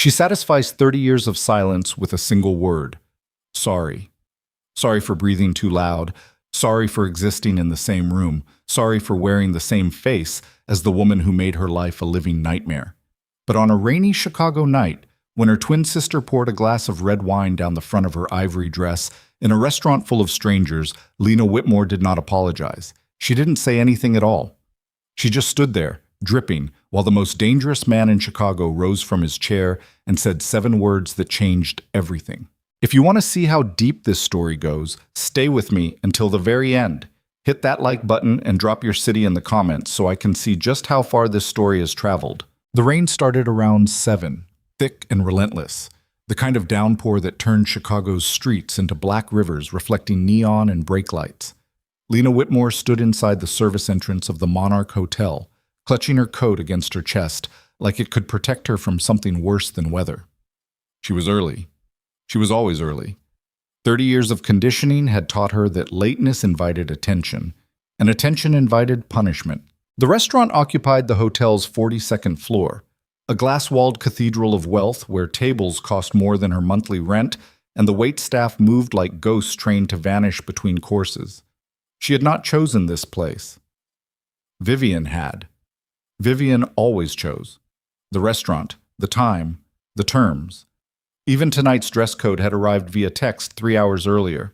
She satisfies 30 years of silence with a single word: sorry. Sorry for breathing too loud. Sorry for existing in the same room. Sorry for wearing the same face as the woman who made her life a living nightmare. But on a rainy Chicago night, when her twin sister poured a glass of red wine down the front of her ivory dress in a restaurant full of strangers, Lena Whitmore did not apologize. She didn't say anything at all. She just stood there, dripping, while the most dangerous man in Chicago rose from his chair and said 7 words that changed everything. If you want to see how deep this story goes, stay with me until the very end. Hit that like button and drop your city in the comments so I can see just how far this story has traveled. The rain started around 7, thick and relentless, the kind of downpour that turned Chicago's streets into black rivers reflecting neon and brake lights. Lena Whitmore stood inside the service entrance of the Monarch Hotel, clutching her coat against her chest like it could protect her from something worse than weather. She was early. She was always early. 30 years of conditioning had taught her that lateness invited attention, and attention invited punishment. The restaurant occupied the hotel's 42nd floor, a glass-walled cathedral of wealth where tables cost more than her monthly rent, and the waitstaff moved like ghosts trained to vanish between courses. She had not chosen this place. Vivian had. Vivian always chose. The restaurant, the time, the terms. Even tonight's dress code had arrived via text 3 hours earlier.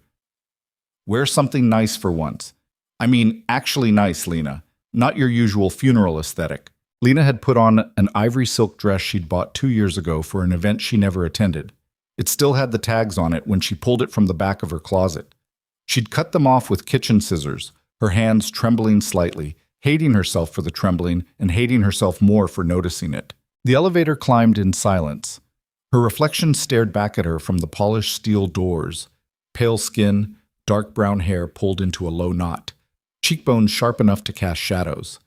Wear something nice for once. I mean, actually nice, Lena. Not your usual funeral aesthetic. Lena had put on an ivory silk dress she'd bought 2 years ago for an event she never attended. It still had the tags on it when she pulled it from the back of her closet. She'd cut them off with kitchen scissors, her hands trembling slightly, hating herself for the trembling and hating herself more for noticing it. The elevator climbed in silence. Her reflection stared back at her from the polished steel doors, pale skin, dark brown hair pulled into a low knot, cheekbones sharp enough to cast shadows.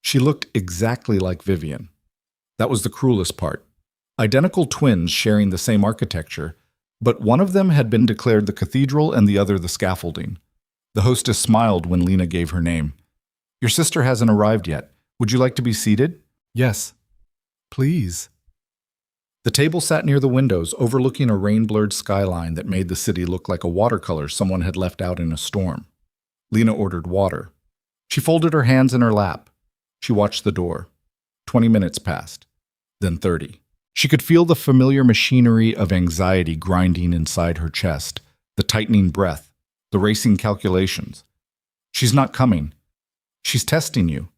She looked exactly like Vivian. That was the cruelest part. Identical twins sharing the same architecture, but one of them had been declared the cathedral and the other the scaffolding. The hostess smiled when Lena gave her name. "Your sister hasn't arrived yet. Would you like to be seated?" "Yes, please." The table sat near the windows, overlooking a rain-blurred skyline that made the city look like a watercolor someone had left out in a storm. Lena ordered water. She folded her hands in her lap. She watched the door. 20 minutes passed, then 30. She could feel the familiar machinery of anxiety grinding inside her chest, the tightening breath, the racing calculations. She's not coming. She's testing you.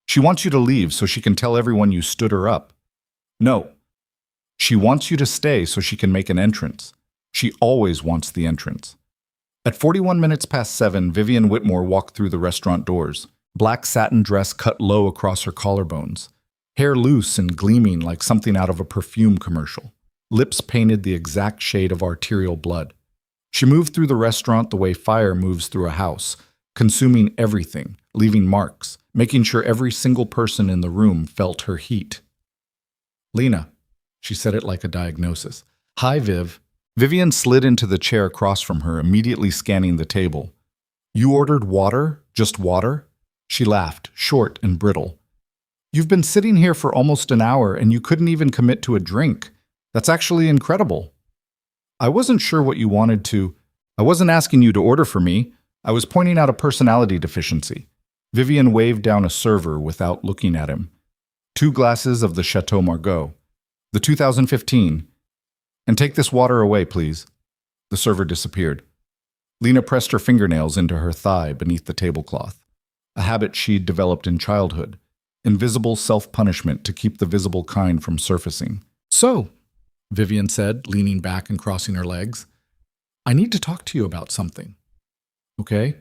She wants you to leave so she can tell everyone you stood her up. No. She wants you to stay so she can make an entrance. She always wants the entrance. At 41 minutes past 7, Vivian Whitmore walked through the restaurant doors. Black satin dress cut low across her collarbones. Hair loose and gleaming like something out of a perfume commercial. Lips painted the exact shade of arterial blood. She moved through the restaurant the way fire moves through a house, consuming everything, leaving marks, making sure every single person in the room felt her heat. "Lena." She said it like a diagnosis. "Hi, Viv." Vivian slid into the chair across from her, immediately scanning the table. "You ordered water? Just water?" She laughed, short and brittle. "You've been sitting here for almost an hour and you couldn't even commit to a drink. That's actually incredible." "I wasn't sure what you wanted to. I wasn't asking you to order for me. I was pointing out a personality deficiency." Vivian waved down a server without looking at him. 2 glasses of the Chateau Margaux. The 2015. "And take this water away, please." The server disappeared. Lena pressed her fingernails into her thigh beneath the tablecloth, a habit she'd developed in childhood, invisible self-punishment to keep the visible kind from surfacing. "So," Vivian said, leaning back and crossing her legs, "I need to talk to you about something." "Okay?"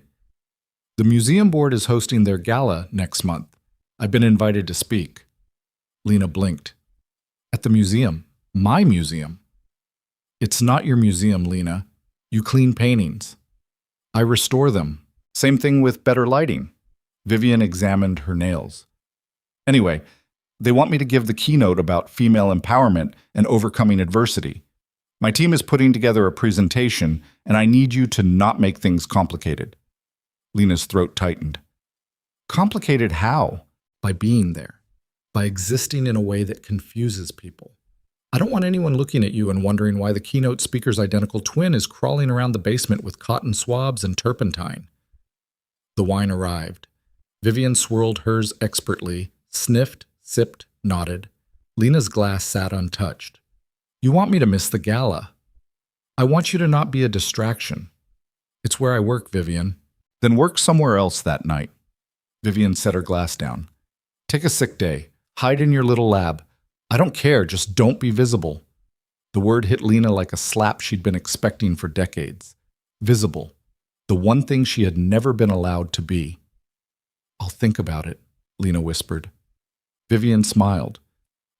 "The museum board is hosting their gala next month. I've been invited to speak." Lena blinked. "At the museum? My museum?" "It's not your museum, Lena. You clean paintings. I restore them. Same thing with better lighting." Vivian examined her nails. "Anyway, they want me to give the keynote about female empowerment and overcoming adversity. My team is putting together a presentation, and I need you to not make things complicated." Lena's throat tightened. "Complicated how?" "By being there. By existing in a way that confuses people. I don't want anyone looking at you and wondering why the keynote speaker's identical twin is crawling around the basement with cotton swabs and turpentine. The wine arrived. Vivian swirled hers expertly, sniffed, sipped, nodded. Lena's glass sat untouched. You want me to miss the gala? I want you to not be a distraction. It's where I work, Vivian. Then work somewhere else that night. Vivian set her glass down. Take a sick day. Hide in your little lab. I don't care, just don't be visible. The word hit Lena like a slap she'd been expecting for decades. Visible. The one thing she had never been allowed to be. I'll think about it, Lena whispered. Vivian smiled.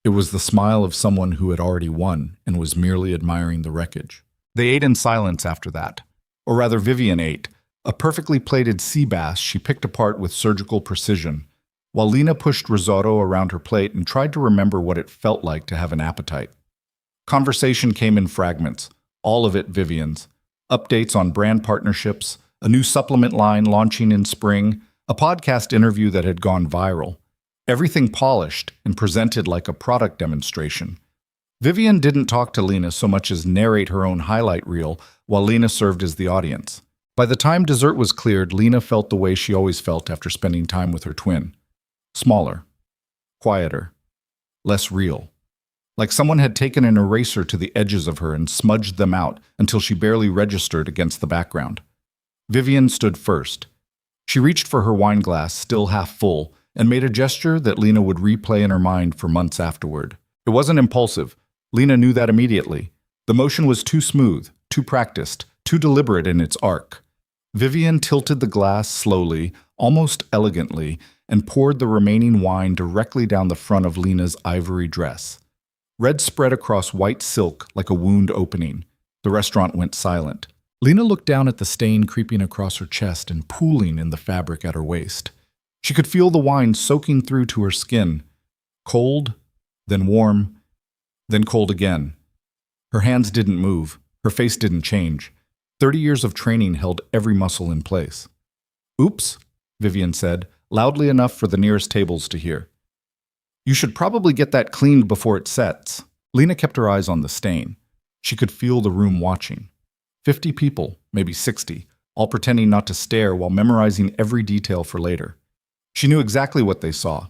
It was the smile of someone who had already won and was merely admiring the wreckage. They ate in silence after that. Or rather, Vivian ate, a perfectly plated sea bass she picked apart with surgical precision, while Lena pushed risotto around her plate and tried to remember what it felt like to have an appetite. Conversation came in fragments, all of it Vivian's. Updates on brand partnerships, a new supplement line launching in spring, a podcast interview that had gone viral. Everything polished and presented like a product demonstration. Vivian didn't talk to Lena so much as narrate her own highlight reel while Lena served as the audience. By the time dessert was cleared, Lena felt the way she always felt after spending time with her twin. Smaller, quieter, less real. Like someone had taken an eraser to the edges of her and smudged them out until she barely registered against the background. Vivian stood first. She reached for her wine glass, still half full, and made a gesture that Lena would replay in her mind for months afterward. It wasn't impulsive. Lena knew that immediately. The motion was too smooth, too practiced, too deliberate in its arc. Vivian tilted the glass slowly, almost elegantly, and poured the remaining wine directly down the front of Lena's ivory dress. Red spread across white silk like a wound opening. The restaurant went silent. Lena looked down at the stain creeping across her chest and pooling in the fabric at her waist. She could feel the wine soaking through to her skin. Cold, then warm, then cold again. Her hands didn't move. Her face didn't change. 30 years of training held every muscle in place. Oops, Vivian said, loudly enough for the nearest tables to hear. You should probably get that cleaned before it sets. Lena kept her eyes on the stain. She could feel the room watching. 50 people, maybe 60, all pretending not to stare while memorizing every detail for later. She knew exactly what they saw.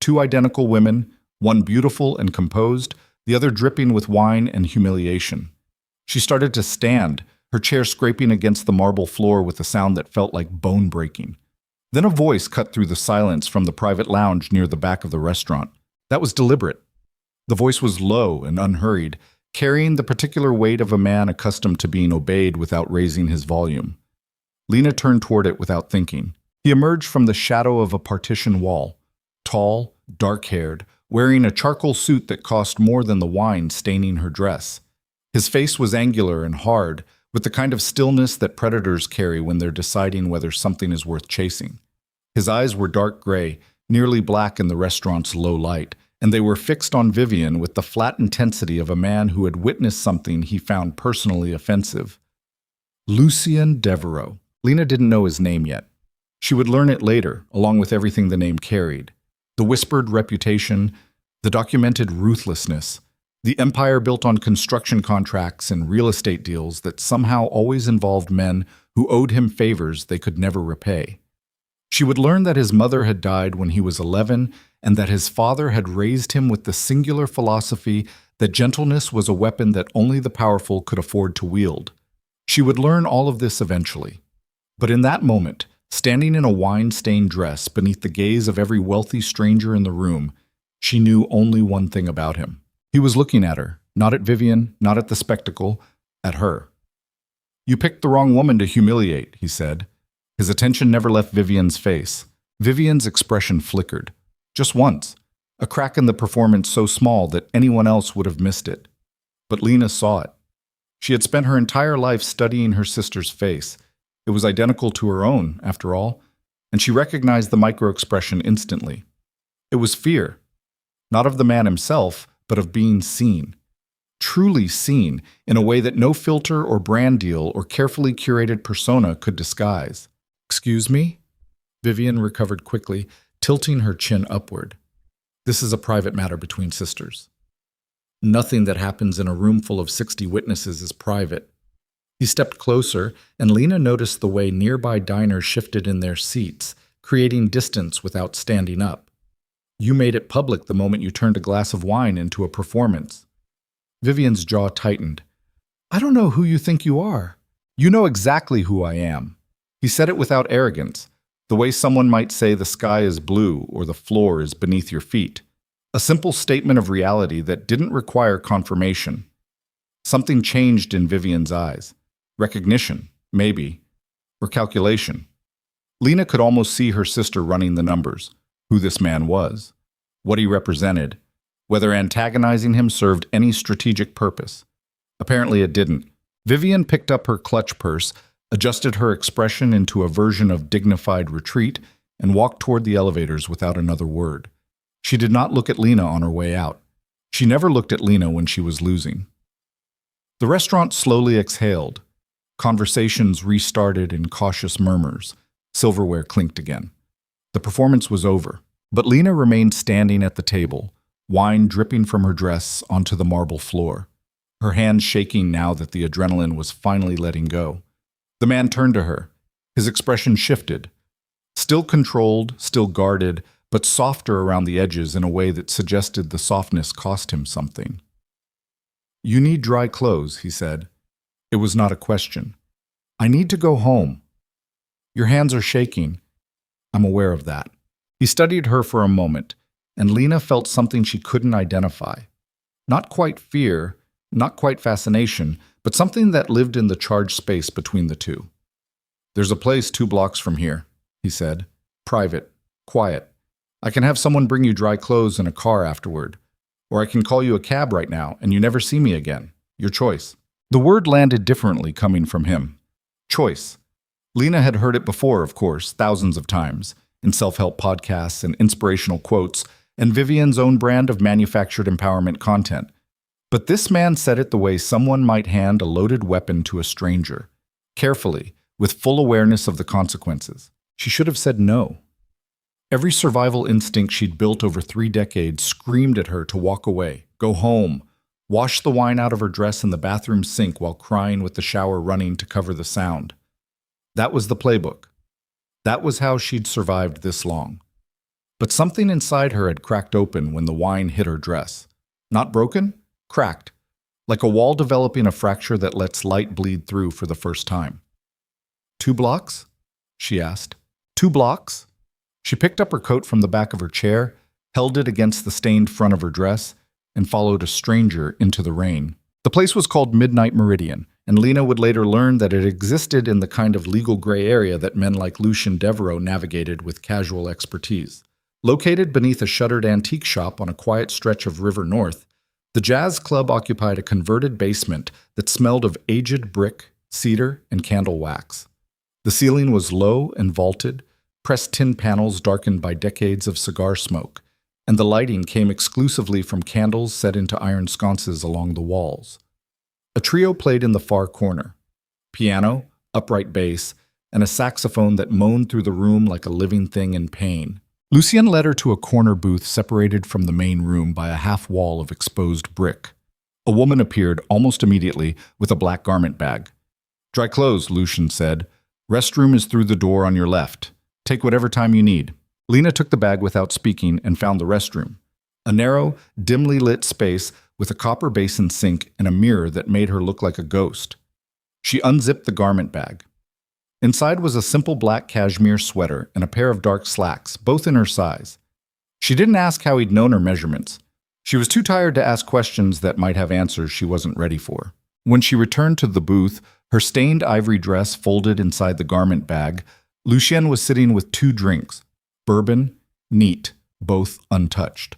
2 identical women, one beautiful and composed, the other dripping with wine and humiliation. She started to stand, her chair scraping against the marble floor with a sound that felt like bone breaking. Then a voice cut through the silence from the private lounge near the back of the restaurant. That was deliberate. The voice was low and unhurried, carrying the particular weight of a man accustomed to being obeyed without raising his volume. Lena turned toward it without thinking. He emerged from the shadow of a partition wall, tall, dark-haired, wearing a charcoal suit that cost more than the wine staining her dress. His face was angular and hard, with the kind of stillness that predators carry when they're deciding whether something is worth chasing. His eyes were dark gray, nearly black in the restaurant's low light, and they were fixed on Vivian with the flat intensity of a man who had witnessed something he found personally offensive. Lucien Devereaux. Lena didn't know his name yet. She would learn it later, along with everything the name carried. The whispered reputation, the documented ruthlessness, the empire built on construction contracts and real estate deals that somehow always involved men who owed him favors they could never repay. She would learn that his mother had died when he was 11 and that his father had raised him with the singular philosophy that gentleness was a weapon that only the powerful could afford to wield. She would learn all of this eventually. But in that moment, standing in a wine-stained dress beneath the gaze of every wealthy stranger in the room, she knew only one thing about him. He was looking at her, not at Vivian, not at the spectacle, at her. You picked the wrong woman to humiliate, he said. His attention never left Vivian's face. Vivian's expression flickered. Just once. A crack in the performance so small that anyone else would have missed it. But Lena saw it. She had spent her entire life studying her sister's face. It was identical to her own, after all, and she recognized the micro-expression instantly. It was fear, not of the man himself, but of being seen. Truly seen, in a way that no filter or brand deal or carefully curated persona could disguise. Excuse me? Vivian recovered quickly, tilting her chin upward. This is a private matter between sisters. Nothing that happens in a room full of 60 witnesses is private. He stepped closer, and Lena noticed the way nearby diners shifted in their seats, creating distance without standing up. You made it public the moment you turned a glass of wine into a performance. Vivian's jaw tightened. I don't know who you think you are. You know exactly who I am. He said it without arrogance, the way someone might say the sky is blue or the floor is beneath your feet. A simple statement of reality that didn't require confirmation. Something changed in Vivian's eyes. Recognition, maybe, or calculation. Lena could almost see her sister running the numbers, who this man was, what he represented, whether antagonizing him served any strategic purpose. Apparently it didn't. Vivian picked up her clutch purse, adjusted her expression into a version of dignified retreat, and walked toward the elevators without another word. She did not look at Lena on her way out. She never looked at Lena when she was losing. The restaurant slowly exhaled. Conversations restarted in cautious murmurs. Silverware clinked again. The performance was over, but Lena remained standing at the table, wine dripping from her dress onto the marble floor, her hands shaking now that the adrenaline was finally letting go. The man turned to her. His expression shifted. Still controlled, still guarded, but softer around the edges in a way that suggested the softness cost him something. You need dry clothes, he said. It was not a question. I need to go home. Your hands are shaking. I'm aware of that. He studied her for a moment, and Lena felt something she couldn't identify. Not quite fear, not quite fascination, but something that lived in the charged space between the two. There's a place 2 blocks from here, he said. Private, quiet. I can have someone bring you dry clothes in a car afterward. Or I can call you a cab right now and you never see me again. Your choice. The word landed differently coming from him. Choice. Lena had heard it before, of course, thousands of times, in self-help podcasts and inspirational quotes, and Vivian's own brand of manufactured empowerment content. But this man said it the way someone might hand a loaded weapon to a stranger, carefully, with full awareness of the consequences. She should have said no. Every survival instinct she'd built over 3 decades screamed at her to walk away, go home, wash the wine out of her dress in the bathroom sink while crying with the shower running to cover the sound. That was the playbook. That was how she'd survived this long. But something inside her had cracked open when the wine hit her dress. Not broken, cracked, like a wall developing a fracture that lets light bleed through for the first time. 2 blocks? She asked. 2 blocks? She picked up her coat from the back of her chair, held it against the stained front of her dress, and followed a stranger into the rain. The place was called Midnight Meridian, and Lena would later learn that it existed in the kind of legal gray area that men like Lucien Devereaux navigated with casual expertise. Located beneath a shuttered antique shop on a quiet stretch of River North, the jazz club occupied a converted basement that smelled of aged brick, cedar, and candle wax. The ceiling was low and vaulted, pressed tin panels darkened by decades of cigar smoke, and the lighting came exclusively from candles set into iron sconces along the walls. A trio played in the far corner: piano, upright bass, and a saxophone that moaned through the room like a living thing in pain. Lucien led her to a corner booth separated from the main room by a half wall of exposed brick. A woman appeared almost immediately with a black garment bag. Dry clothes, Lucien said. Restroom is through the door on your left. Take whatever time you need. Lena took the bag without speaking and found the restroom. A narrow, dimly lit space with a copper basin sink and a mirror that made her look like a ghost. She unzipped the garment bag. Inside was a simple black cashmere sweater and a pair of dark slacks, both in her size. She didn't ask how he'd known her measurements. She was too tired to ask questions that might have answers she wasn't ready for. When she returned to the booth, her stained ivory dress folded inside the garment bag, Lucien was sitting with 2 drinks, bourbon, neat, both untouched.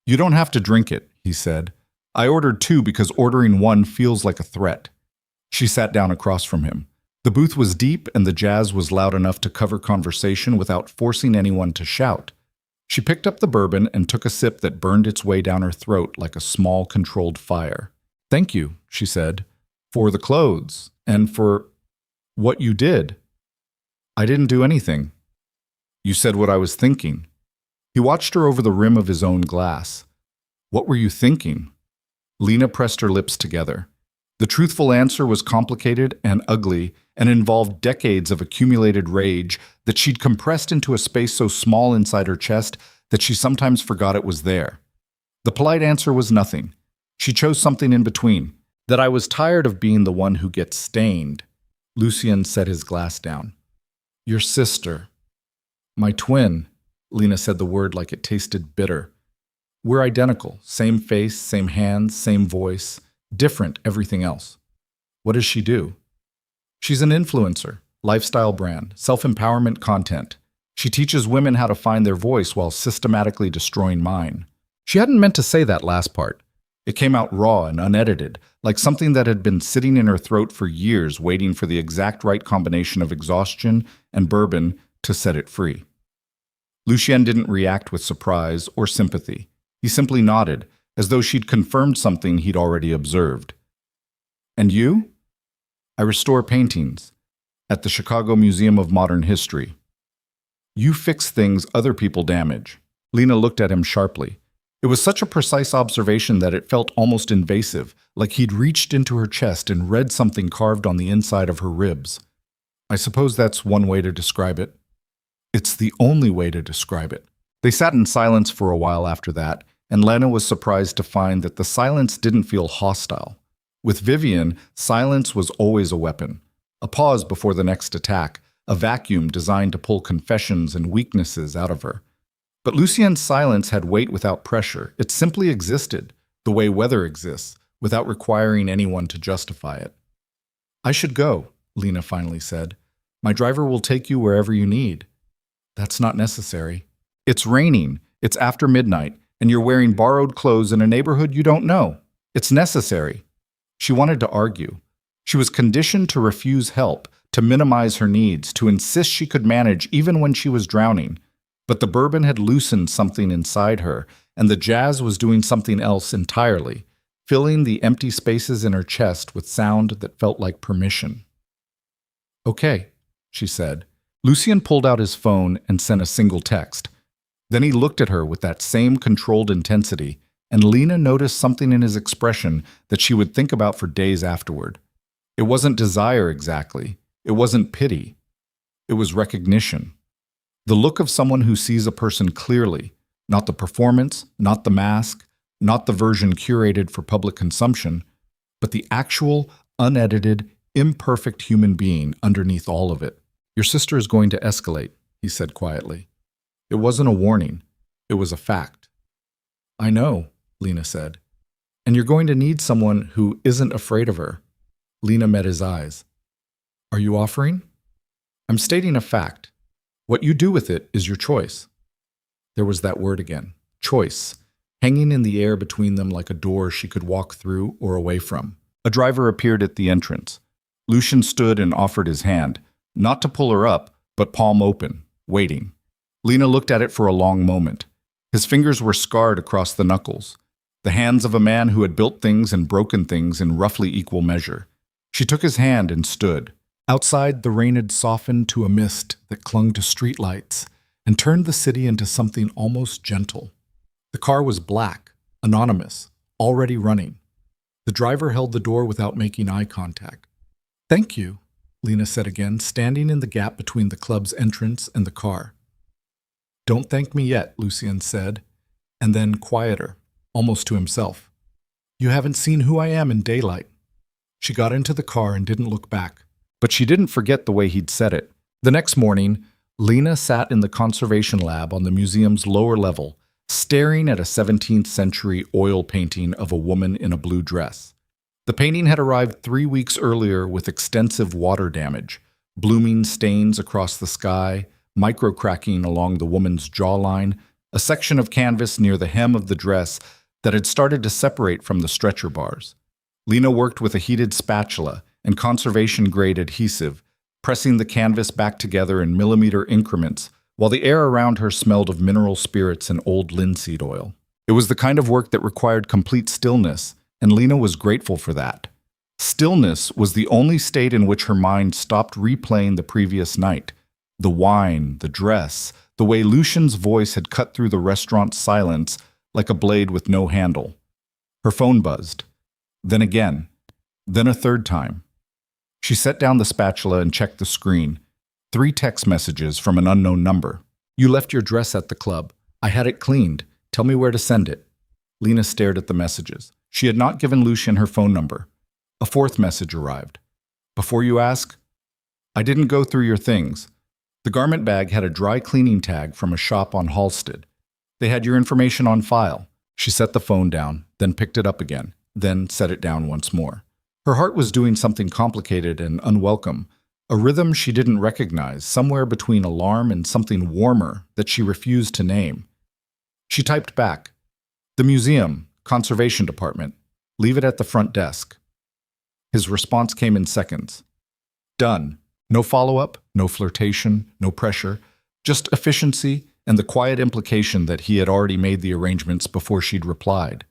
You don't have to drink it, he said. I ordered 2 because ordering 1 feels like a threat. She sat down across from him. The booth was deep and the jazz was loud enough to cover conversation without forcing anyone to shout. She picked up the bourbon and took a sip that burned its way down her throat like a small, controlled fire. Thank you, she said, for the clothes and for what you did. I didn't do anything. You said what I was thinking. He watched her over the rim of his own glass. What were you thinking? Lena pressed her lips together. The truthful answer was complicated and ugly and involved decades of accumulated rage that she'd compressed into a space so small inside her chest that she sometimes forgot it was there. The polite answer was nothing. She chose something in between, that I was tired of being the one who gets stained. Lucien set his glass down. Your sister. My twin. Lena said the word like it tasted bitter. We're identical. Same face, same hands, same voice. Different everything else. What does she do? She's an influencer, lifestyle brand, self-empowerment content. She teaches women how to find their voice while systematically destroying mine. She hadn't meant to say that last part. It came out raw and unedited, like something that had been sitting in her throat for years waiting for the exact right combination of exhaustion and bourbon to set it free. Lucien didn't react with surprise or sympathy. He simply nodded, as though she'd confirmed something he'd already observed. And you? I restore paintings at the Chicago Museum of Modern History. You fix things other people damage. Lena looked at him sharply. It was such a precise observation that it felt almost invasive, like he'd reached into her chest and read something carved on the inside of her ribs. I suppose that's one way to describe it. It's the only way to describe it. They sat in silence for a while after that, and Lena was surprised to find that the silence didn't feel hostile. With Vivian, silence was always a weapon. A pause before the next attack, a vacuum designed to pull confessions and weaknesses out of her. But Lucien's silence had weight without pressure. It simply existed, the way weather exists, without requiring anyone to justify it. I should go, Lena finally said. My driver will take you wherever you need. That's not necessary. It's raining, it's after midnight, and you're wearing borrowed clothes in a neighborhood you don't know. It's necessary. She wanted to argue. She was conditioned to refuse help, to minimize her needs, to insist she could manage even when she was drowning. But the bourbon had loosened something inside her, and the jazz was doing something else entirely, filling the empty spaces in her chest with sound that felt like permission. Okay, she said. Lucien pulled out his phone and sent a single text. Then he looked at her with that same controlled intensity, and Lena noticed something in his expression that she would think about for days afterward. It wasn't desire exactly. It wasn't pity. It was recognition. The look of someone who sees a person clearly, not the performance, not the mask, not the version curated for public consumption, but the actual, unedited, imperfect human being underneath all of it. Your sister is going to escalate, he said quietly. It wasn't a warning. It was a fact. I know, Lena said. And you're going to need someone who isn't afraid of her. Lena met his eyes. Are you offering? I'm stating a fact. What you do with it is your choice. There was that word again, choice, hanging in the air between them like a door she could walk through or away from. A driver appeared at the entrance. Lucien stood and offered his hand, not to pull her up, but palm open, waiting. Lena looked at it for a long moment. His fingers were scarred across the knuckles, the hands of a man who had built things and broken things in roughly equal measure. She took his hand and stood. Outside, the rain had softened to a mist that clung to streetlights and turned the city into something almost gentle. The car was black, anonymous, already running. The driver held the door without making eye contact. Thank you, Lena said again, standing in the gap between the club's entrance and the car. Don't thank me yet, Lucien said, and then quieter, almost to himself. You haven't seen who I am in daylight. She got into the car and didn't look back. But she didn't forget the way he'd said it. The next morning, Lena sat in the conservation lab on the museum's lower level, staring at a 17th century oil painting of a woman in a blue dress. The painting had arrived 3 weeks earlier with extensive water damage, blooming stains across the sky, micro-cracking along the woman's jawline, a section of canvas near the hem of the dress that had started to separate from the stretcher bars. Lena worked with a heated spatula and conservation-grade adhesive, pressing the canvas back together in millimeter increments, while the air around her smelled of mineral spirits and old linseed oil. It was the kind of work that required complete stillness, and Lena was grateful for that. Stillness was the only state in which her mind stopped replaying the previous night. The wine, the dress, the way Lucien's voice had cut through the restaurant's silence like a blade with no handle. Her phone buzzed. Then again. Then a third time. She set down the spatula and checked the screen. 3 text messages from an unknown number. You left your dress at the club. I had it cleaned. Tell me where to send it. Lena stared at the messages. She had not given Lucien her phone number. A 4th message arrived. Before you ask, I didn't go through your things. The garment bag had a dry cleaning tag from a shop on Halsted. They had your information on file. She set the phone down, then picked it up again, then set it down once more. Her heart was doing something complicated and unwelcome, a rhythm she didn't recognize, somewhere between alarm and something warmer that she refused to name. She typed back, the museum, conservation department. Leave it at the front desk. His response came in seconds. Done. No follow-up, no flirtation, no pressure, just efficiency and the quiet implication that he had already made the arrangements before she'd replied.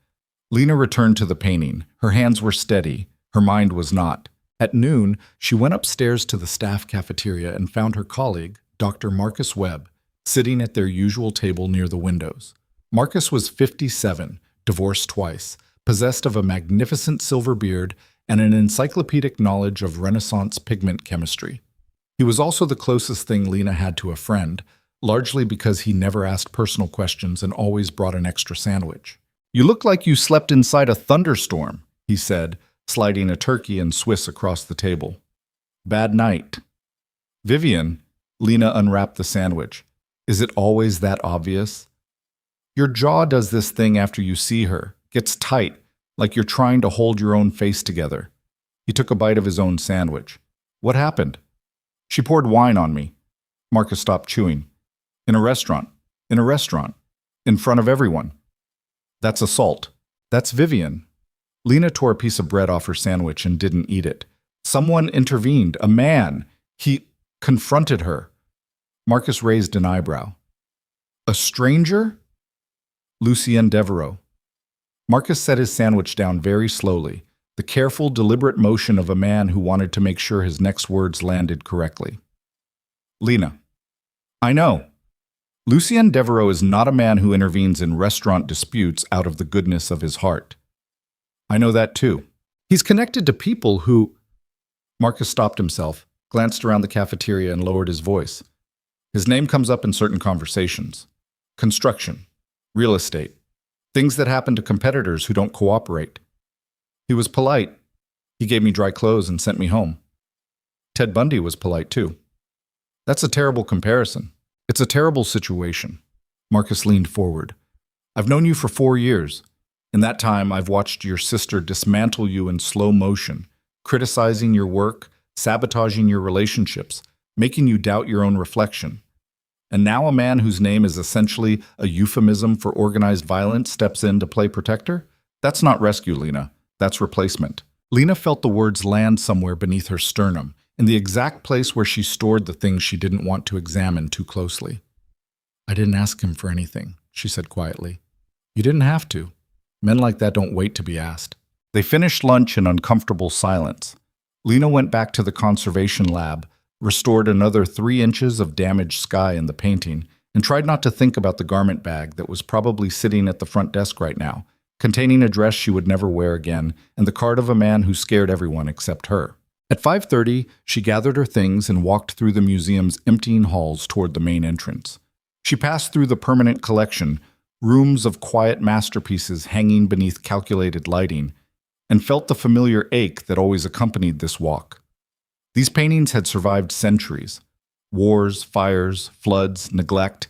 Lena returned to the painting. Her hands were steady. Her mind was not. At noon, she went upstairs to the staff cafeteria and found her colleague, Dr. Marcus Webb, sitting at their usual table near the windows. Marcus was 57, divorced twice, possessed of a magnificent silver beard and an encyclopedic knowledge of Renaissance pigment chemistry. He was also the closest thing Lena had to a friend, largely because he never asked personal questions and always brought an extra sandwich. You look like you slept inside a thunderstorm, he said, sliding a turkey and Swiss across the table. Bad night. Vivian, Lena unwrapped the sandwich. Is it always that obvious? Your jaw does this thing after you see her, gets tight, like you're trying to hold your own face together. He took a bite of his own sandwich. What happened? She poured wine on me. Marcus stopped chewing. In a restaurant. In a restaurant. In front of everyone. That's assault. That's Vivian. Lena tore a piece of bread off her sandwich and didn't eat it. Someone intervened. A man. He confronted her. Marcus raised an eyebrow. A stranger? Lucien Devereaux. Marcus set his sandwich down very slowly, the careful, deliberate motion of a man who wanted to make sure his next words landed correctly. Lena. I know. Lucien Devereaux is not a man who intervenes in restaurant disputes out of the goodness of his heart. I know that too. He's connected to people who… Marcus stopped himself, glanced around the cafeteria and lowered his voice. His name comes up in certain conversations. Construction. Real estate. Things that happen to competitors who don't cooperate. He was polite. He gave me dry clothes and sent me home. Ted Bundy was polite too. That's a terrible comparison. It's a terrible situation. Marcus leaned forward. I've known you for 4 years. In that time, I've watched your sister dismantle you in slow motion, criticizing your work, sabotaging your relationships, making you doubt your own reflection. And now a man whose name is essentially a euphemism for organized violence steps in to play protector? That's not rescue, Lena. That's replacement. Lena felt the words land somewhere beneath her sternum, in the exact place where she stored the things she didn't want to examine too closely. I didn't ask him for anything, she said quietly. You didn't have to. Men like that don't wait to be asked. They finished lunch in uncomfortable silence. Lena went back to the conservation lab, restored another 3 inches of damaged sky in the painting, and tried not to think about the garment bag that was probably sitting at the front desk right now, containing a dress she would never wear again and the card of a man who scared everyone except her. At 5:30, she gathered her things and walked through the museum's emptying halls toward the main entrance. She passed through the permanent collection, rooms of quiet masterpieces hanging beneath calculated lighting, and felt the familiar ache that always accompanied this walk. These paintings had survived centuries. Wars, fires, floods, neglect.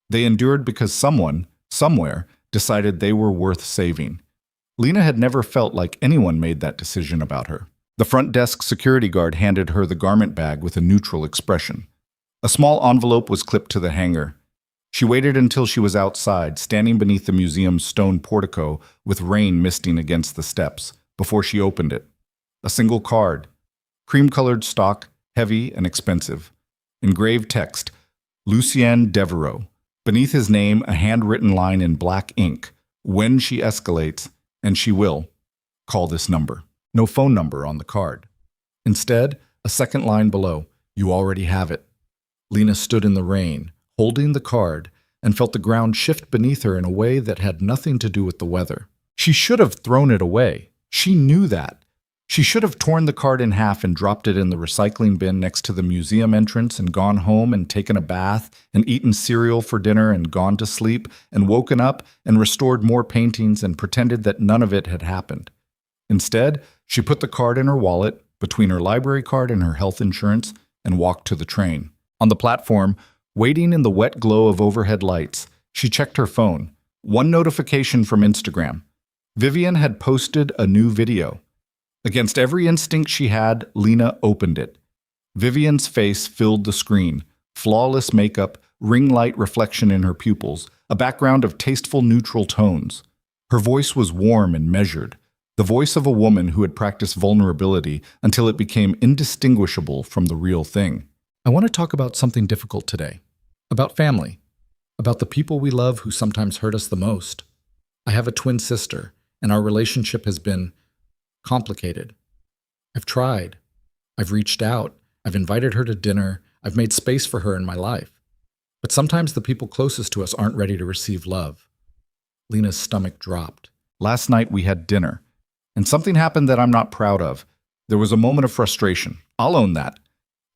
They endured because someone, somewhere, decided they were worth saving. Lena had never felt like anyone made that decision about her. The front desk security guard handed her the garment bag with a neutral expression. A small envelope was clipped to the hanger. She waited until she was outside, standing beneath the museum's stone portico with rain misting against the steps, before she opened it. A single card. Cream-colored stock, heavy and expensive. Engraved text, Lucien Devereaux. Beneath his name, a handwritten line in black ink. When she escalates, and she will, call this number. No phone number on the card. Instead, a second line below. You already have it. Lena stood in the rain, holding the card, and felt the ground shift beneath her in a way that had nothing to do with the weather. She should have thrown it away. She knew that. She should have torn the card in half and dropped it in the recycling bin next to the museum entrance and gone home and taken a bath and eaten cereal for dinner and gone to sleep and woken up and restored more paintings and pretended that none of it had happened. Instead, she put the card in her wallet, between her library card and her health insurance, and walked to the train. On the platform, waiting in the wet glow of overhead lights, she checked her phone. One notification from Instagram. Vivian had posted a new video. Against every instinct she had, Lena opened it. Vivian's face filled the screen. Flawless makeup, ring light reflection in her pupils, a background of tasteful neutral tones. Her voice was warm and measured, the voice of a woman who had practiced vulnerability until it became indistinguishable from the real thing. I want to talk about something difficult today. About family. About the people we love who sometimes hurt us the most. I have a twin sister, and our relationship has been complicated. I've tried. I've reached out. I've invited her to dinner. I've made space for her in my life. But sometimes the people closest to us aren't ready to receive love. Lena's stomach dropped. Last night we had dinner, and something happened that I'm not proud of. There was a moment of frustration. I'll own that.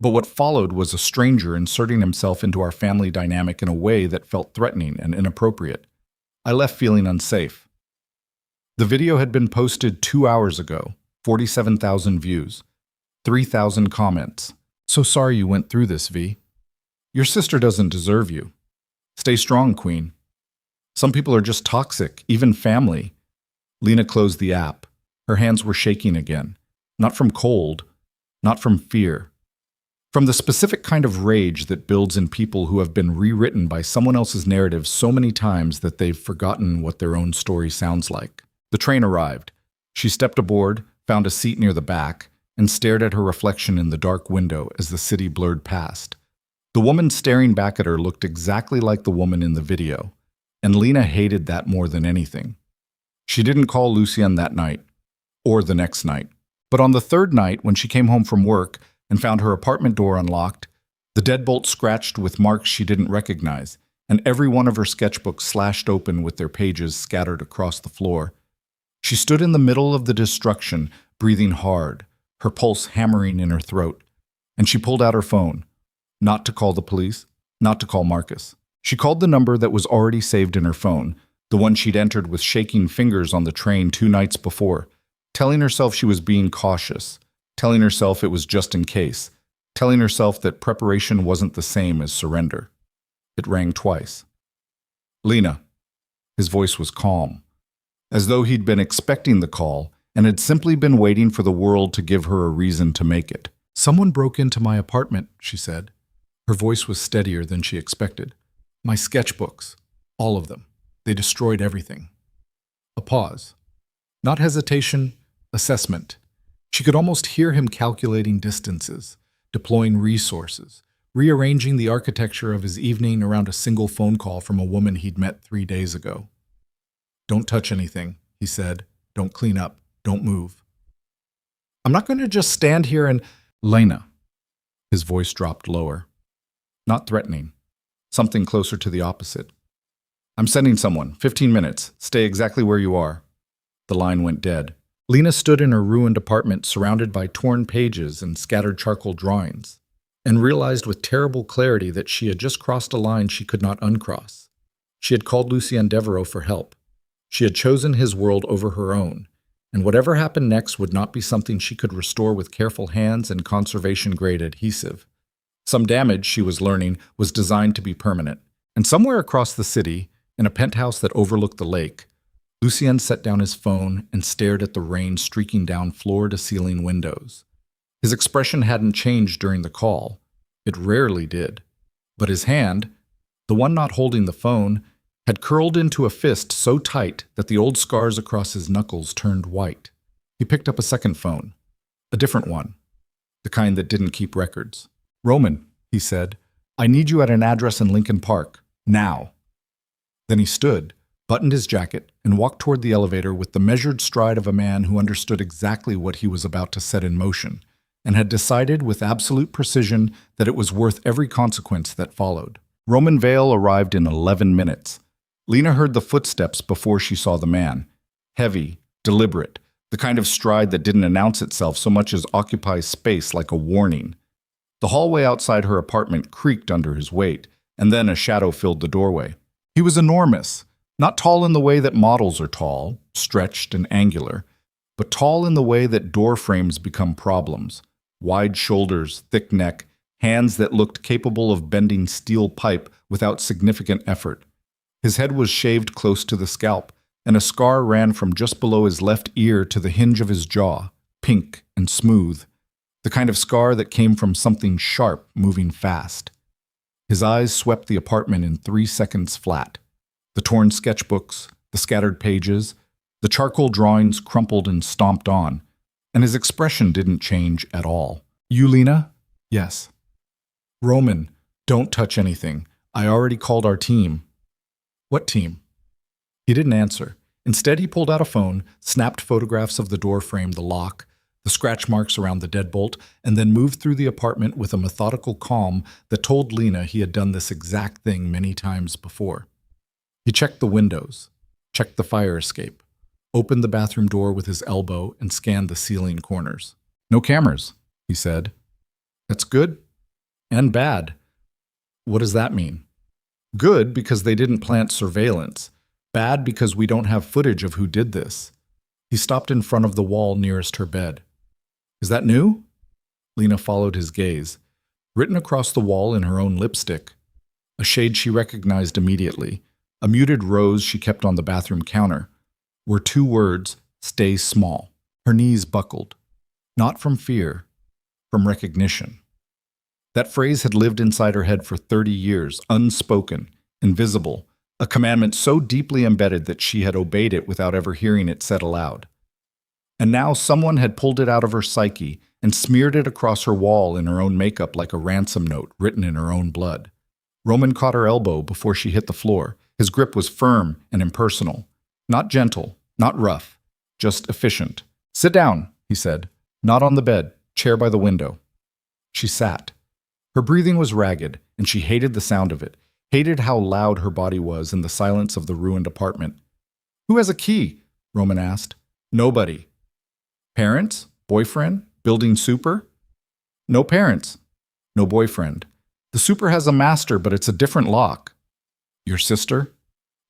But what followed was a stranger inserting himself into our family dynamic in a way that felt threatening and inappropriate. I left feeling unsafe. The video had been posted 2 hours ago, 47,000 views, 3,000 comments. So sorry you went through this, V. Your sister doesn't deserve you. Stay strong, Queen. Some people are just toxic, even family. Lena closed the app. Her hands were shaking again. Not from cold, not from fear. From the specific kind of rage that builds in people who have been rewritten by someone else's narrative so many times that they've forgotten what their own story sounds like. The train arrived. She stepped aboard, found a seat near the back, and stared at her reflection in the dark window as the city blurred past. The woman staring back at her looked exactly like the woman in the video, and Lena hated that more than anything. She didn't call Lucien that night, or the next night. But on the third night, when she came home from work and found her apartment door unlocked, the deadbolt scratched with marks she didn't recognize, and every one of her sketchbooks slashed open with their pages scattered across the floor, she stood in the middle of the destruction, breathing hard, her pulse hammering in her throat, and she pulled out her phone. Not to call the police, not to call Marcus. She called the number that was already saved in her phone, the one she'd entered with shaking fingers on the train 2 nights before, telling herself she was being cautious, telling herself it was just in case, telling herself that preparation wasn't the same as surrender. It rang twice. Lena. His voice was calm, as though he'd been expecting the call and had simply been waiting for the world to give her a reason to make it. Someone broke into my apartment, she said. Her voice was steadier than she expected. My sketchbooks, all of them. They destroyed everything. A pause. Not hesitation, assessment. She could almost hear him calculating distances, deploying resources, rearranging the architecture of his evening around a single phone call from a woman he'd met 3 days ago. Don't touch anything, he said. Don't clean up. Don't move. I'm not going to just stand here and... Lena. His voice dropped lower. Not threatening. Something closer to the opposite. I'm sending someone. 15 minutes. Stay exactly where you are. The line went dead. Lena stood in her ruined apartment surrounded by torn pages and scattered charcoal drawings, and realized with terrible clarity that she had just crossed a line she could not uncross. She had called Lucien Devereaux for help. She had chosen his world over her own, and whatever happened next would not be something she could restore with careful hands and conservation-grade adhesive. Some damage, she was learning, was designed to be permanent. And somewhere across the city, in a penthouse that overlooked the lake, Lucien set down his phone and stared at the rain streaking down floor-to-ceiling windows. His expression hadn't changed during the call. It rarely did. But his hand, the one not holding the phone, had curled into a fist so tight that the old scars across his knuckles turned white. He picked up a second phone, a different one, the kind that didn't keep records. Roman, he said, I need you at an address in Lincoln Park, now. Then he stood, buttoned his jacket, and walked toward the elevator with the measured stride of a man who understood exactly what he was about to set in motion, and had decided with absolute precision that it was worth every consequence that followed. Roman Vale arrived in 11 minutes. Lena heard the footsteps before she saw the man. Heavy, deliberate, the kind of stride that didn't announce itself so much as occupy space like a warning. The hallway outside her apartment creaked under his weight, and then a shadow filled the doorway. He was enormous, not tall in the way that models are tall, stretched and angular, but tall in the way that door frames become problems. Wide shoulders, thick neck, hands that looked capable of bending steel pipe without significant effort. His head was shaved close to the scalp, and a scar ran from just below his left ear to the hinge of his jaw, pink and smooth, the kind of scar that came from something sharp moving fast. His eyes swept the apartment in 3 seconds flat. The torn sketchbooks, the scattered pages, the charcoal drawings crumpled and stomped on, and his expression didn't change at all. "You, Lena?" "Yes." "Roman, don't touch anything. I already called our team." "What team?" He didn't answer. Instead, he pulled out a phone, snapped photographs of the door frame, the lock, the scratch marks around the deadbolt, and then moved through the apartment with a methodical calm that told Lena he had done this exact thing many times before. He checked the windows, checked the fire escape, opened the bathroom door with his elbow, and scanned the ceiling corners. "No cameras," he said. "That's good and bad." "What does that mean?" "Good because they didn't plant surveillance. Bad because we don't have footage of who did this." He stopped in front of the wall nearest her bed. "Is that new?" Lena followed his gaze. Written across the wall in her own lipstick, a shade she recognized immediately, a muted rose she kept on the bathroom counter, were 2 words, "Stay small." Her knees buckled. Not from fear, from recognition. That phrase had lived inside her head for 30 years, unspoken, invisible, a commandment so deeply embedded that she had obeyed it without ever hearing it said aloud. And now someone had pulled it out of her psyche and smeared it across her wall in her own makeup like a ransom note written in her own blood. Roman caught her elbow before she hit the floor. His grip was firm and impersonal. Not gentle, not rough, just efficient. "Sit down," he said. "Not on the bed, chair by the window." She sat. Her breathing was ragged, and she hated the sound of it, hated how loud her body was in the silence of the ruined apartment. "Who has a key?" Roman asked. "Nobody." "Parents? Boyfriend? Building super?" "No parents. No boyfriend. The super has a master, but it's a different lock." "Your sister?"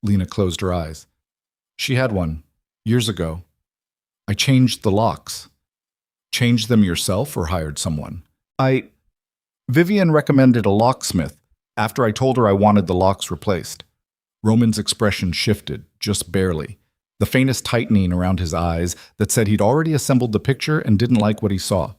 Lena closed her eyes. "She had one, years ago. I changed the locks." "Changed them yourself or hired someone?" Vivian recommended a locksmith after I told her I wanted the locks replaced." Roman's expression shifted, just barely, the faintest tightening around his eyes that said he'd already assembled the picture and didn't like what he saw.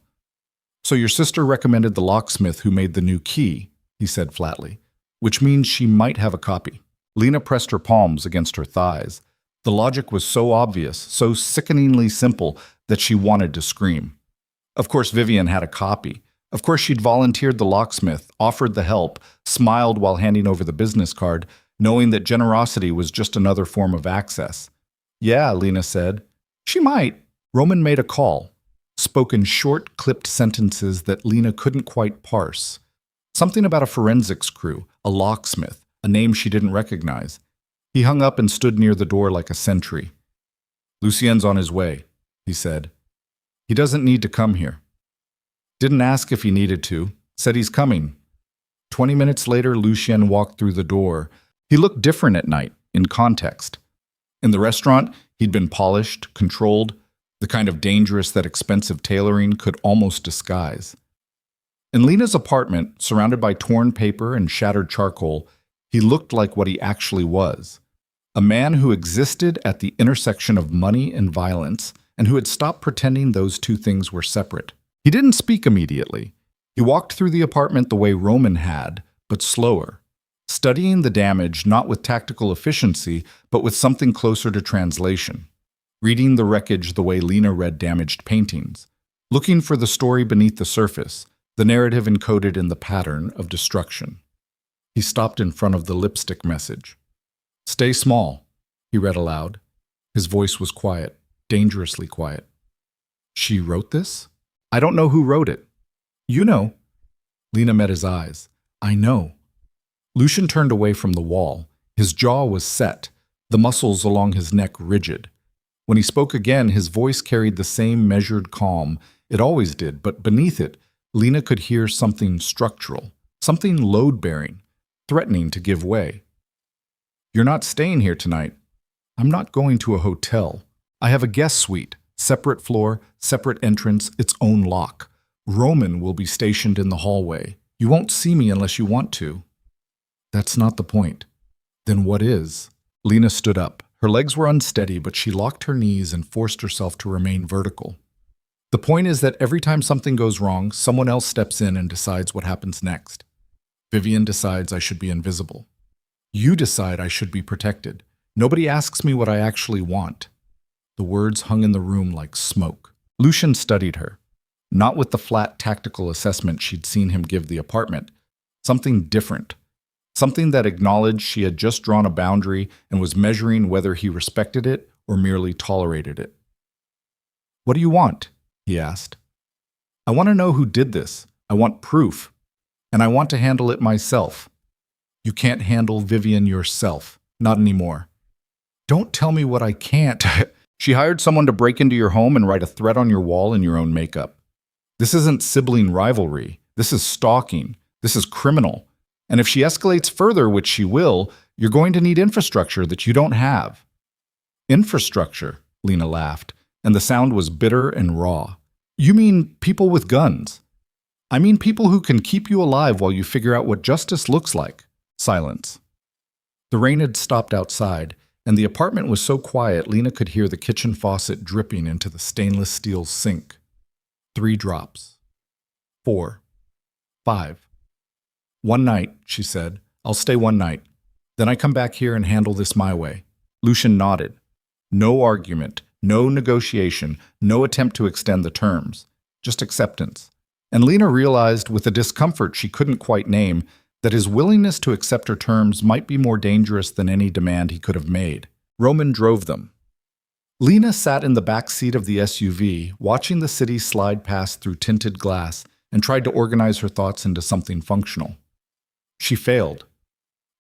"So your sister recommended the locksmith who made the new key," he said flatly, "which means she might have a copy." Lena pressed her palms against her thighs. The logic was so obvious, so sickeningly simple, that she wanted to scream. Of course Vivian had a copy. Of course she'd volunteered the locksmith, offered the help, smiled while handing over the business card, knowing that generosity was just another form of access. "Yeah," Lena said. "She might." Roman made a call, spoke in short, clipped sentences that Lena couldn't quite parse. Something about a forensics crew, a locksmith, a name she didn't recognize. He hung up and stood near the door like a sentry. "Lucien's on his way," he said. "He doesn't need to come here." Didn't ask if he needed to. Said he's coming. 20 minutes later, Lucien walked through the door. He looked different at night, in context. In the restaurant, he'd been polished, controlled, the kind of dangerous that expensive tailoring could almost disguise. In Lena's apartment, surrounded by torn paper and shattered charcoal, he looked like what he actually was. A man who existed at the intersection of money and violence, and who had stopped pretending those 2 things were separate. He didn't speak immediately. He walked through the apartment the way Roman had, but slower, studying the damage not with tactical efficiency, but with something closer to translation, reading the wreckage the way Lena read damaged paintings, looking for the story beneath the surface, the narrative encoded in the pattern of destruction. He stopped in front of the lipstick message. "Stay small," he read aloud. His voice was quiet, dangerously quiet. "She wrote this?" "I don't know who wrote it." "You know." Lena met his eyes. "I know." Lucien turned away from the wall. His jaw was set, the muscles along his neck rigid. When he spoke again, his voice carried the same measured calm it always did, but beneath it, Lena could hear something structural, something load-bearing, threatening to give way. "You're not staying here tonight. I'm not going to a hotel. I have a guest suite, separate floor, separate entrance, its own lock. Roman will be stationed in the hallway. You won't see me unless you want to." "That's not the point." "Then what is?" Lena stood up. Her legs were unsteady, but she locked her knees and forced herself to remain vertical. "The point is that every time something goes wrong, someone else steps in and decides what happens next. Vivian decides I should be invisible. You decide I should be protected. Nobody asks me what I actually want." The words hung in the room like smoke. Lucian studied her, not with the flat tactical assessment she'd seen him give the apartment. Something different. Something that acknowledged she had just drawn a boundary and was measuring whether he respected it or merely tolerated it. "What do you want?" he asked. "I want to know who did this. I want proof. And I want to handle it myself." "You can't handle Vivian yourself. Not anymore." "Don't tell me what I can't." "She hired someone to break into your home and write a threat on your wall in your own makeup. This isn't sibling rivalry. This is stalking. This is criminal. And if she escalates further, which she will, you're going to need infrastructure that you don't have." "Infrastructure?" Lena laughed, and the sound was bitter and raw. "You mean people with guns?" "I mean people who can keep you alive while you figure out what justice looks like." Silence. The rain had stopped outside, and the apartment was so quiet Lena could hear the kitchen faucet dripping into the stainless steel sink. 3 drops. 4. 5. "One night," she said. "I'll stay one night. Then I come back here and handle this my way." Lucian nodded. No argument, no negotiation, no attempt to extend the terms. Just acceptance. And Lena realized, with a discomfort she couldn't quite name, that his willingness to accept her terms might be more dangerous than any demand he could have made. Roman drove them. Lena sat in the back seat of the SUV, watching the city slide past through tinted glass, and tried to organize her thoughts into something functional. She failed.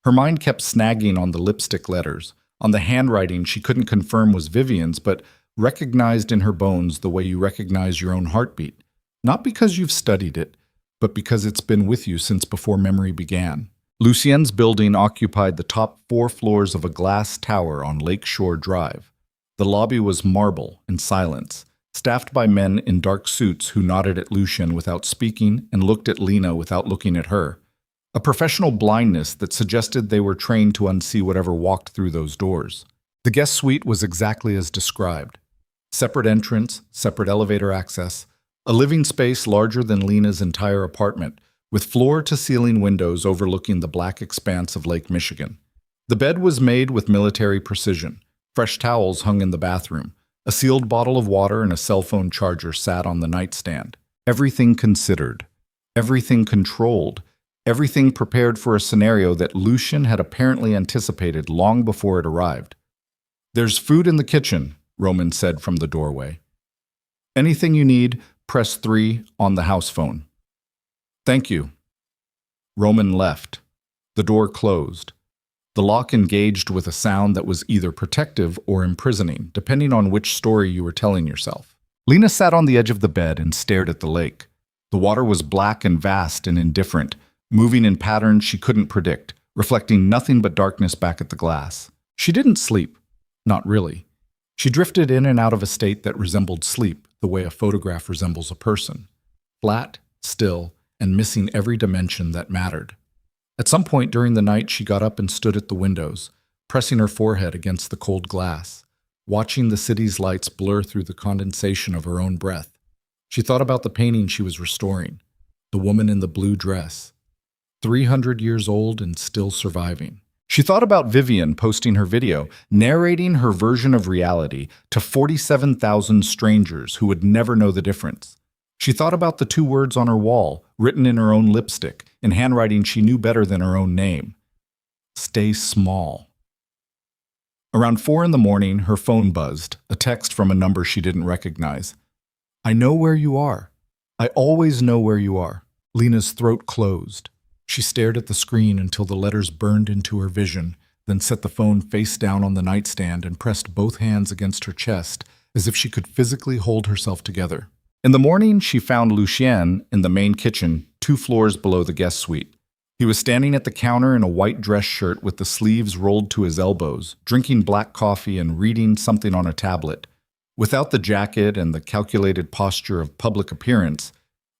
Her mind kept snagging on the lipstick letters, on the handwriting she couldn't confirm was Vivian's, but recognized in her bones the way you recognize your own heartbeat. Not because you've studied it, but because it's been with you since before memory began. Lucien's building occupied the top 4 floors of a glass tower on Lakeshore Drive. The lobby was marble and silence, staffed by men in dark suits who nodded at Lucien without speaking and looked at Lena without looking at her. A professional blindness that suggested they were trained to unsee whatever walked through those doors. The guest suite was exactly as described. Separate entrance, separate elevator access, a living space larger than Lena's entire apartment, with floor-to-ceiling windows overlooking the black expanse of Lake Michigan. The bed was made with military precision. Fresh towels hung in the bathroom. A sealed bottle of water and a cell phone charger sat on the nightstand. Everything considered. Everything controlled. Everything prepared for a scenario that Lucien had apparently anticipated long before it arrived. "There's food in the kitchen," Roman said from the doorway. "Anything you need, press 3 on the house phone." "Thank you." Roman left. The door closed. The lock engaged with a sound that was either protective or imprisoning, depending on which story you were telling yourself. Lena sat on the edge of the bed and stared at the lake. The water was black and vast and indifferent, moving in patterns she couldn't predict, reflecting nothing but darkness back at the glass. She didn't sleep. Not really. She drifted in and out of a state that resembled sleep, the way a photograph resembles a person. Flat, still, and missing every dimension that mattered. At some point during the night, she got up and stood at the windows, pressing her forehead against the cold glass, watching the city's lights blur through the condensation of her own breath. She thought about the painting she was restoring, the woman in the blue dress, 300 years old and still surviving. She thought about Vivian posting her video, narrating her version of reality to 47,000 strangers who would never know the difference. She thought about the 2 words on her wall, written in her own lipstick, in handwriting she knew better than her own name. Stay small. Around 4 in the morning, her phone buzzed, a text from a number she didn't recognize. "I know where you are. I always know where you are." Lena's throat closed. She stared at the screen until the letters burned into her vision, then set the phone face down on the nightstand and pressed both hands against her chest as if she could physically hold herself together. In the morning, she found Lucien in the main kitchen, 2 floors below the guest suite. He was standing at the counter in a white dress shirt with the sleeves rolled to his elbows, drinking black coffee and reading something on a tablet. Without the jacket and the calculated posture of public appearance,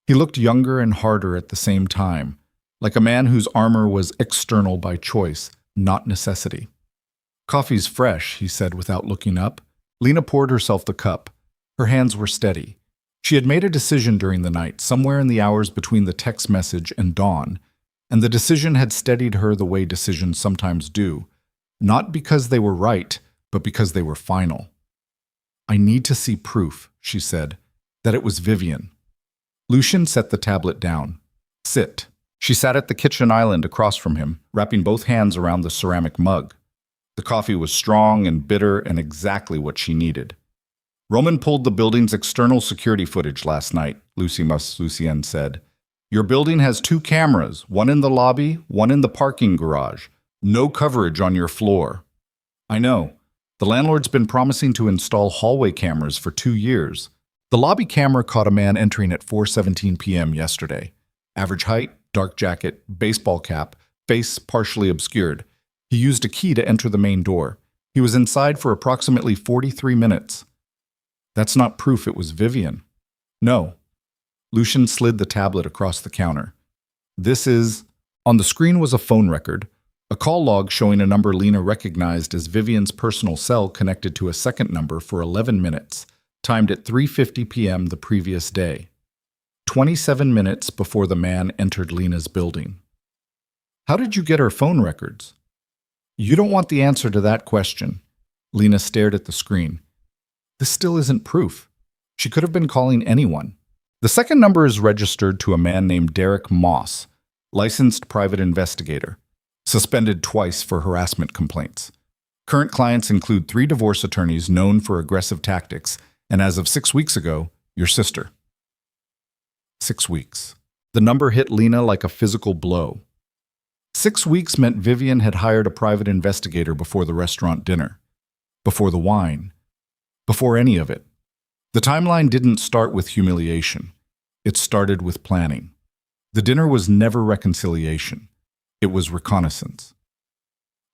he looked younger and harder at the same time, like a man whose armor was external by choice, not necessity. "Coffee's fresh," he said without looking up. Lena poured herself the cup. Her hands were steady. She had made a decision during the night, somewhere in the hours between the text message and dawn, and the decision had steadied her the way decisions sometimes do, not because they were right, but because they were final. "I need to see proof," she said, "that it was Vivian." Lucien set the tablet down. "Sit." She sat at the kitchen island across from him, wrapping both hands around the ceramic mug. The coffee was strong and bitter and exactly what she needed. "Roman pulled the building's external security footage last night," Lucien said. "Your building has 2 cameras, one in the lobby, one in the parking garage. No coverage on your floor." "I know. The landlord's been promising to install hallway cameras for 2 years. The lobby camera caught a man entering at 4:17 p.m. yesterday. Average height, dark jacket, baseball cap, face partially obscured. He used a key to enter the main door. He was inside for approximately 43 minutes. That's not proof it was Vivian." "No." Lucien slid the tablet across the counter. "This is..." On the screen was a phone record, a call log showing a number Lena recognized as Vivian's personal cell connected to a second number for 11 minutes, timed at 3:50 p.m. the previous day. 27 minutes before the man entered Lena's building. "How did you get her phone records?" "You don't want the answer to that question." Lena stared at the screen. "This still isn't proof. She could have been calling anyone." "The second number is registered to a man named Derek Moss, licensed private investigator, suspended twice for harassment complaints. Current clients include 3 divorce attorneys known for aggressive tactics, and as of 6 weeks ago, your sister." 6 weeks. The number hit Lena like a physical blow. 6 weeks meant Vivian had hired a private investigator before the restaurant dinner, before the wine, before any of it. The timeline didn't start with humiliation. It started with planning. The dinner was never reconciliation. It was reconnaissance.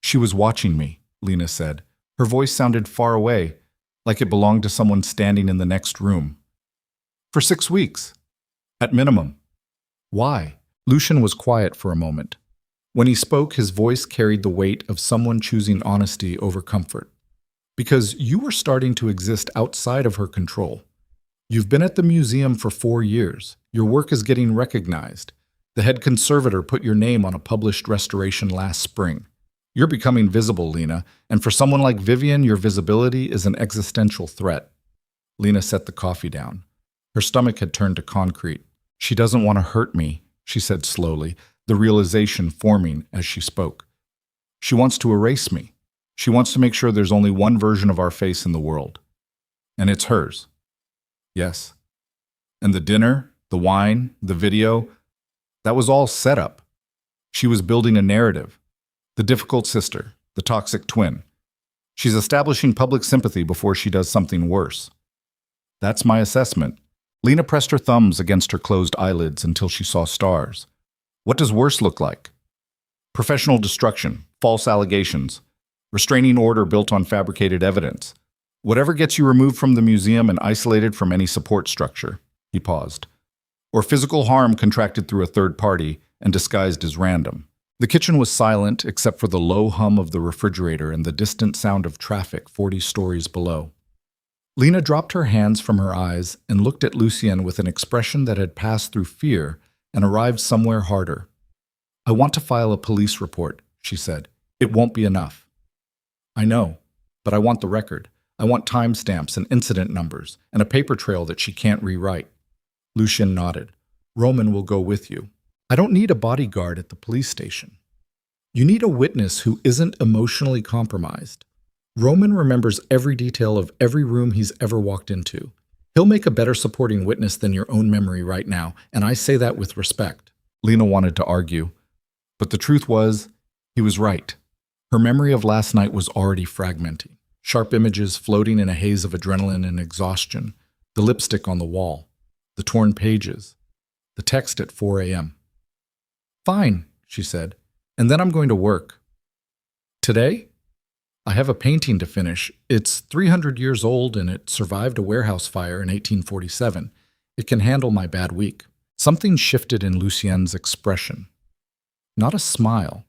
"She was watching me," Lena said. Her voice sounded far away, like it belonged to someone standing in the next room. "For 6 weeks. At minimum." "Why?" Lucien was quiet for a moment. When he spoke, his voice carried the weight of someone choosing honesty over comfort. "Because you were starting to exist outside of her control. You've been at the museum for 4 years. Your work is getting recognized. The head conservator put your name on a published restoration last spring. You're becoming visible, Lena, and for someone like Vivian, your visibility is an existential threat." Lena set the coffee down. Her stomach had turned to concrete. "She doesn't want to hurt me," she said slowly, the realization forming as she spoke. "She wants to erase me. She wants to make sure there's only one version of our face in the world. And it's hers." "Yes." "And the dinner, the wine, the video, that was all set up. She was building a narrative. The difficult sister, the toxic twin. She's establishing public sympathy before she does something worse." "That's my assessment." Lena pressed her thumbs against her closed eyelids until she saw stars. "What does worse look like?" "Professional destruction, false allegations, restraining order built on fabricated evidence. Whatever gets you removed from the museum and isolated from any support structure." He paused. "Or physical harm contracted through a third party and disguised as random." The kitchen was silent except for the low hum of the refrigerator and the distant sound of traffic 40 stories below. Lena dropped her hands from her eyes and looked at Lucien with an expression that had passed through fear and arrived somewhere harder. "I want to file a police report," she said. "It won't be enough." "I know, but I want the record. I want timestamps and incident numbers and a paper trail that she can't rewrite." Lucien nodded. "Roman will go with you. I don't need a bodyguard at the police station. You need a witness who isn't emotionally compromised. Roman remembers every detail of every room he's ever walked into. He'll make a better supporting witness than your own memory right now, and I say that with respect." Lena wanted to argue, but the truth was, he was right. Her memory of last night was already fragmenting. Sharp images floating in a haze of adrenaline and exhaustion. The lipstick on the wall. The torn pages. The text at 4 a.m. "Fine," she said, "and then I'm going to work." "Today? I have a painting to finish. It's 300 years old and it survived a warehouse fire in 1847. It can handle my bad week." Something shifted in Lucien's expression. Not a smile.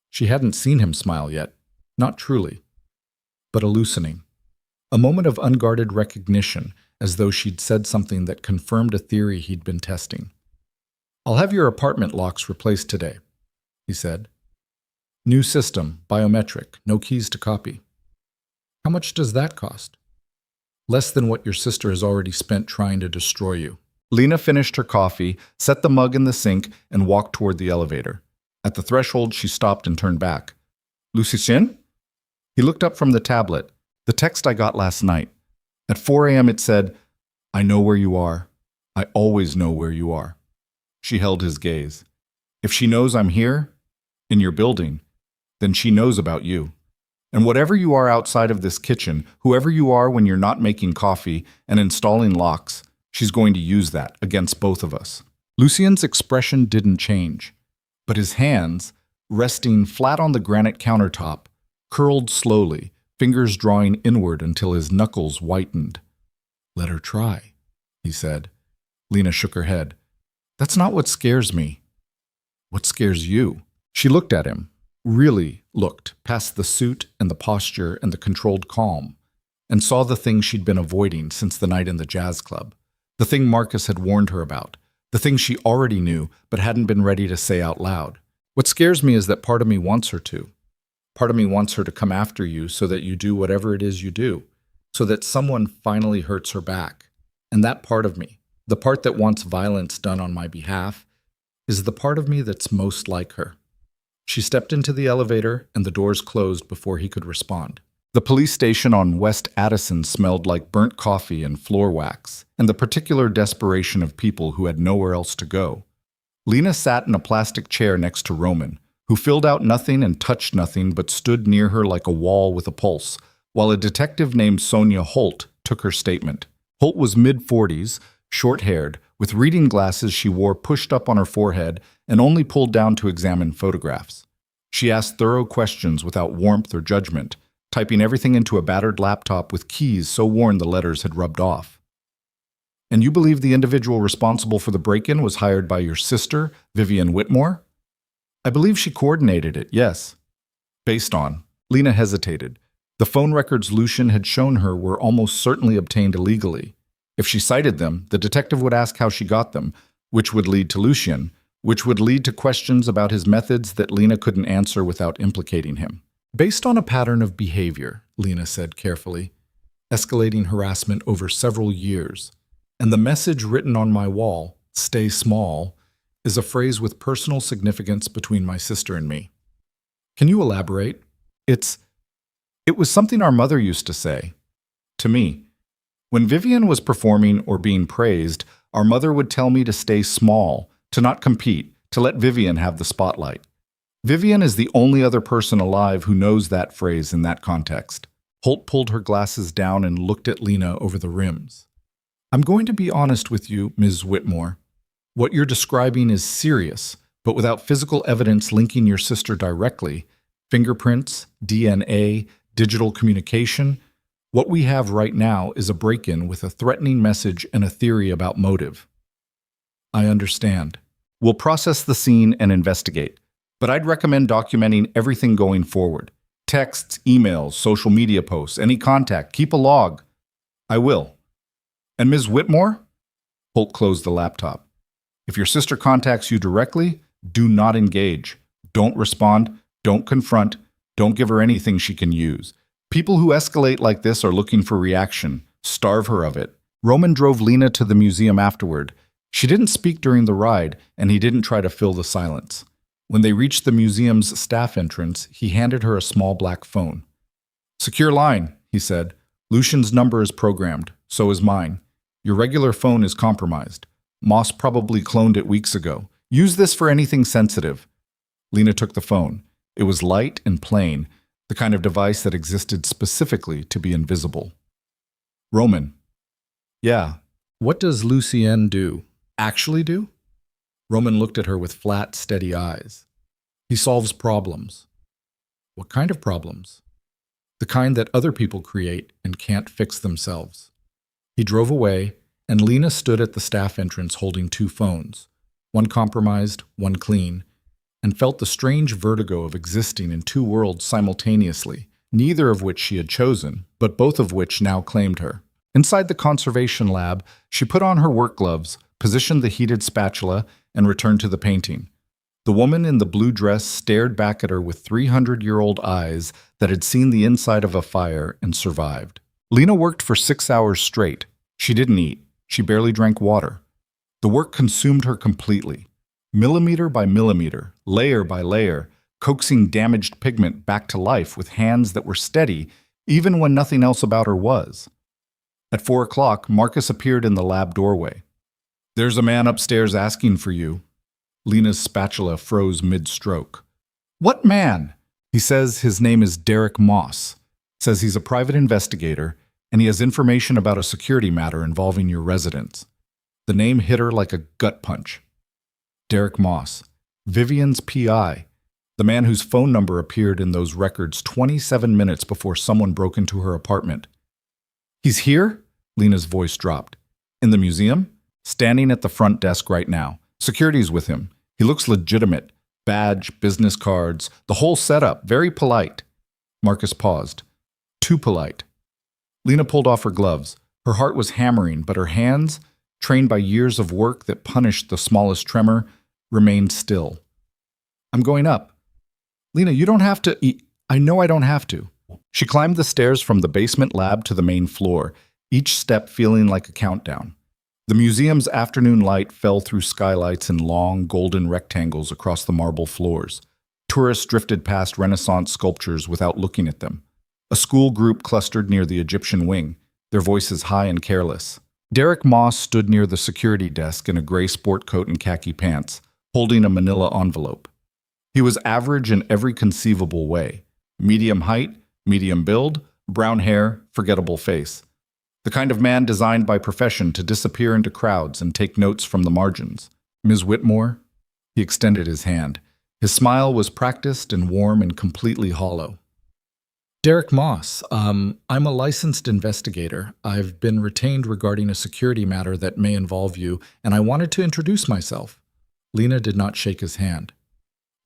She hadn't seen him smile yet. Not truly. But a loosening. A moment of unguarded recognition, as though she'd said something that confirmed a theory he'd been testing. "I'll have your apartment locks replaced today," he said. "New system, biometric, no keys to copy." "How much does that cost?" "Less than what your sister has already spent trying to destroy you." Lena finished her coffee, set the mug in the sink, and walked toward the elevator. At the threshold, she stopped and turned back. "Lucien?" He looked up from the tablet. "The text I got last night. At 4 a.m. it said, 'I know where you are. I always know where you are.'" She held his gaze. "If she knows I'm here, in your building, then she knows about you. And whatever you are outside of this kitchen, whoever you are when you're not making coffee and installing locks, she's going to use that against both of us." Lucien's expression didn't change, but his hands, resting flat on the granite countertop, curled slowly, fingers drawing inward until his knuckles whitened. "Let her try," he said. Lena shook her head. "That's not what scares me." "What scares you?" She looked at him, really looked, past the suit and the posture and the controlled calm, and saw the thing she'd been avoiding since the night in the jazz club, the thing Marcus had warned her about, the thing she already knew but hadn't been ready to say out loud. "What scares me is that part of me wants her to. Part of me wants her to come after you so that you do whatever it is you do, so that someone finally hurts her back. And that part of me, the part that wants violence done on my behalf, is the part of me that's most like her." She stepped into the elevator and the doors closed before he could respond. The police station on West Addison smelled like burnt coffee and floor wax, and the particular desperation of people who had nowhere else to go. Lena sat in a plastic chair next to Roman, who filled out nothing and touched nothing but stood near her like a wall with a pulse, while a detective named Sonia Holt took her statement. Holt was mid-40s, short-haired, with reading glasses she wore pushed up on her forehead and only pulled down to examine photographs. She asked thorough questions without warmth or judgment, typing everything into a battered laptop with keys so worn the letters had rubbed off. "And you believe the individual responsible for the break-in was hired by your sister, Vivian Whitmore?" "I believe she coordinated it, yes." "Based on?" Lena hesitated. The phone records Lucien had shown her were almost certainly obtained illegally. If she cited them, the detective would ask how she got them, which would lead to Lucien, which would lead to questions about his methods that Lena couldn't answer without implicating him. "Based on a pattern of behavior," Lena said carefully, "escalating harassment over several years. And the message written on my wall, 'Stay small,' is a phrase with personal significance between my sister and me." "Can you elaborate?" It was something our mother used to say. To me. When Vivian was performing or being praised, our mother would tell me to stay small, to not compete, to let Vivian have the spotlight. Vivian is the only other person alive who knows that phrase in that context. Holt pulled her glasses down and looked at Lena over the rims. "I'm going to be honest with you, Ms. Whitmore. What you're describing is serious, but without physical evidence linking your sister directly, fingerprints, DNA, digital communication, what we have right now is a break-in with a threatening message and a theory about motive." "I understand. We'll process the scene and investigate, but I'd recommend documenting everything going forward. Texts, emails, social media posts, any contact, keep a log." "I will." "And Ms. Whitmore?" Holt closed the laptop. "If your sister contacts you directly, do not engage. Don't respond, don't confront, don't give her anything she can use. People who escalate like this are looking for reaction. Starve her of it." Roman drove Lena to the museum afterward. She didn't speak during the ride, and he didn't try to fill the silence. When they reached the museum's staff entrance, he handed her a small black phone. "Secure line," he said. "Lucien's number is programmed. So is mine. Your regular phone is compromised. Moss probably cloned it weeks ago. Use this for anything sensitive." Lena took the phone. It was light and plain, the kind of device that existed specifically to be invisible. Roman. Yeah. What does Lucien do? Actually do? Roman looked at her with flat, steady eyes. He solves problems. What kind of problems? The kind that other people create and can't fix themselves. He drove away, and Lena stood at the staff entrance holding two phones, one compromised, one clean, and felt the strange vertigo of existing in two worlds simultaneously, neither of which she had chosen, but both of which now claimed her. Inside the conservation lab, she put on her work gloves, positioned the heated spatula, and returned to the painting. The woman in the blue dress stared back at her with 300-year-old eyes that had seen the inside of a fire and survived. Lena worked for 6 hours straight. She didn't eat. She barely drank water. The work consumed her completely. Millimeter by millimeter, layer by layer, coaxing damaged pigment back to life with hands that were steady even when nothing else about her was. At 4 o'clock, Marcus appeared in the lab doorway. "There's a man upstairs asking for you." Lena's spatula froze mid-stroke. "What man?" "He says his name is Derek Moss. Says he's a private investigator, and he has information about a security matter involving your residence." The name hit her like a gut punch. Derek Moss, Vivian's PI, the man whose phone number appeared in those records 27 minutes before someone broke into her apartment. "He's here?" Lena's voice dropped. "In the museum? Standing at the front desk right now. Security's with him. He looks legitimate. Badge, business cards, the whole setup, very polite." Marcus paused. Too polite. Lena pulled off her gloves. Her heart was hammering, but her hands, trained by years of work that punished the smallest tremor, remained still. "I'm going up." "Lena, you don't have to eat. I know I don't have to." She climbed the stairs from the basement lab to the main floor, each step feeling like a countdown. The museum's afternoon light fell through skylights in long, golden rectangles across the marble floors. Tourists drifted past Renaissance sculptures without looking at them. A school group clustered near the Egyptian wing, their voices high and careless. Derek Moss stood near the security desk in a gray sport coat and khaki pants, holding a manila envelope. He was average in every conceivable way. Medium height, medium build, brown hair, forgettable face. The kind of man designed by profession to disappear into crowds and take notes from the margins. "Ms. Whitmore?" He extended his hand. His smile was practiced and warm and completely hollow. "Derek Moss, I'm a licensed investigator. I've been retained regarding a security matter that may involve you, and I wanted to introduce myself." Lena did not shake his hand.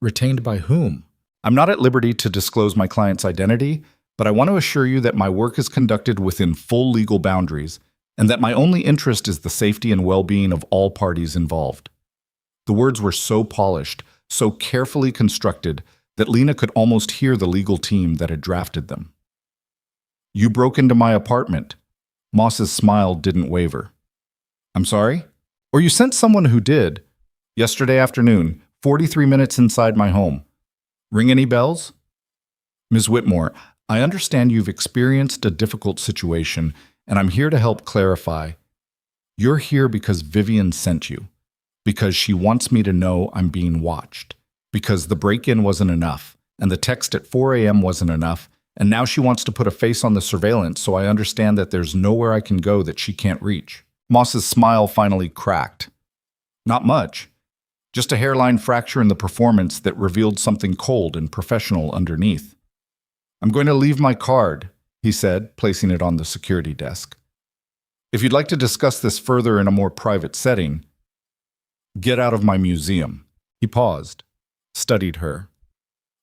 "Retained by whom?" "I'm not at liberty to disclose my client's identity, but I want to assure you that my work is conducted within full legal boundaries, and that my only interest is the safety and well-being of all parties involved." The words were so polished, so carefully constructed, that Lena could almost hear the legal team that had drafted them. "You broke into my apartment." Moss's smile didn't waver. "I'm sorry?" "Or you sent someone who did. Yesterday afternoon, 43 minutes inside my home. Ring any bells?" "Ms. Whitmore, I understand you've experienced a difficult situation, and I'm here to help clarify. You're here because Vivian sent you, because she wants me to know I'm being watched, because the break-in wasn't enough, and the text at 4 a.m. wasn't enough, and now she wants to put a face on the surveillance so I understand that there's nowhere I can go that she can't reach." Moss's smile finally cracked. "Not much. Just a hairline fracture in the performance that revealed something cold and professional underneath." "I'm going to leave my card," he said, placing it on the security desk. "If you'd like to discuss this further in a more private setting, get out of my museum." He paused, studied her,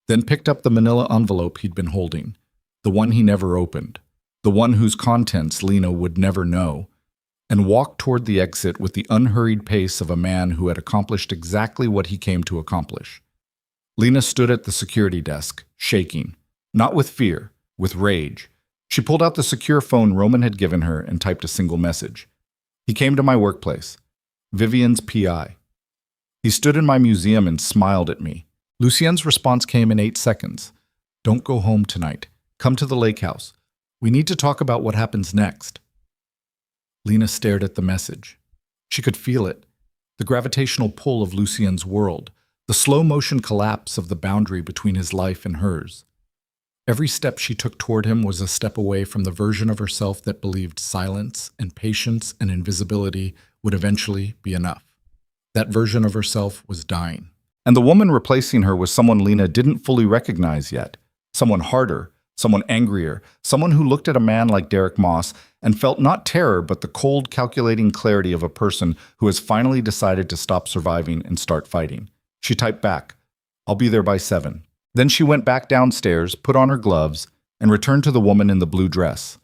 then picked up the manila envelope he'd been holding, the one he never opened, the one whose contents Lena would never know, and walked toward the exit with the unhurried pace of a man who had accomplished exactly what he came to accomplish. Lena stood at the security desk, shaking. Not with fear, with rage. She pulled out the secure phone Roman had given her and typed a single message. "He came to my workplace. Vivian's PI. He stood in my museum and smiled at me." Lucien's response came in 8 seconds. "Don't go home tonight. Come to the lake house. We need to talk about what happens next." Lena stared at the message. She could feel it. The gravitational pull of Lucien's world. the slow-motion collapse of the boundary between his life and hers. Every step she took toward him was a step away from the version of herself that believed silence and patience and invisibility would eventually be enough. That version of herself was dying. And the woman replacing her was someone Lena didn't fully recognize yet. Someone harder, someone angrier, someone who looked at a man like Derek Moss and felt not terror but the cold, calculating clarity of a person who has finally decided to stop surviving and start fighting. She typed back, "I'll be there by 7. Then she went back downstairs, put on her gloves, and returned to the woman in the blue dress.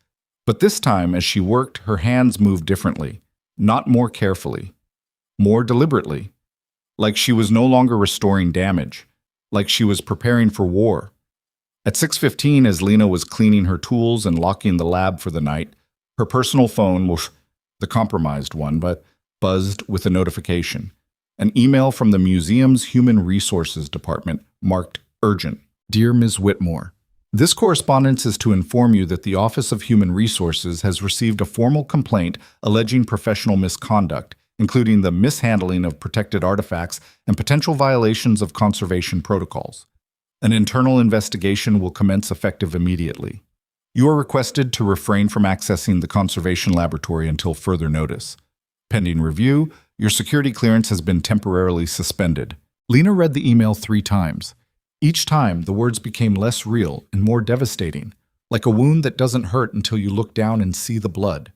But this time, as she worked, her hands moved differently, not more carefully, more deliberately, like she was no longer restoring damage, like she was preparing for war. At 6:15, as Lena was cleaning her tools and locking the lab for the night, her personal phone, the compromised one, but buzzed with a notification. An email from the museum's Human Resources Department marked urgent. Dear Ms. Whitmore, this correspondence is to inform you that the Office of Human Resources has received a formal complaint alleging professional misconduct, including the mishandling of protected artifacts and potential violations of conservation protocols. An internal investigation will commence effective immediately. You are requested to refrain from accessing the conservation laboratory until further notice. Pending review, your security clearance has been temporarily suspended." Lena read the email 3 times. Each time, the words became less real and more devastating, like a wound that doesn't hurt until you look down and see the blood.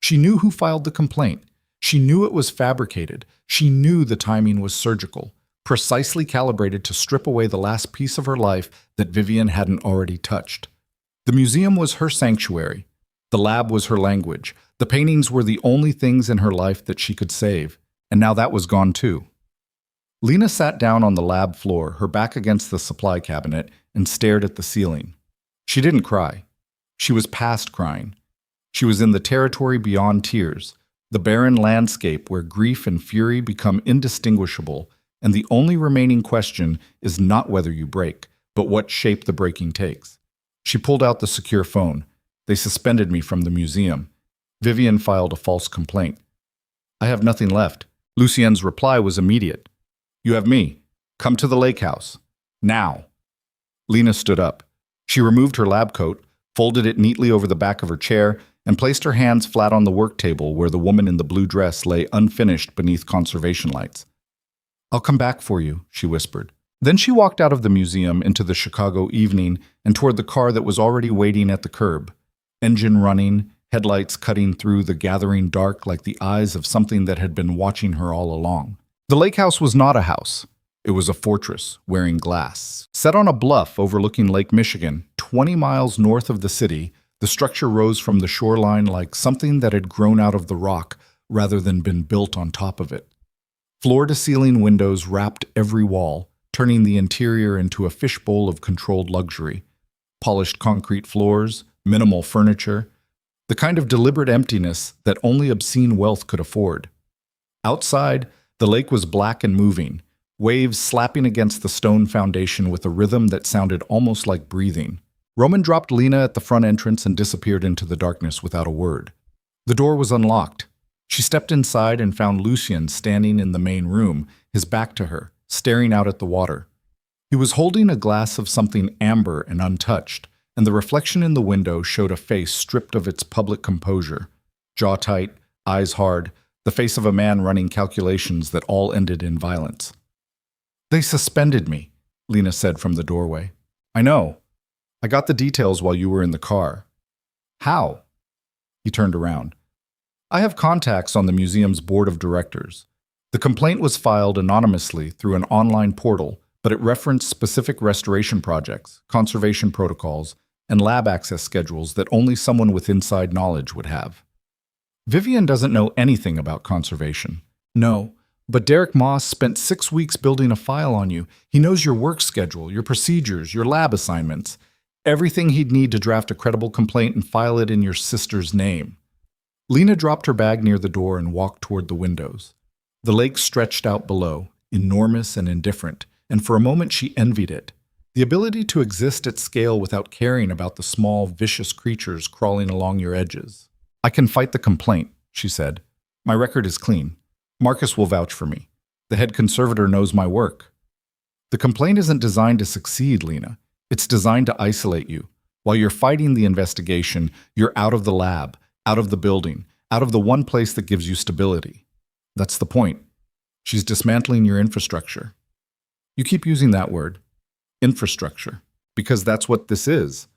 She knew who filed the complaint. She knew it was fabricated. She knew the timing was surgical, precisely calibrated to strip away the last piece of her life that Vivian hadn't already touched. The museum was her sanctuary. The lab was her language. The paintings were the only things in her life that she could save, and now that was gone too. Lena sat down on the lab floor, her back against the supply cabinet, and stared at the ceiling. She didn't cry. She was past crying. She was in the territory beyond tears, the barren landscape where grief and fury become indistinguishable, and the only remaining question is not whether you break, but what shape the breaking takes. She pulled out the secure phone. They suspended me from the museum. Vivian filed a false complaint. I have nothing left. Lucien's reply was immediate. You have me. Come to the lake house. Now. Lena stood up. She removed her lab coat, folded it neatly over the back of her chair, and placed her hands flat on the work table where the woman in the blue dress lay unfinished beneath conservation lights. I'll come back for you, she whispered. Then she walked out of the museum into the Chicago evening and toward the car that was already waiting at the curb. Engine running, headlights cutting through the gathering dark like the eyes of something that had been watching her all along. The lake house was not a house. It was a fortress wearing glass. Set on a bluff overlooking Lake Michigan, 20 miles north of the city, the structure rose from the shoreline like something that had grown out of the rock rather than been built on top of it. Floor-to-ceiling windows wrapped every wall, turning the interior into a fishbowl of controlled luxury. Polished concrete floors, minimal furniture, the kind of deliberate emptiness that only obscene wealth could afford. Outside, the lake was black and moving, waves slapping against the stone foundation with a rhythm that sounded almost like breathing. Roman dropped Lena at the front entrance and disappeared into the darkness without a word. The door was unlocked. She stepped inside and found Lucien standing in the main room, his back to her, staring out at the water. He was holding a glass of something amber and untouched, and the reflection in the window showed a face stripped of its public composure. Jaw tight, eyes hard, the face of a man running calculations that all ended in violence. They suspended me, Lena said from the doorway. I know. I got the details while you were in the car. How? He turned around. I have contacts on the museum's board of directors. The complaint was filed anonymously through an online portal, but it referenced specific restoration projects, conservation protocols, and lab access schedules that only someone with inside knowledge would have. Vivian doesn't know anything about conservation. No, but Derek Moss spent 6 weeks building a file on you. He knows your work schedule, your procedures, your lab assignments, everything he'd need to draft a credible complaint and file it in your sister's name. Lena dropped her bag near the door and walked toward the windows. The lake stretched out below, enormous and indifferent, and for a moment she envied it. The ability to exist at scale without caring about the small, vicious creatures crawling along your edges. I can fight the complaint, she said. My record is clean. Marcus will vouch for me. The head conservator knows my work. The complaint isn't designed to succeed, Lena. It's designed to isolate you. While you're fighting the investigation, you're out of the lab, out of the building, out of the one place that gives you stability. That's the point. She's dismantling your infrastructure. You keep using that word, infrastructure, because that's what this is.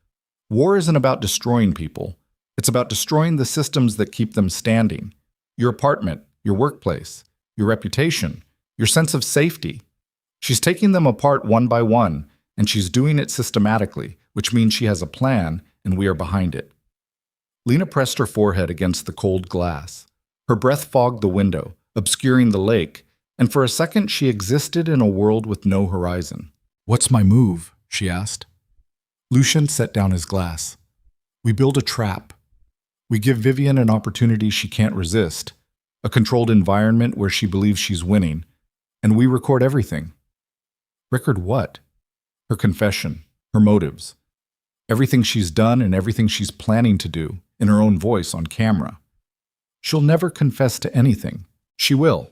War isn't about destroying people. It's about destroying the systems that keep them standing. Your apartment, your workplace, your reputation, your sense of safety. She's taking them apart one by one, and she's doing it systematically, which means she has a plan, and we are behind it. Lena pressed her forehead against the cold glass. Her breath fogged the window, obscuring the lake, and for a second she existed in a world with no horizon. "What's my move?" she asked. Lucien set down his glass. "We build a trap. We give Vivian an opportunity she can't resist, a controlled environment where she believes she's winning, and we record everything." Record what? Her confession, her motives, everything she's done and everything she's planning to do, in her own voice on camera. She'll never confess to anything. She will.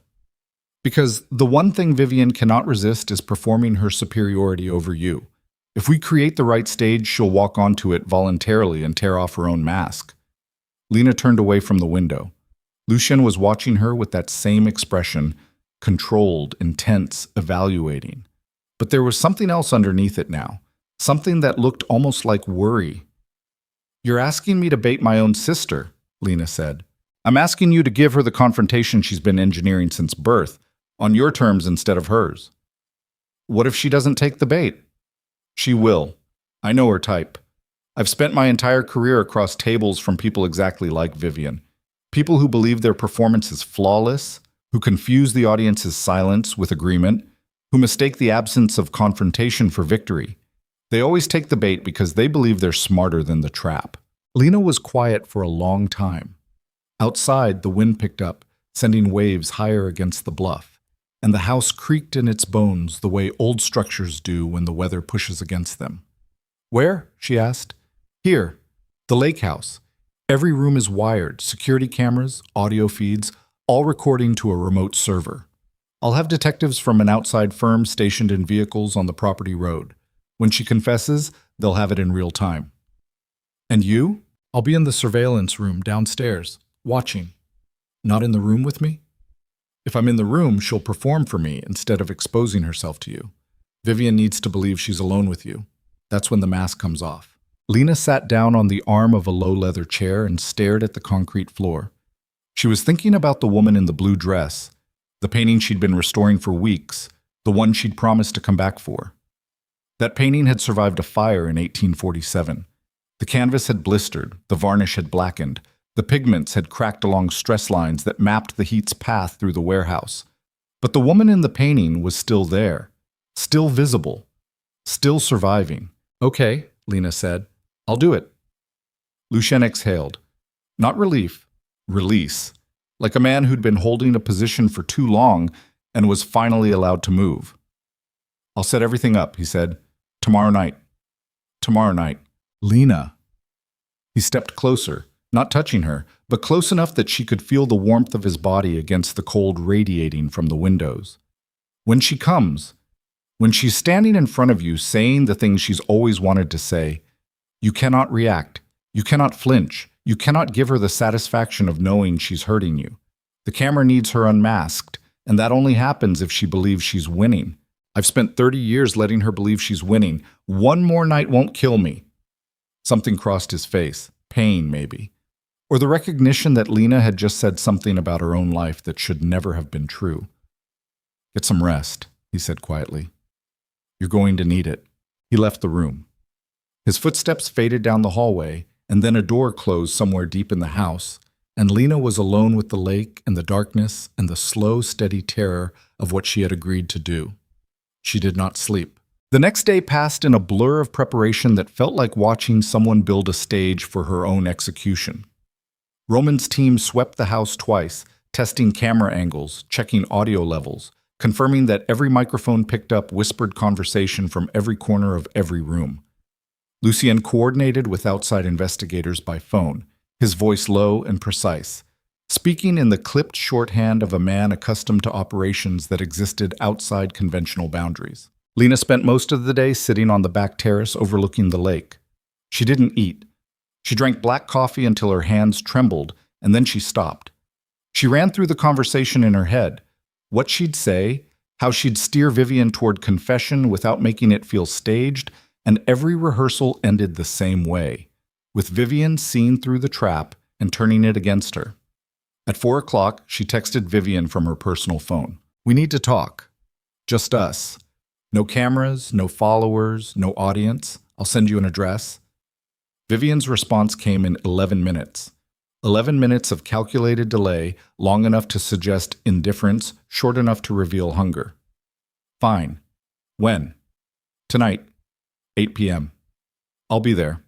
Because the one thing Vivian cannot resist is performing her superiority over you. If we create the right stage, she'll walk onto it voluntarily and tear off her own mask. Lena turned away from the window. Lucien was watching her with that same expression, controlled, intense, evaluating. But there was something else underneath it now, something that looked almost like worry. "You're asking me to bait my own sister," Lena said. "I'm asking you to give her the confrontation she's been engineering since birth, on your terms instead of hers." "What if she doesn't take the bait?" "She will. I know her type. I've spent my entire career across tables from people exactly like Vivian. People who believe their performance is flawless, who confuse the audience's silence with agreement, who mistake the absence of confrontation for victory. They always take the bait because they believe they're smarter than the trap." Lena was quiet for a long time. Outside, the wind picked up, sending waves higher against the bluff, and the house creaked in its bones the way old structures do when the weather pushes against them. "Where?" she asked. "Here. The lake house. Every room is wired, security cameras, audio feeds, all recording to a remote server. I'll have detectives from an outside firm stationed in vehicles on the property road. When she confesses, they'll have it in real time." "And you?" "I'll be in the surveillance room downstairs, watching." "Not in the room with me?" "If I'm in the room, she'll perform for me instead of exposing herself to you. Vivian needs to believe she's alone with you. That's when the mask comes off." Lena sat down on the arm of a low leather chair and stared at the concrete floor. She was thinking about the woman in the blue dress, the painting she'd been restoring for weeks, the one she'd promised to come back for. That painting had survived a fire in 1847. The canvas had blistered, the varnish had blackened, the pigments had cracked along stress lines that mapped the heat's path through the warehouse. But the woman in the painting was still there, still visible, still surviving. "Okay," Lena said. "I'll do it." Lucien exhaled. Not relief, release. Like a man who'd been holding a position for too long and was finally allowed to move. "I'll set everything up," he said. "Tomorrow night." "Tomorrow night." "Lena." He stepped closer, not touching her, but close enough that she could feel the warmth of his body against the cold radiating from the windows. "When she comes, when she's standing in front of you saying the things she's always wanted to say, you cannot react, you cannot flinch, you cannot give her the satisfaction of knowing she's hurting you. The camera needs her unmasked, and that only happens if she believes she's winning. I've spent 30 years letting her believe she's winning. One more night won't kill me." Something crossed his face, pain maybe, or the recognition that Lena had just said something about her own life that should never have been true. "Get some rest," he said quietly. "You're going to need it." He left the room. His footsteps faded down the hallway, and then a door closed somewhere deep in the house, and Lena was alone with the lake and the darkness and the slow, steady terror of what she had agreed to do. She did not sleep. The next day passed in a blur of preparation that felt like watching someone build a stage for her own execution. Roman's team swept the house twice, testing camera angles, checking audio levels, confirming that every microphone picked up whispered conversation from every corner of every room. Lucien coordinated with outside investigators by phone, his voice low and precise, speaking in the clipped shorthand of a man accustomed to operations that existed outside conventional boundaries. Lena spent most of the day sitting on the back terrace overlooking the lake. She didn't eat. She drank black coffee until her hands trembled, and then she stopped. She ran through the conversation in her head. What she'd say, how she'd steer Vivian toward confession without making it feel staged, and every rehearsal ended the same way, with Vivian seeing through the trap and turning it against her. At 4 o'clock, she texted Vivian from her personal phone. "We need to talk. Just us. No cameras, no followers, no audience. I'll send you an address." Vivian's response came in 11 minutes. 11 minutes of calculated delay, long enough to suggest indifference, short enough to reveal hunger. "Fine. When?" "Tonight, 8 p.m. I'll be there."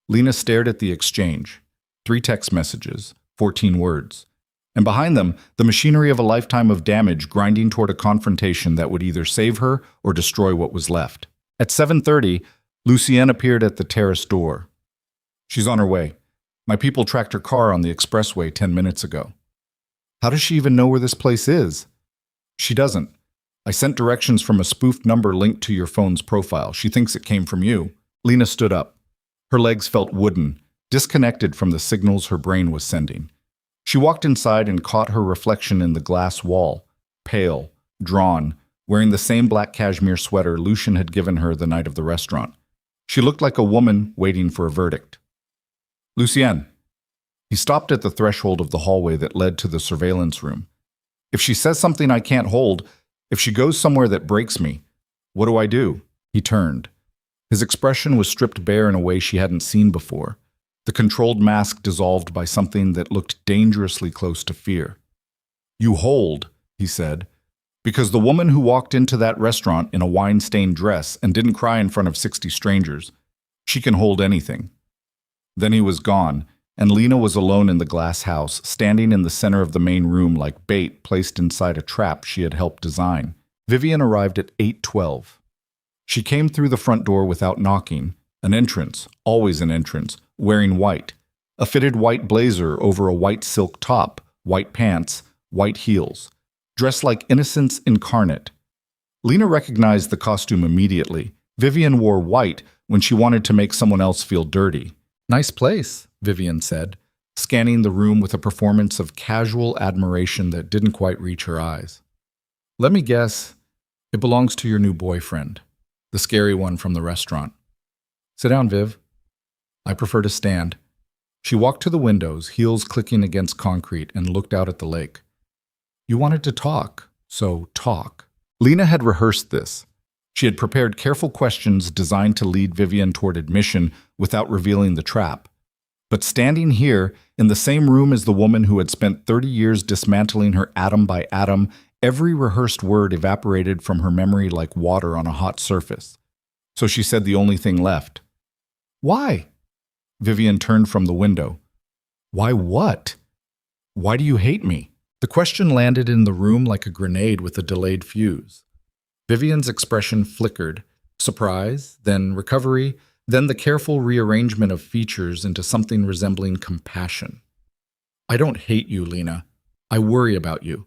Lena stared at the exchange. 3 text messages, 14 words. And behind them, the machinery of a lifetime of damage grinding toward a confrontation that would either save her or destroy what was left. At 7:30, Lucienne appeared at the terrace door. "She's on her way. My people tracked her car on the expressway 10 minutes ago." "How does she even know where this place is?" "She doesn't. I sent directions from a spoofed number linked to your phone's profile. She thinks it came from you." Lena stood up. Her legs felt wooden, disconnected from the signals her brain was sending. She walked inside and caught her reflection in the glass wall, pale, drawn, wearing the same black cashmere sweater Lucian had given her the night of the restaurant. She looked like a woman waiting for a verdict. "Lucienne." He stopped at the threshold of the hallway that led to the surveillance room. "If she says something I can't hold, if she goes somewhere that breaks me, what do I do?" He turned. His expression was stripped bare in a way she hadn't seen before. The controlled mask dissolved by something that looked dangerously close to fear. "You hold," he said, "because the woman who walked into that restaurant in a wine-stained dress and didn't cry in front of 60 strangers, she can hold anything." Then he was gone, and Lena was alone in the glass house, standing in the center of the main room like bait placed inside a trap she had helped design. Vivian arrived at 8:12. She came through the front door without knocking, an entrance, always an entrance, wearing white, a fitted white blazer over a white silk top, white pants, white heels, dressed like innocence incarnate. Lena recognized the costume immediately. Vivian wore white when she wanted to make someone else feel dirty. "Nice place," Vivian said, scanning the room with a performance of casual admiration that didn't quite reach her eyes. "Let me guess, it belongs to your new boyfriend, the scary one from the restaurant." "Sit down, Viv." "I prefer to stand." She walked to the windows, heels clicking against concrete, and looked out at the lake. "You wanted to talk, so talk." Lena had rehearsed this. She had prepared careful questions designed to lead Vivian toward admission without revealing the trap. But standing here, in the same room as the woman who had spent 30 years dismantling her atom by atom, every rehearsed word evaporated from her memory like water on a hot surface. So she said the only thing left. "Why?" Vivian turned from the window. "Why what? Why do you hate me?" The question landed in the room like a grenade with a delayed fuse. Vivian's expression flickered, surprise, then recovery, then the careful rearrangement of features into something resembling compassion. "I don't hate you, Lena. I worry about you.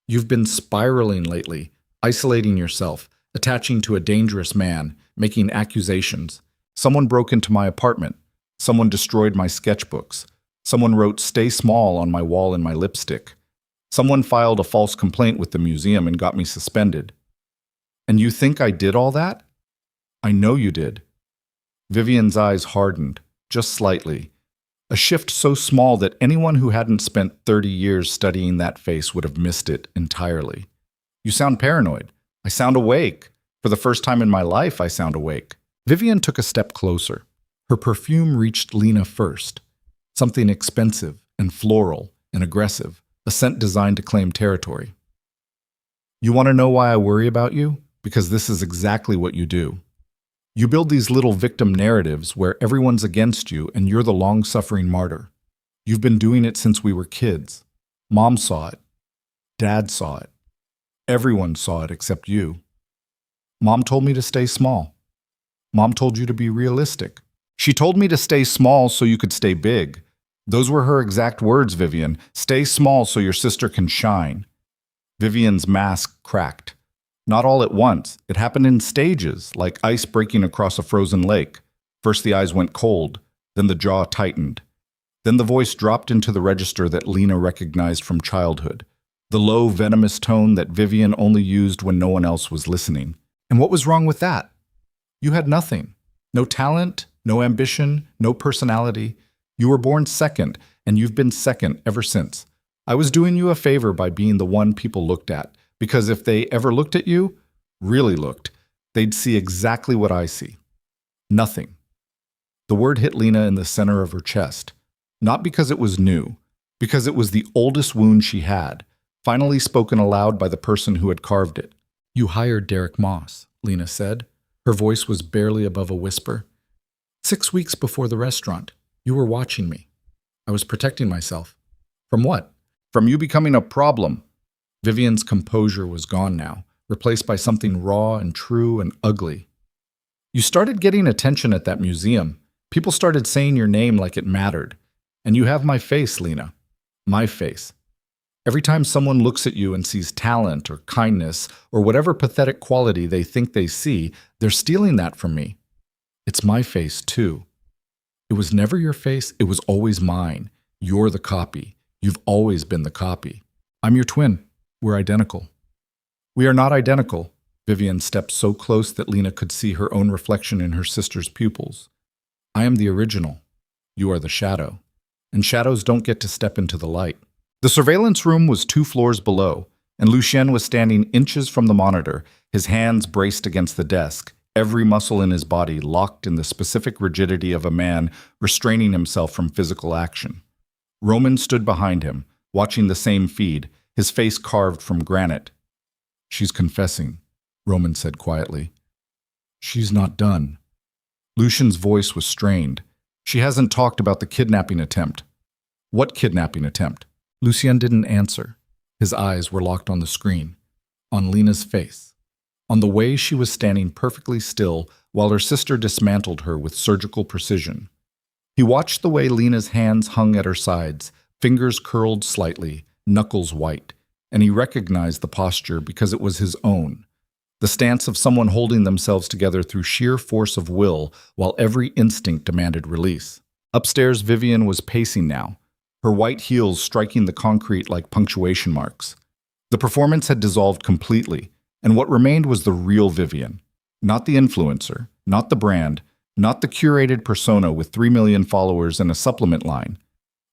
You've been spiraling lately, isolating yourself, attaching to a dangerous man, making accusations. Someone broke into my apartment. Someone destroyed my sketchbooks. Someone wrote 'Stay small' on my wall in my lipstick. Someone filed a false complaint with the museum and got me suspended. And you think I did all that? I know you did." Vivian's eyes hardened, just slightly. A shift so small that anyone who hadn't spent 30 years studying that face would have missed it entirely. "You sound paranoid. I sound awake. For the first time in my life, I sound awake." Vivian took a step closer. Her perfume reached Lena first. Something expensive and floral and aggressive, a scent designed to claim territory. "You want to know why I worry about you? Because this is exactly what you do. You build these little victim narratives where everyone's against you and you're the long-suffering martyr. You've been doing it since we were kids. Mom saw it. Dad saw it. Everyone saw it except you. Mom told me to stay small. Mom told you to be realistic. She told me to stay small so you could stay big. Those were her exact words, Vivian. Stay small so your sister can shine." Vivian's mask cracked. Not all at once. It happened in stages, like ice breaking across a frozen lake. First the eyes went cold, then the jaw tightened. Then the voice dropped into the register that Lena recognized from childhood. The low, venomous tone that Vivian only used when no one else was listening. And what was wrong with that? You had nothing. No talent, no ambition, no personality. You were born second, and you've been second ever since. I was doing you a favor by being the one people looked at, because if they ever looked at you, really looked, they'd see exactly what I see. Nothing. The word hit Lena in the center of her chest, not because it was new, because it was the oldest wound she had, finally spoken aloud by the person who had carved it. You hired Derek Moss, Lena said. Her voice was barely above a whisper. 6 weeks before the restaurant, you were watching me. I was protecting myself. From what? From you becoming a problem. Vivian's composure was gone now, replaced by something raw and true and ugly. You started getting attention at that museum. People started saying your name like it mattered. And you have my face, Lena. My face. Every time someone looks at you and sees talent or kindness or whatever pathetic quality they think they see, they're stealing that from me. It's my face, too. It was never your face, it was always mine. You're the copy. You've always been the copy. I'm your twin. We're identical. We are not identical. Vivian stepped so close that Lena could see her own reflection in her sister's pupils. I am the original. You are the shadow. And shadows don't get to step into the light. The surveillance room was 2 floors below, and Lucien was standing inches from the monitor, his hands braced against the desk, every muscle in his body locked in the specific rigidity of a man restraining himself from physical action. Roman stood behind him, watching the same feed, his face carved from granite. She's confessing, Roman said quietly. She's not done. Lucien's voice was strained. She hasn't talked about the kidnapping attempt. What kidnapping attempt? Lucien didn't answer. His eyes were locked on the screen, on Lena's face, on the way she was standing perfectly still while her sister dismantled her with surgical precision. He watched the way Lena's hands hung at her sides, fingers curled slightly, knuckles white, and he recognized the posture because it was his own, the stance of someone holding themselves together through sheer force of will while every instinct demanded release. Upstairs, Vivian was pacing now, her white heels striking the concrete like punctuation marks. The performance had dissolved completely, and what remained was the real Vivian, not the influencer, not the brand, not the curated persona with 3 million followers and a supplement line.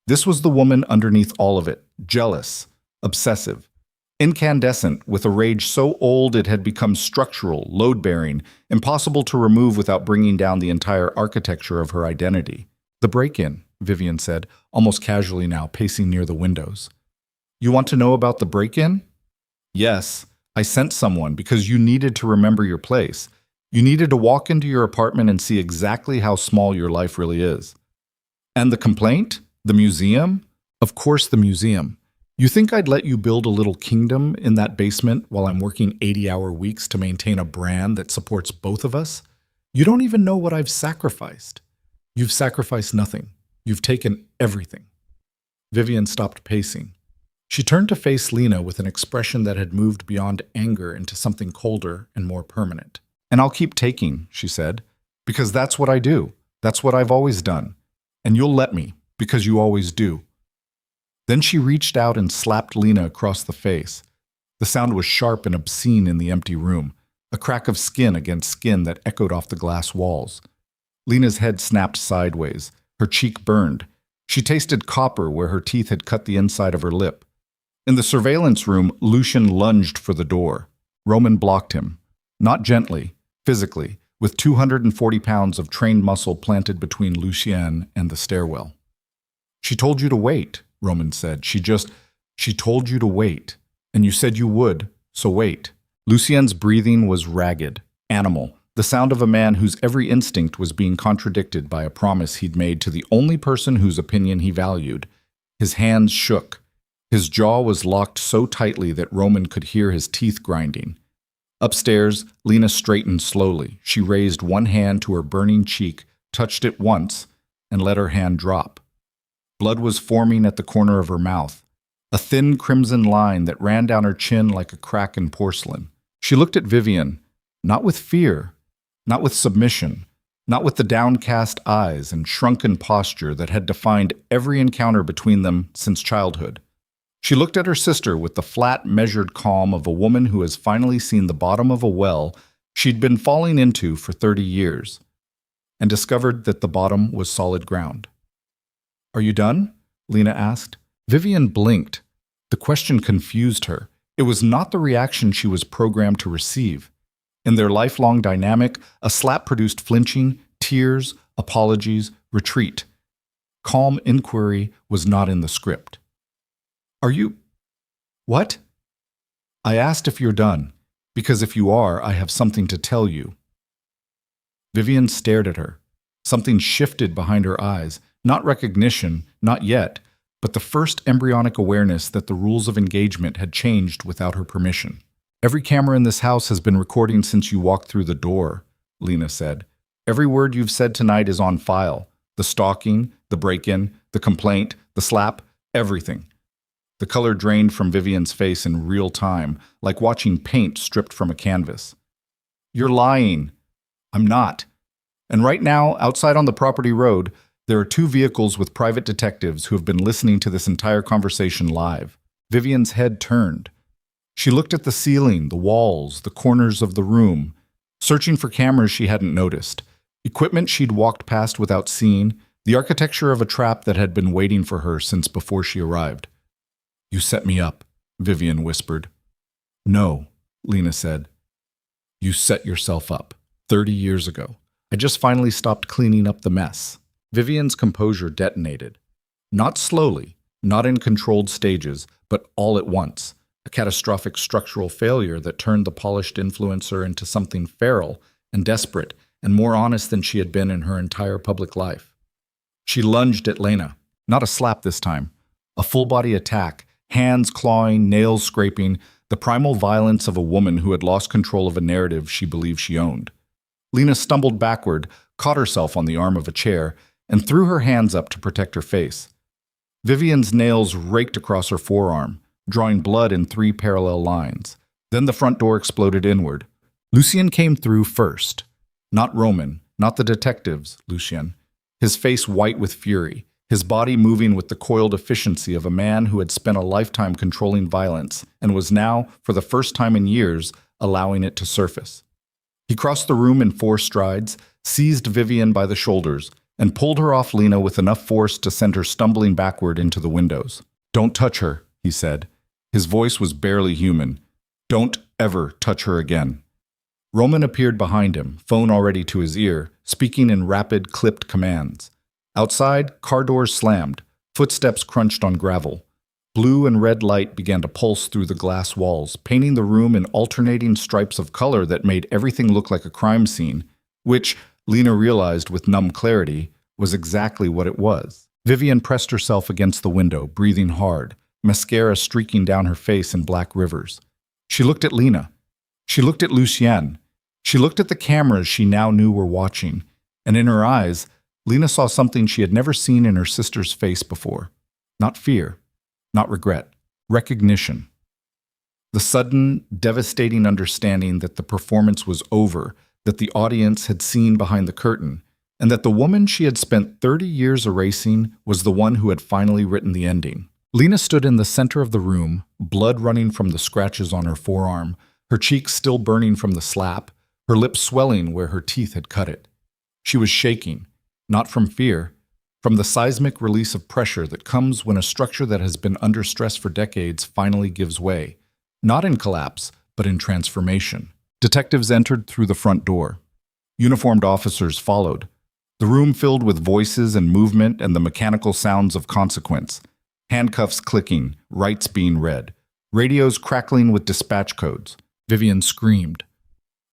This was the woman underneath all of it, jealous, obsessive, incandescent, with a rage so old it had become structural, load-bearing, impossible to remove without bringing down the entire architecture of her identity. The break-in, Vivian said, almost casually now, pacing near the windows. You want to know about the break-in? Yes, I sent someone because you needed to remember your place. You needed to walk into your apartment and see exactly how small your life really is. And the complaint? The museum? Of course the museum. You think I'd let you build a little kingdom in that basement while I'm working 80-hour weeks to maintain a brand that supports both of us? You don't even know what I've sacrificed. You've sacrificed nothing. You've taken everything. Vivian stopped pacing. She turned to face Lena with an expression that had moved beyond anger into something colder and more permanent. And I'll keep taking, she said, because that's what I do. That's what I've always done. And you'll let me, because you always do. Then she reached out and slapped Lena across the face. The sound was sharp and obscene in the empty room, a crack of skin against skin that echoed off the glass walls. Lena's head snapped sideways. Her cheek burned. She tasted copper where her teeth had cut the inside of her lip. In the surveillance room, Lucien lunged for the door. Roman blocked him. Not gently, physically, with 240 pounds of trained muscle planted between Lucien and the stairwell. She told you to wait, Roman said. She told you to wait. And you said you would, so wait. Lucien's breathing was ragged, animal, the sound of a man whose every instinct was being contradicted by a promise he'd made to the only person whose opinion he valued. His hands shook. His jaw was locked so tightly that Roman could hear his teeth grinding. Upstairs, Lena straightened slowly. She raised one hand to her burning cheek, touched it once, and let her hand drop. Blood was forming at the corner of her mouth, a thin crimson line that ran down her chin like a crack in porcelain. She looked at Vivian, not with fear, not with submission, not with the downcast eyes and shrunken posture that had defined every encounter between them since childhood. She looked at her sister with the flat, measured calm of a woman who has finally seen the bottom of a well she'd been falling into for 30 years, and discovered that the bottom was solid ground. "Are you done?" Lena asked. Vivian blinked. The question confused her. It was not the reaction she was programmed to receive. In their lifelong dynamic, a slap produced flinching, tears, apologies, retreat. Calm inquiry was not in the script. "Are you... what?" "I asked if you're done, because if you are, I have something to tell you." Vivian stared at her. Something shifted behind her eyes. Not recognition, not yet, but the first embryonic awareness that the rules of engagement had changed without her permission. "Every camera in this house has been recording since you walked through the door," Lena said. "Every word you've said tonight is on file. The stalking, the break-in, the complaint, the slap, everything." The color drained from Vivian's face in real time, like watching paint stripped from a canvas. "You're lying." "I'm not. And right now, outside on the property road, there are 2 vehicles with private detectives who have been listening to this entire conversation live." Vivian's head turned. She looked at the ceiling, the walls, the corners of the room, searching for cameras she hadn't noticed, equipment she'd walked past without seeing, the architecture of a trap that had been waiting for her since before she arrived. "You set me up," Vivian whispered. "No," Lena said. "You set yourself up 30 years ago. I just finally stopped cleaning up the mess." Vivian's composure detonated. Not slowly, not in controlled stages, but all at once. A catastrophic structural failure that turned the polished influencer into something feral and desperate and more honest than she had been in her entire public life. She lunged at Lena. Not a slap this time. A full-body attack, hands clawing, nails scraping, the primal violence of a woman who had lost control of a narrative she believed she owned. Lena stumbled backward, caught herself on the arm of a chair, and threw her hands up to protect her face. Vivian's nails raked across her forearm, drawing blood in 3 parallel lines. Then the front door exploded inward. Lucien came through first. Not Roman, not the detectives, Lucien. His face white with fury, his body moving with the coiled efficiency of a man who had spent a lifetime controlling violence and was now, for the first time in years, allowing it to surface. He crossed the room in 4 strides, seized Vivian by the shoulders, and pulled her off Lena with enough force to send her stumbling backward into the windows. "Don't touch her," he said. His voice was barely human. "Don't ever touch her again." Roman appeared behind him, phone already to his ear, speaking in rapid, clipped commands. Outside, car doors slammed, footsteps crunched on gravel. Blue and red light began to pulse through the glass walls, painting the room in alternating stripes of color that made everything look like a crime scene, which, Lena realized with numb clarity, was exactly what it was. Vivian pressed herself against the window, breathing hard, mascara streaking down her face in black rivers. She looked at Lena. She looked at Lucien. She looked at the cameras she now knew were watching, and in her eyes, Lena saw something she had never seen in her sister's face before. Not fear, not regret, recognition. The sudden, devastating understanding that the performance was over, that the audience had seen behind the curtain, and that the woman she had spent 30 years erasing was the one who had finally written the ending. Lena stood in the center of the room, blood running from the scratches on her forearm, her cheeks still burning from the slap, her lips swelling where her teeth had cut it. She was shaking, not from fear, from the seismic release of pressure that comes when a structure that has been under stress for decades finally gives way, not in collapse, but in transformation. Detectives entered through the front door. Uniformed officers followed. The room filled with voices and movement and the mechanical sounds of consequence. Handcuffs clicking, rights being read. Radios crackling with dispatch codes. Vivian screamed.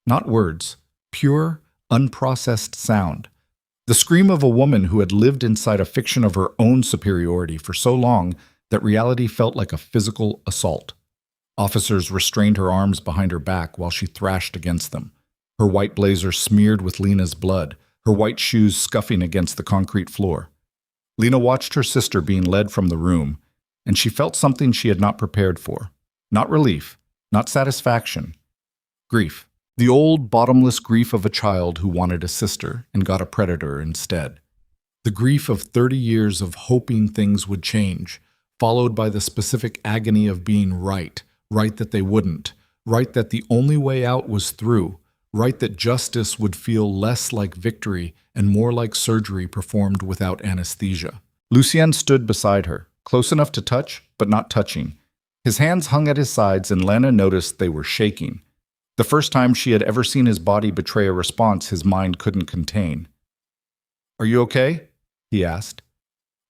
Not words, pure, unprocessed sound. The scream of a woman who had lived inside a fiction of her own superiority for so long that reality felt like a physical assault. Officers restrained her arms behind her back while she thrashed against them, her white blazer smeared with Lena's blood, her white shoes scuffing against the concrete floor. Lena watched her sister being led from the room, and she felt something she had not prepared for. Not relief, not satisfaction. Grief. The old, bottomless grief of a child who wanted a sister and got a predator instead. The grief of 30 years of hoping things would change, followed by the specific agony of being right that they wouldn't, right that the only way out was through, right that justice would feel less like victory and more like surgery performed without anesthesia. Lucien stood beside her, close enough to touch, but not touching. His hands hung at his sides, and Lena noticed they were shaking. The first time she had ever seen his body betray a response his mind couldn't contain. "Are you okay?" he asked.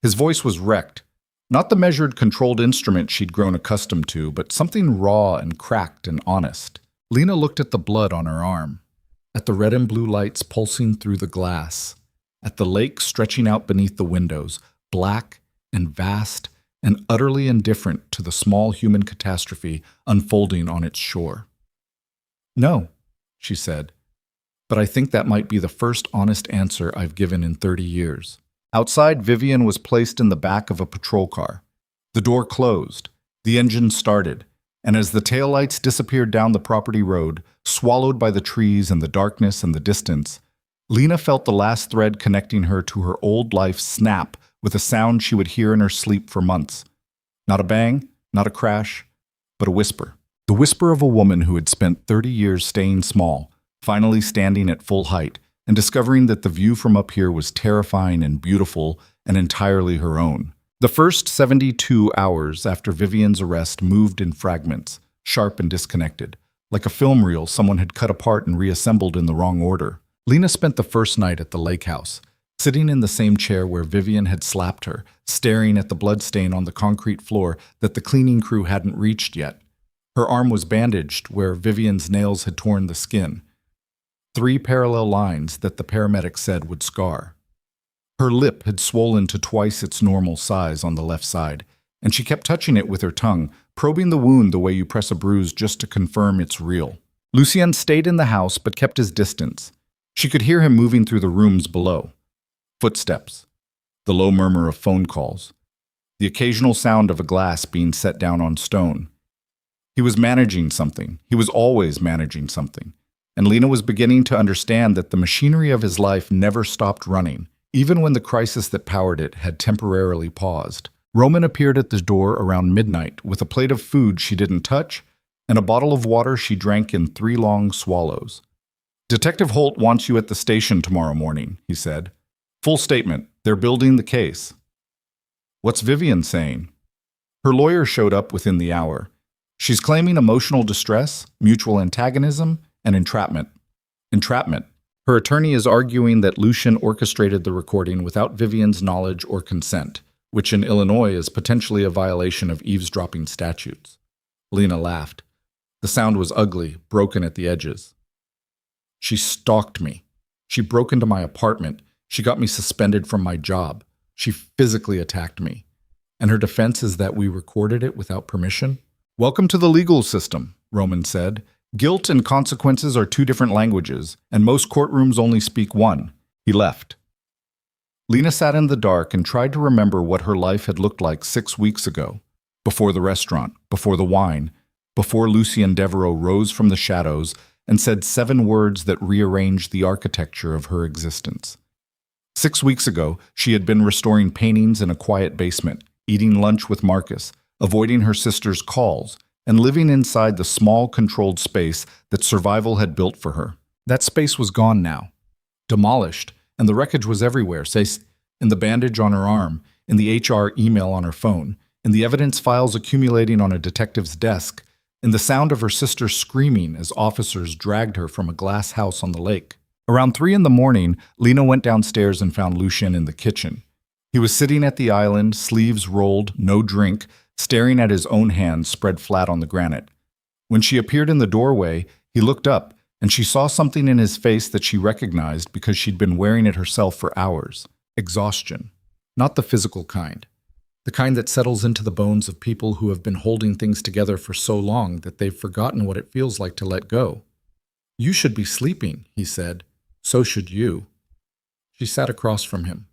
His voice was wrecked. Not the measured, controlled instrument she'd grown accustomed to, but something raw and cracked and honest. Lena looked at the blood on her arm, at the red and blue lights pulsing through the glass, at the lake stretching out beneath the windows, black and vast and utterly indifferent to the small human catastrophe unfolding on its shore. "No," she said, "but I think that might be the first honest answer I've given in 30 years. Outside, Vivian was placed in the back of a patrol car. The door closed, the engine started, and as the taillights disappeared down the property road, swallowed by the trees and the darkness and the distance, Lena felt the last thread connecting her to her old life snap with a sound she would hear in her sleep for months. Not a bang, not a crash, but a whisper. The whisper of a woman who had spent 30 years staying small, finally standing at full height, and discovering that the view from up here was terrifying and beautiful and entirely her own. The first 72 hours after Vivian's arrest moved in fragments, sharp and disconnected, like a film reel someone had cut apart and reassembled in the wrong order. Lena spent the first night at the lake house, sitting in the same chair where Vivian had slapped her, staring at the bloodstain on the concrete floor that the cleaning crew hadn't reached yet. Her arm was bandaged where Vivian's nails had torn the skin. 3 parallel lines that the paramedic said would scar. Her lip had swollen to twice its normal size on the left side, and she kept touching it with her tongue, probing the wound the way you press a bruise just to confirm it's real. Lucien stayed in the house but kept his distance. She could hear him moving through the rooms below. Footsteps, the low murmur of phone calls, the occasional sound of a glass being set down on stone. He was managing something. He was always managing something. And Lena was beginning to understand that the machinery of his life never stopped running, even when the crisis that powered it had temporarily paused. Roman appeared at the door around midnight with a plate of food she didn't touch and a bottle of water she drank in 3 long swallows. "Detective Holt wants you at the station tomorrow morning," he said. "Full statement. They're building the case." "What's Vivian saying?" Her lawyer showed up within the hour. She's claiming emotional distress, mutual antagonism, and entrapment. Entrapment. Her attorney is arguing that Lucien orchestrated the recording without Vivian's knowledge or consent, which in Illinois is potentially a violation of eavesdropping statutes. Lena laughed. The sound was ugly, broken at the edges. "She stalked me. She broke into my apartment. She got me suspended from my job. She physically attacked me. And her defense is that we recorded it without permission?" "Welcome to the legal system," Roman said. "Guilt and consequences are 2 different languages, and most courtrooms only speak one." He left. Lena sat in the dark and tried to remember what her life had looked like 6 weeks ago, before the restaurant, before the wine, before Lucien Devereaux rose from the shadows and said 7 words that rearranged the architecture of her existence. 6 weeks ago, she had been restoring paintings in a quiet basement, eating lunch with Marcus, avoiding her sister's calls, and living inside the small, controlled space that survival had built for her. That space was gone now, demolished, and the wreckage was everywhere, say, in the bandage on her arm, in the HR email on her phone, in the evidence files accumulating on a detective's desk, in the sound of her sister screaming as officers dragged her from a glass house on the lake. Around 3 in the morning, Lena went downstairs and found Lucien in the kitchen. He was sitting at the island, sleeves rolled, no drink, staring at his own hands spread flat on the granite. When she appeared in the doorway, he looked up, and she saw something in his face that she recognized because she'd been wearing it herself for hours. Exhaustion. Not the physical kind. The kind that settles into the bones of people who have been holding things together for so long that they've forgotten what it feels like to let go. "You should be sleeping," he said. "So should you." She sat across from him.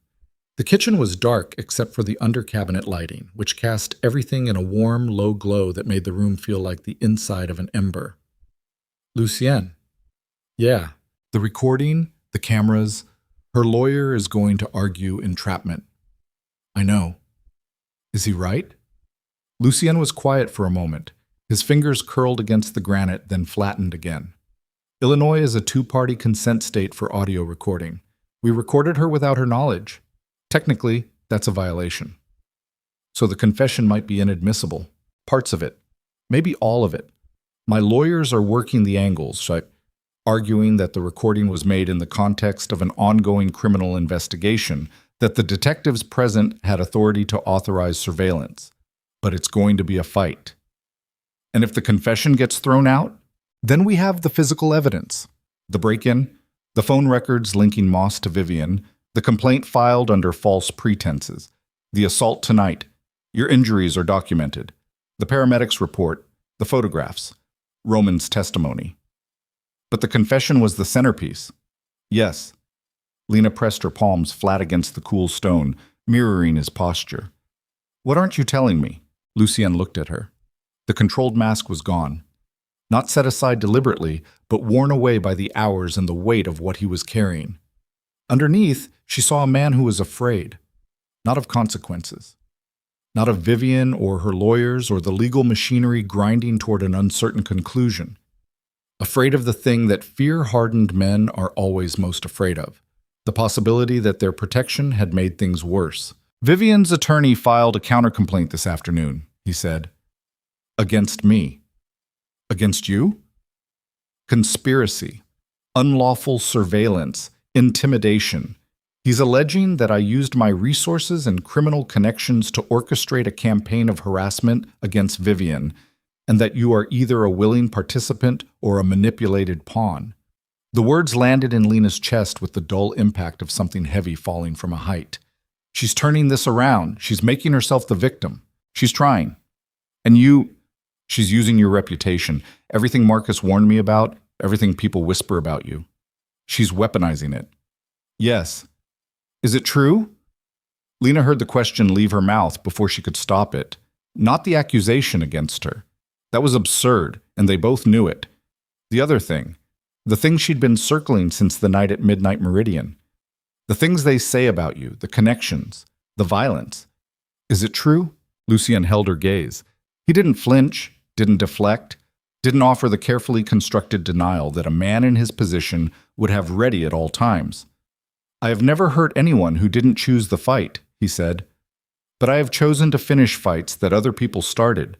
The kitchen was dark except for the under-cabinet lighting, which cast everything in a warm, low glow that made the room feel like the inside of an ember. Lucienne. Yeah. The recording, the cameras. Her lawyer is going to argue entrapment. I know. Is he right? Lucien was quiet for a moment. His fingers curled against the granite, then flattened again. Illinois is a two-party consent state for audio recording. We recorded her without her knowledge. Technically, that's a violation. So the confession might be inadmissible. Parts of it. Maybe all of it. My lawyers are working the angles, arguing that the recording was made in the context of an ongoing criminal investigation, that the detectives present had authority to authorize surveillance. But it's going to be a fight. And if the confession gets thrown out, then we have the physical evidence. The break-in, the phone records linking Moss to Vivian, the complaint filed under false pretenses, the assault tonight. Your injuries are documented. The paramedics report, the photographs, Roman's testimony. But the confession was the centerpiece. Yes. Lena pressed her palms flat against the cool stone, mirroring his posture. What aren't you telling me? Lucien looked at her. The controlled mask was gone. Not set aside deliberately, but worn away by the hours and the weight of what he was carrying. Underneath, she saw a man who was afraid, not of consequences. Not of Vivian or her lawyers or the legal machinery grinding toward an uncertain conclusion. Afraid of the thing that fear-hardened men are always most afraid of, the possibility that their protection had made things worse. Vivian's attorney filed a countercomplaint this afternoon, he said. Against me. Against you? Conspiracy, unlawful surveillance, intimidation. He's alleging that I used my resources and criminal connections to orchestrate a campaign of harassment against Vivian, and that you are either a willing participant or a manipulated pawn. The words landed in Lena's chest with the dull impact of something heavy falling from a height. She's turning this around. She's making herself the victim. She's trying. And she's using your reputation. Everything Marcus warned me about, everything people whisper about you. She's weaponizing it. Yes. Is it true? Lena heard the question leave her mouth before she could stop it. Not the accusation against her. That was absurd, and they both knew it. The other thing. The thing she'd been circling since the night at Midnight Meridian. The things they say about you, the connections, the violence. Is it true? Lucien held her gaze. He didn't flinch, didn't deflect, didn't offer the carefully constructed denial that a man in his position would have ready at all times. I have never hurt anyone who didn't choose the fight, he said. But I have chosen to finish fights that other people started,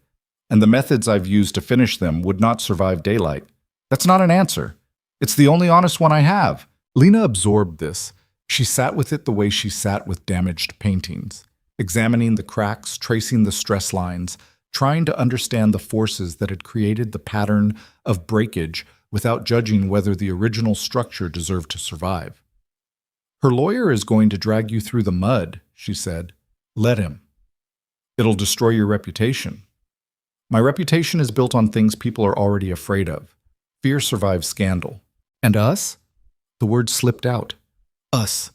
and the methods I've used to finish them would not survive daylight. That's not an answer. It's the only honest one I have. Lena absorbed this. She sat with it the way she sat with damaged paintings, examining the cracks, tracing the stress lines, trying to understand the forces that had created the pattern of breakage without judging whether the original structure deserved to survive. Her lawyer is going to drag you through the mud, she said. Let him. It'll destroy your reputation. My reputation is built on things people are already afraid of. Fear survives scandal. And us? The word slipped out. Us.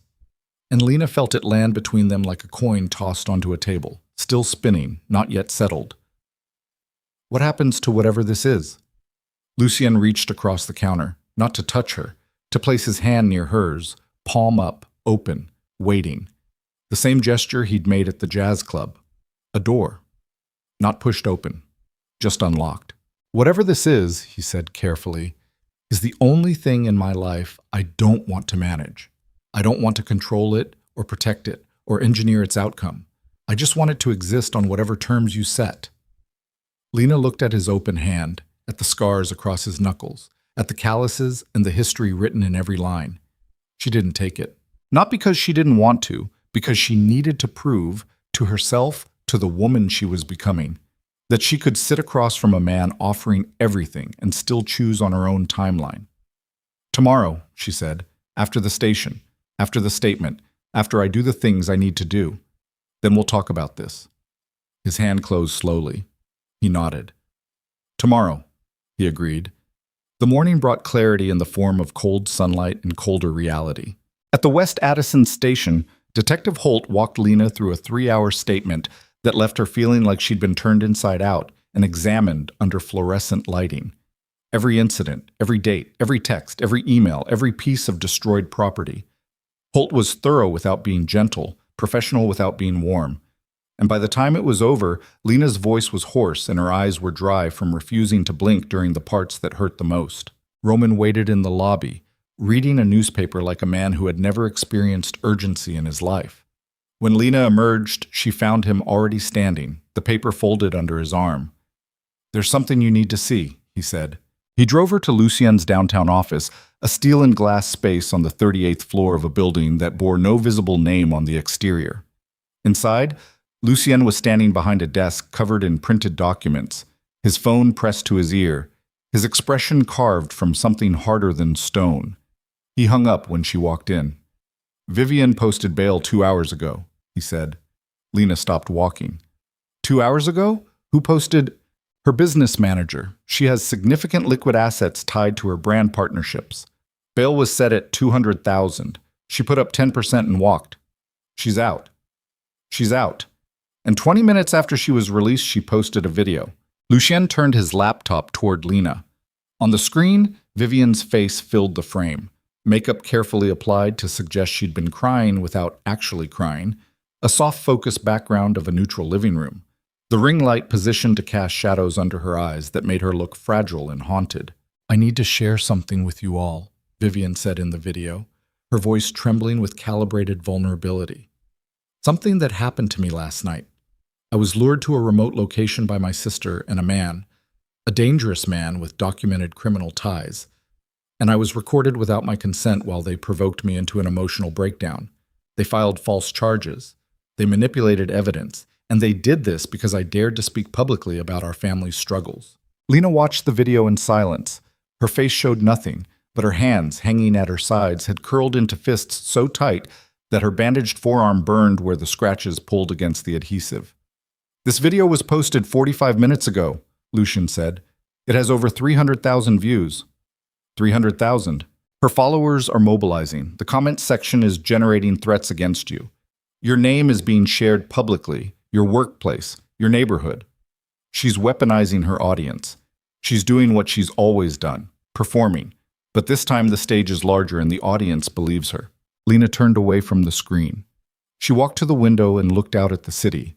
And Lena felt it land between them like a coin tossed onto a table, still spinning, not yet settled. What happens to whatever this is? Lucien reached across the counter, not to touch her, to place his hand near hers, palm up, open, waiting. The same gesture he'd made at the jazz club. A door. Not pushed open. Just unlocked. Whatever this is, he said carefully, is the only thing in my life I don't want to manage. I don't want to control it or protect it or engineer its outcome. I just want it to exist on whatever terms you set. Lena looked at his open hand, at the scars across his knuckles, at the calluses and the history written in every line. She didn't take it. Not because she didn't want to, because she needed to prove to herself, to the woman she was becoming, that she could sit across from a man offering everything and still choose on her own timeline. Tomorrow, she said, after the station, after the statement, after I do the things I need to do, then we'll talk about this. His hand closed slowly. He nodded. Tomorrow, he agreed. The morning brought clarity in the form of cold sunlight and colder reality. At the West Addison station, Detective Holt walked Lena through a 3-hour statement that left her feeling like she'd been turned inside out and examined under fluorescent lighting. Every incident, every date, every text, every email, every piece of destroyed property. Holt was thorough without being gentle, professional without being warm. And by the time it was over, Lena's voice was hoarse and her eyes were dry from refusing to blink during the parts that hurt the most. Roman waited in the lobby, reading a newspaper like a man who had never experienced urgency in his life. When Lena emerged, she found him already standing, the paper folded under his arm. "There's something you need to see," he said. He drove her to Lucien's downtown office, a steel and glass space on the 38th floor of a building that bore no visible name on the exterior. Inside, Lucien was standing behind a desk covered in printed documents, his phone pressed to his ear, his expression carved from something harder than stone. He hung up when she walked in. "Vivian posted bail 2 hours ago," he said. Lena stopped walking. 2 hours ago? Who posted? Her business manager. She has significant liquid assets tied to her brand partnerships. Bail was set at $200,000. She put up 10% and walked. She's out. She's out. And 20 minutes after she was released, she posted a video. Lucien turned his laptop toward Lena. On the screen, Vivian's face filled the frame. Makeup carefully applied to suggest she'd been crying without actually crying. A soft focus background of a neutral living room. The ring light positioned to cast shadows under her eyes that made her look fragile and haunted. "I need to share something with you all," Vivian said in the video, her voice trembling with calibrated vulnerability. "Something that happened to me last night. I was lured to a remote location by my sister and a man, a dangerous man with documented criminal ties, and I was recorded without my consent while they provoked me into an emotional breakdown. They filed false charges. They manipulated evidence, and they did this because I dared to speak publicly about our family's struggles." Lena watched the video in silence. Her face showed nothing, but her hands, hanging at her sides, had curled into fists so tight that her bandaged forearm burned where the scratches pulled against the adhesive. "This video was posted 45 minutes ago," Lucien said. "It has over 300,000 views." 300,000. Her followers are mobilizing. The comments section is generating threats against you. Your name is being shared publicly, your workplace, your neighborhood. She's weaponizing her audience. She's doing what she's always done, performing. But this time the stage is larger and the audience believes her. Lena turned away from the screen. She walked to the window and looked out at the city.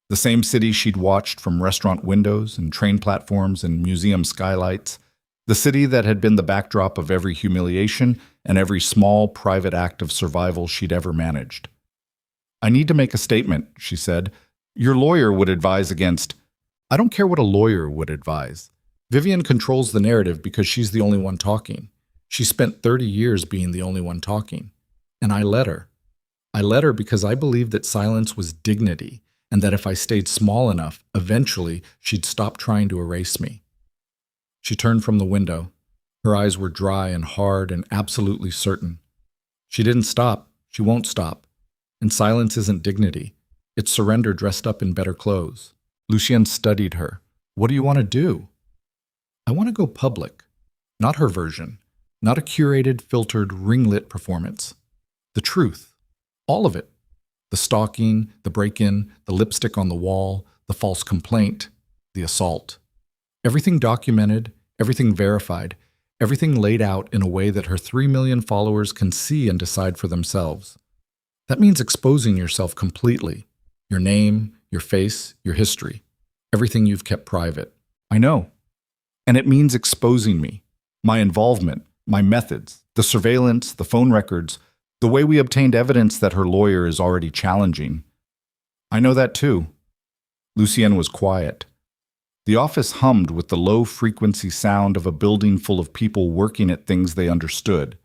The same city she'd watched from restaurant windows and train platforms and museum skylights. The city that had been the backdrop of every humiliation and every small, private act of survival she'd ever managed. "I need to make a statement," she said. "Your lawyer would advise against—" "I don't care what a lawyer would advise. Vivian controls the narrative because she's the only one talking. She spent 30 years being the only one talking. And I let her. I let her because I believed that silence was dignity, and that if I stayed small enough, eventually she'd stop trying to erase me." She turned from the window. Her eyes were dry and hard and absolutely certain. She didn't stop. She won't stop. And silence isn't dignity. It's surrender dressed up in better clothes. Lucien studied her. "What do you want to do?" "I want to go public." Not her version. Not a curated, filtered, ring-lit performance. The truth. All of it. The stalking, the break-in, the lipstick on the wall, the false complaint, the assault. Everything documented, everything verified, everything laid out in a way that her 3 million followers can see and decide for themselves. That means exposing yourself completely. Your name, your face, your history. Everything you've kept private. I know. And it means exposing me. My involvement, my methods, the surveillance, the phone records, the way we obtained evidence that her lawyer is already challenging. I know that too. Lucien was quiet. The office hummed with the low-frequency sound of a building full of people working at things they understood.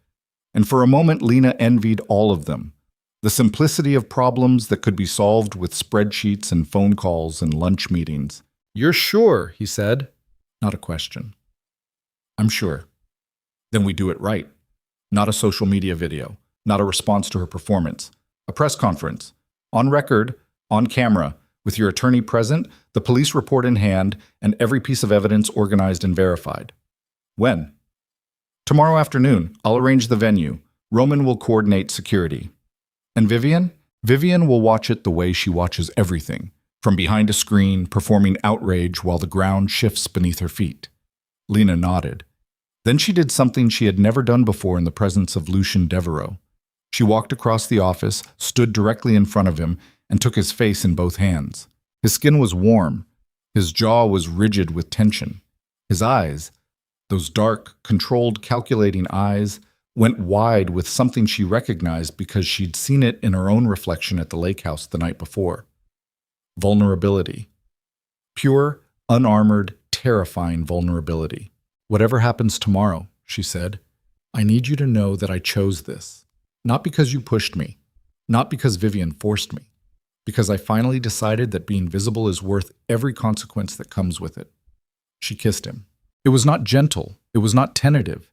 And for a moment, Lena envied all of them. The simplicity of problems that could be solved with spreadsheets and phone calls and lunch meetings. "You're sure?" he said. Not a question. "I'm sure." "Then we do it right. Not a social media video. Not a response to her performance. A press conference. On record, on camera, with your attorney present, the police report in hand, and every piece of evidence organized and verified." "When?" "Tomorrow afternoon. I'll arrange the venue. Roman will coordinate security." "And Vivian?" "Vivian will watch it the way she watches everything, from behind a screen, performing outrage while the ground shifts beneath her feet." Lena nodded. Then she did something she had never done before in the presence of Lucien Devereaux. She walked across the office, stood directly in front of him, and took his face in both hands. His skin was warm. His jaw was rigid with tension. His eyes, those dark, controlled, calculating eyes, went wide with something she recognized because she'd seen it in her own reflection at the lake house the night before. Vulnerability. Pure, unarmored, terrifying vulnerability. "Whatever happens tomorrow," she said, "I need you to know that I chose this. Not because you pushed me, not because Vivian forced me, because I finally decided that being visible is worth every consequence that comes with it." She kissed him. It was not gentle. It was not tentative.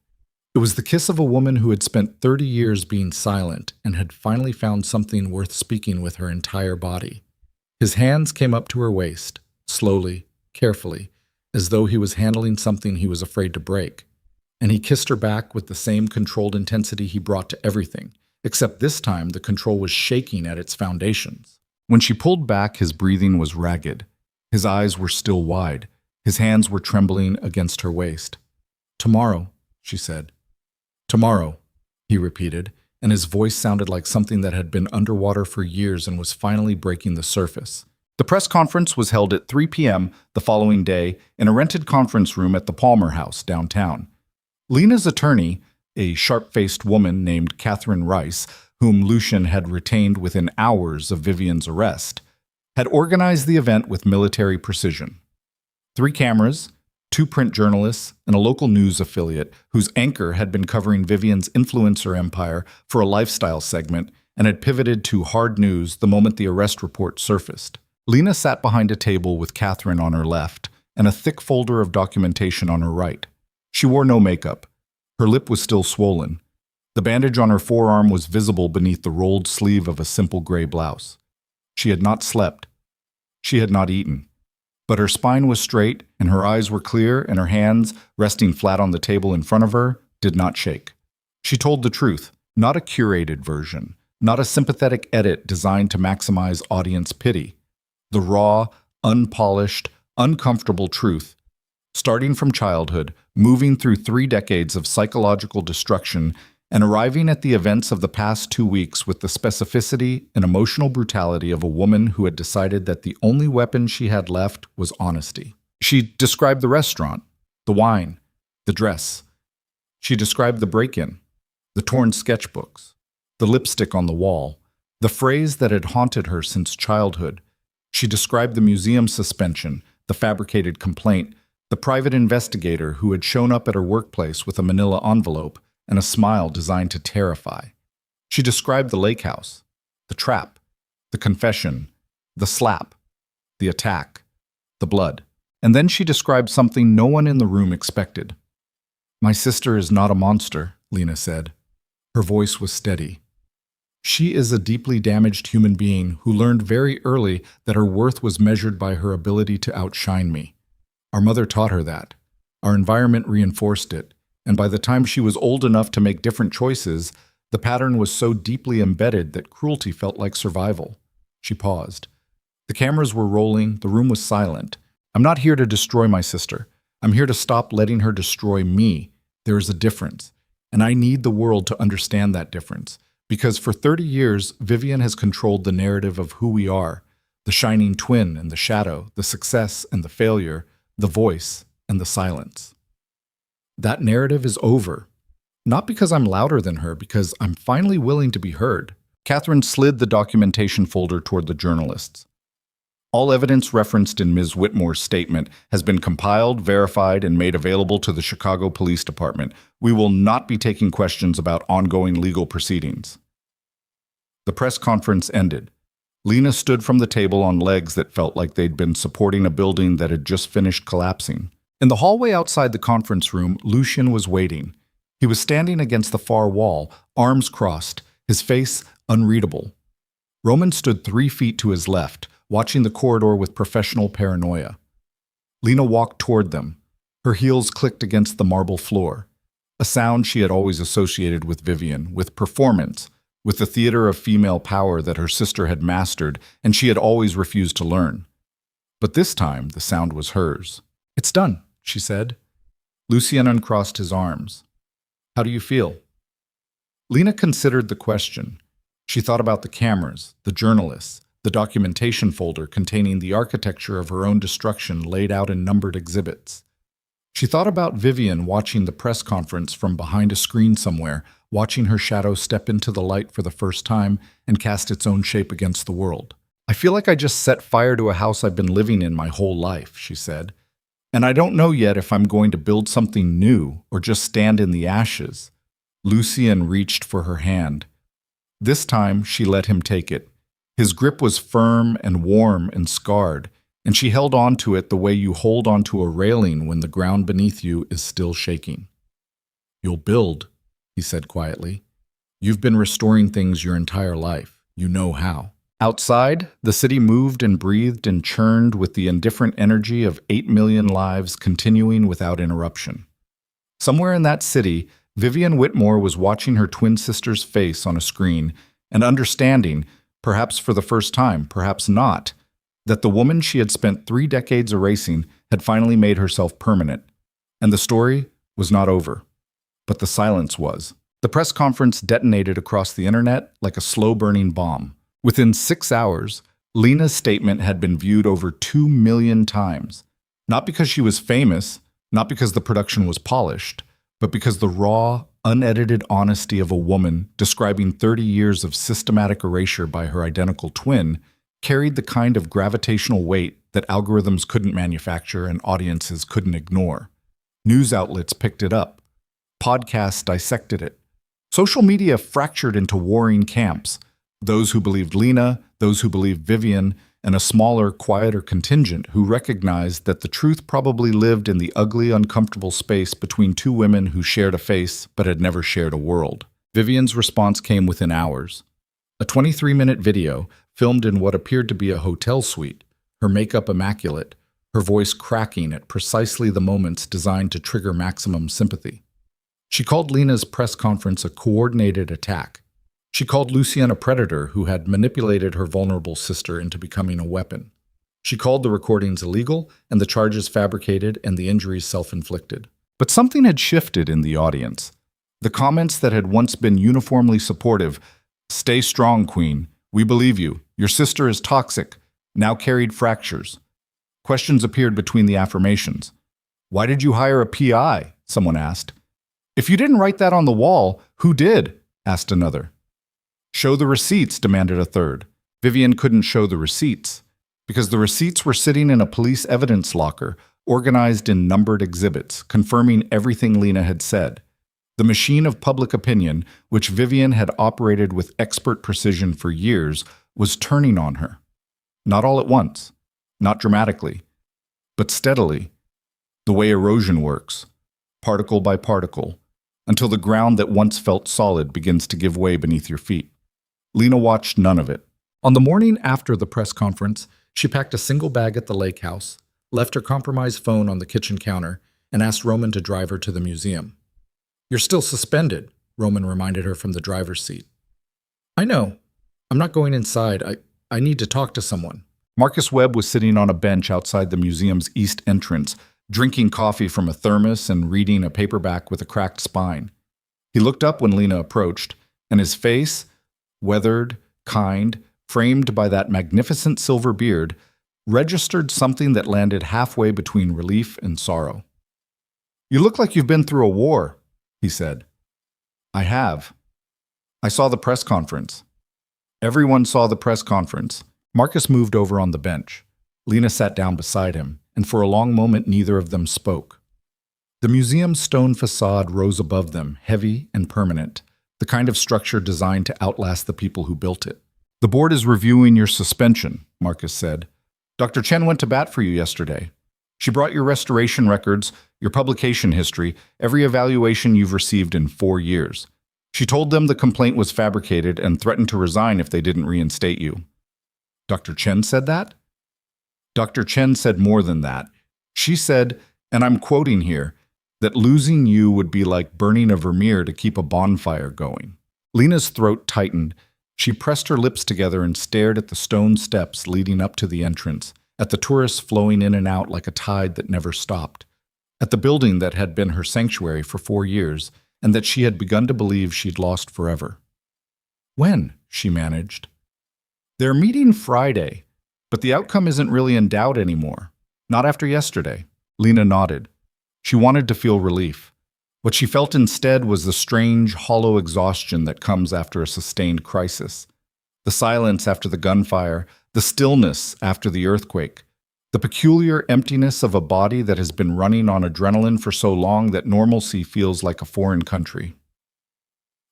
It was the kiss of a woman who had spent 30 years being silent and had finally found something worth speaking with her entire body. His hands came up to her waist, slowly, carefully, as though he was handling something he was afraid to break. And he kissed her back with the same controlled intensity he brought to everything, except this time the control was shaking at its foundations. When she pulled back, his breathing was ragged. His eyes were still wide. His hands were trembling against her waist. "Tomorrow," she said. "Tomorrow," he repeated, and his voice sounded like something that had been underwater for years and was finally breaking the surface. The press conference was held at 3 p.m. the following day in a rented conference room at the Palmer House downtown. Lena's attorney, a sharp-faced woman named Catherine Rice, whom Lucien had retained within hours of Vivian's arrest, had organized the event with military precision. 3 cameras, 2 print journalists, and a local news affiliate whose anchor had been covering Vivian's influencer empire for a lifestyle segment and had pivoted to hard news the moment the arrest report surfaced. Lena sat behind a table with Catherine on her left and a thick folder of documentation on her right. She wore no makeup. Her lip was still swollen. The bandage on her forearm was visible beneath the rolled sleeve of a simple gray blouse. She had not slept. She had not eaten. But her spine was straight, and her eyes were clear, and her hands, resting flat on the table in front of her, did not shake. She told the truth, not a curated version, not a sympathetic edit designed to maximize audience pity. The raw, unpolished, uncomfortable truth, starting from childhood, moving through 3 decades of psychological destruction, and arriving at the events of the past 2 weeks with the specificity and emotional brutality of a woman who had decided that the only weapon she had left was honesty. She described the restaurant, the wine, the dress. She described the break-in, the torn sketchbooks, the lipstick on the wall, the phrase that had haunted her since childhood. She described the museum suspension, the fabricated complaint, the private investigator who had shown up at her workplace with a manila envelope and a smile designed to terrify. She described the lake house, the trap, the confession, the slap, the attack, the blood. And then she described something no one in the room expected. "My sister is not a monster," Lena said. Her voice was steady. "She is a deeply damaged human being who learned very early that her worth was measured by her ability to outshine me. Our mother taught her that. Our environment reinforced it. And by the time she was old enough to make different choices, the pattern was so deeply embedded that cruelty felt like survival." She paused. The cameras were rolling, the room was silent. "I'm not here to destroy my sister. I'm here to stop letting her destroy me. There is a difference. And I need the world to understand that difference. Because for 30 years, Vivian has controlled the narrative of who we are, the shining twin and the shadow, the success and the failure, the voice and the silence. That narrative is over. Not because I'm louder than her, because I'm finally willing to be heard." Catherine slid the documentation folder toward the journalists. "All evidence referenced in Ms. Whitmore's statement has been compiled, verified, and made available to the Chicago Police Department. We will not be taking questions about ongoing legal proceedings." The press conference ended. Lena stood from the table on legs that felt like they'd been supporting a building that had just finished collapsing. In the hallway outside the conference room, Lucien was waiting. He was standing against the far wall, arms crossed, his face unreadable. Roman stood 3 feet to his left, watching the corridor with professional paranoia. Lena walked toward them. Her heels clicked against the marble floor, a sound she had always associated with Vivian, with performance, with the theater of female power that her sister had mastered and she had always refused to learn. But this time, the sound was hers. "It's done," she said. Lucien uncrossed his arms. How do you feel? Lena considered the question. She thought about the cameras, the journalists, the documentation folder containing the architecture of her own destruction laid out in numbered exhibits. She thought about Vivian watching the press conference from behind a screen somewhere, watching her shadow step into the light for the first time and cast its own shape against the world. I feel like I just set fire to a house I've been living in my whole life, she said. And I don't know yet if I'm going to build something new or just stand in the ashes. Lucien reached for her hand. This time, she let him take it. His grip was firm and warm and scarred, and she held on to it the way you hold onto a railing when the ground beneath you is still shaking. You'll build, he said quietly. You've been restoring things your entire life. You know how. Outside, the city moved and breathed and churned with the indifferent energy of 8 million lives continuing without interruption. Somewhere in that city, Vivian Whitmore was watching her twin sister's face on a screen and understanding, perhaps for the first time, perhaps not, that the woman she had spent 3 decades erasing had finally made herself permanent. And the story was not over. But the silence was. The press conference detonated across the internet like a slow-burning bomb. Within 6 hours, Lena's statement had been viewed over 2 million times. Not because she was famous, not because the production was polished, but because the raw, unedited honesty of a woman describing 30 years of systematic erasure by her identical twin carried the kind of gravitational weight that algorithms couldn't manufacture and audiences couldn't ignore. News outlets picked it up. Podcasts dissected it. Social media fractured into warring camps. Those who believed Lena, those who believed Vivian, and a smaller, quieter contingent who recognized that the truth probably lived in the ugly, uncomfortable space between two women who shared a face but had never shared a world. Vivian's response came within hours. A 23-minute video, filmed in what appeared to be a hotel suite, her makeup immaculate, her voice cracking at precisely the moments designed to trigger maximum sympathy. She called Lena's press conference a coordinated attack. She called Lucien a predator who had manipulated her vulnerable sister into becoming a weapon. She called the recordings illegal and the charges fabricated and the injuries self-inflicted. But something had shifted in the audience. The comments that had once been uniformly supportive, "Stay strong, Queen. We believe you. Your sister is toxic," now carried fractures. Questions appeared between the affirmations. "Why did you hire a PI?" someone asked. "If you didn't write that on the wall, who did?" asked another. "Show the receipts," demanded a third. Vivian couldn't show the receipts, because the receipts were sitting in a police evidence locker, organized in numbered exhibits, confirming everything Lena had said. The machine of public opinion, which Vivian had operated with expert precision for years, was turning on her. Not all at once, not dramatically, but steadily, the way erosion works, particle by particle, until the ground that once felt solid begins to give way beneath your feet. Lena watched none of it. On the morning after the press conference, she packed a single bag at the lake house, left her compromised phone on the kitchen counter, and asked Roman to drive her to the museum. "You're still suspended," Roman reminded her from the driver's seat. "I know. I'm not going inside. I need to talk to someone." Marcus Webb was sitting on a bench outside the museum's east entrance, drinking coffee from a thermos and reading a paperback with a cracked spine. He looked up when Lena approached, and his face, weathered, kind, framed by that magnificent silver beard, registered something that landed halfway between relief and sorrow. "You look like you've been through a war," he said. "I have. I saw the press conference." Everyone saw the press conference. Marcus moved over on the bench. Lena sat down beside him, and for a long moment neither of them spoke. The museum's stone facade rose above them, heavy and permanent, the kind of structure designed to outlast the people who built it. "The board is reviewing your suspension," Marcus said. "Dr. Chen went to bat for you yesterday. She brought your restoration records, your publication history, every evaluation you've received in 4 years. She told them the complaint was fabricated and threatened to resign if they didn't reinstate you." "Dr. Chen said that?" "Dr. Chen said more than that. She said, and I'm quoting here, that losing you would be like burning a Vermeer to keep a bonfire going." Lena's throat tightened. She pressed her lips together and stared at the stone steps leading up to the entrance, at the tourists flowing in and out like a tide that never stopped. at the building that had been her sanctuary for 4 years and that she had begun to believe she'd lost forever. When? She managed. They're meeting Friday, but the outcome isn't really in doubt anymore. Not after yesterday. Lena nodded. She wanted to feel relief. What she felt instead was the strange, hollow exhaustion that comes after a sustained crisis. The silence after the gunfire, the stillness after the earthquake, the peculiar emptiness of a body that has been running on adrenaline for so long that normalcy feels like a foreign country.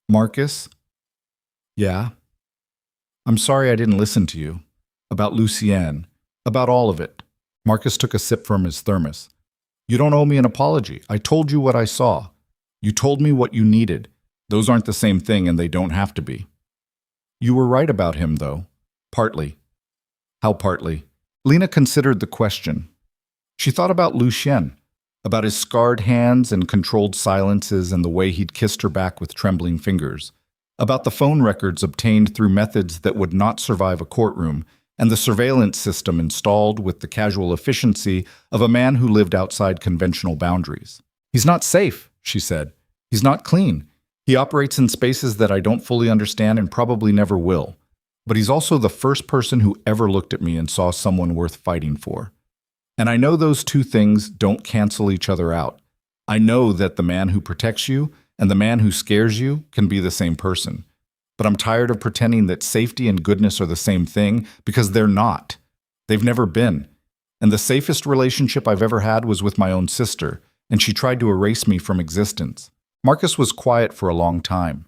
Marcus? Yeah? I'm sorry I didn't listen to you. About Lucienne. About all of it. Marcus took a sip from his thermos. You don't owe me an apology. I told you what I saw. You told me what you needed. Those aren't the same thing, and they don't have to be. You were right about him, though. Partly. How partly? Lena considered the question. She thought about Lucien, about his scarred hands and controlled silences and the way he'd kissed her back with trembling fingers, about the phone records obtained through methods that would not survive a courtroom, and the surveillance system installed with the casual efficiency of a man who lived outside conventional boundaries. He's not safe, she said. He's not clean. He operates in spaces that I don't fully understand and probably never will. But he's also the first person who ever looked at me and saw someone worth fighting for. And I know those two things don't cancel each other out. I know that the man who protects you and the man who scares you can be the same person. But I'm tired of pretending that safety and goodness are the same thing, because they're not. They've never been. And the safest relationship I've ever had was with my own sister, and she tried to erase me from existence. Marcus was quiet for a long time.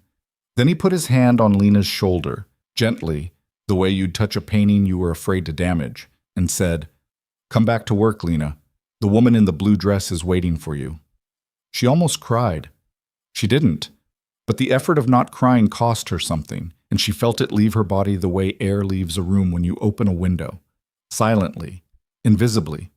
Then he put his hand on Lena's shoulder, gently, the way you'd touch a painting you were afraid to damage, and said, "Come back to work, Lena. The woman in the blue dress is waiting for you." She almost cried. She didn't. But the effort of not crying cost her something, and she felt it leave her body the way air leaves a room when you open a window. Silently, invisibly,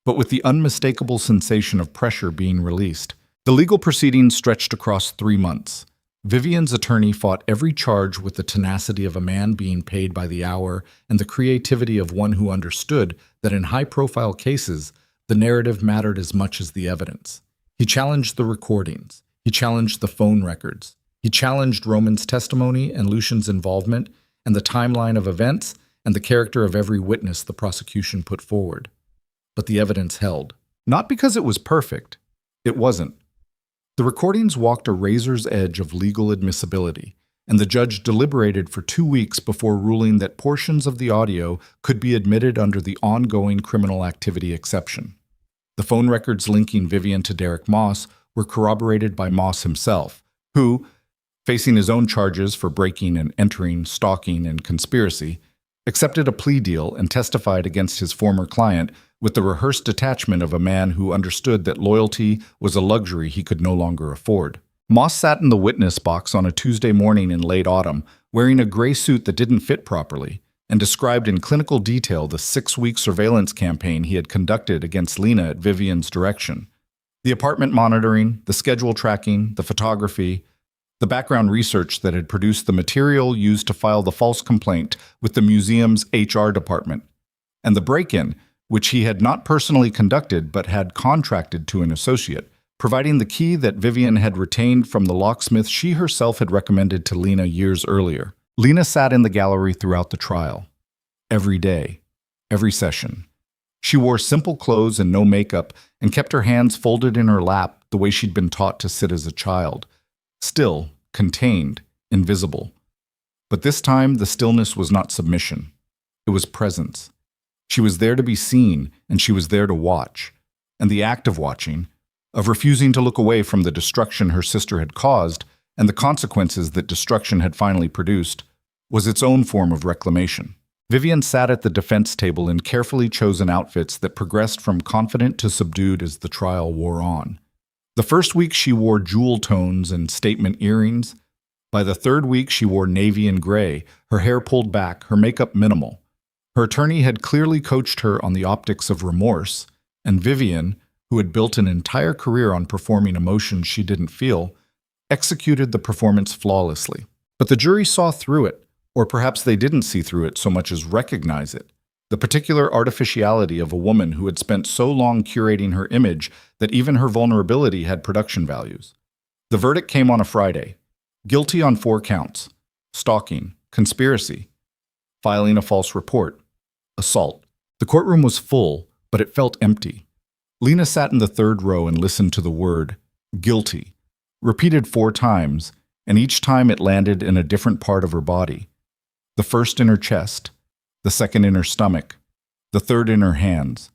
but with the unmistakable sensation of pressure being released. The legal proceedings stretched across 3 months. Vivian's attorney fought every charge with the tenacity of a man being paid by the hour and the creativity of one who understood that in high-profile cases, the narrative mattered as much as the evidence. He challenged the recordings. He challenged the phone records. He challenged Roman's testimony and Lucien's involvement and the timeline of events and the character of every witness the prosecution put forward. But the evidence held. Not because it was perfect. It wasn't. The recordings walked a razor's edge of legal admissibility, and the judge deliberated for 2 weeks before ruling that portions of the audio could be admitted under the ongoing criminal activity exception. The phone records linking Vivian to Derek Moss were corroborated by Moss himself, who, facing his own charges for breaking and entering, stalking, and conspiracy, accepted a plea deal and testified against his former client with the rehearsed detachment of a man who understood that loyalty was a luxury he could no longer afford. Moss sat in the witness box on a Tuesday morning in late autumn, wearing a gray suit that didn't fit properly, and described in clinical detail the 6-week surveillance campaign he had conducted against Lena at Vivian's direction. The apartment monitoring, the schedule tracking, the photography, the background research that had produced the material used to file the false complaint with the museum's HR department, and the break-in, which he had not personally conducted but had contracted to an associate, providing the key that Vivian had retained from the locksmith she herself had recommended to Lena years earlier. Lena sat in the gallery throughout the trial. Every day. Every session. She wore simple clothes and no makeup and kept her hands folded in her lap the way she'd been taught to sit as a child. Still, contained, invisible. But this time, the stillness was not submission. It was presence. She was there to be seen, and she was there to watch. And the act of watching, of refusing to look away from the destruction her sister had caused and the consequences that destruction had finally produced, was its own form of reclamation. Vivian sat at the defense table in carefully chosen outfits that progressed from confident to subdued as the trial wore on. The first week she wore jewel tones and statement earrings. By the third week she wore navy and gray, her hair pulled back, her makeup minimal. Her attorney had clearly coached her on the optics of remorse, and Vivian, who had built an entire career on performing emotions she didn't feel, executed the performance flawlessly. But the jury saw through it, or perhaps they didn't see through it so much as recognize it. the particular artificiality of a woman who had spent so long curating her image that even her vulnerability had production values. The verdict came on a Friday. Guilty on 4 counts: stalking, conspiracy, filing a false report, assault. The courtroom was full, but it felt empty. Lena sat in the 3rd row and listened to the word, guilty, repeated 4 times, and each time it landed in a different part of her body. The first in her chest, the second in her stomach, the third in her hands,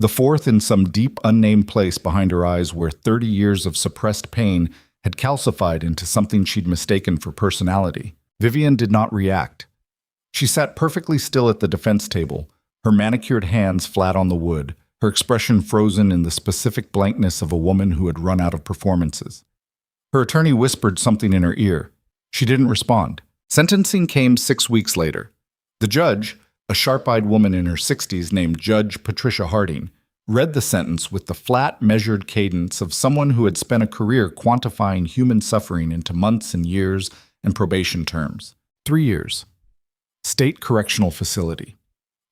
the fourth in some deep unnamed place behind her eyes where 30 years of suppressed pain had calcified into something she'd mistaken for personality. Vivian did not react. She sat perfectly still at the defense table, her manicured hands flat on the wood, her expression frozen in the specific blankness of a woman who had run out of performances. Her attorney whispered something in her ear. She didn't respond. Sentencing came 6 weeks later. The judge, a sharp-eyed woman in her 60s named Judge Patricia Harding, read the sentence with the flat, measured cadence of someone who had spent a career quantifying human suffering into months and years and probation terms. 3 years. State Correctional Facility.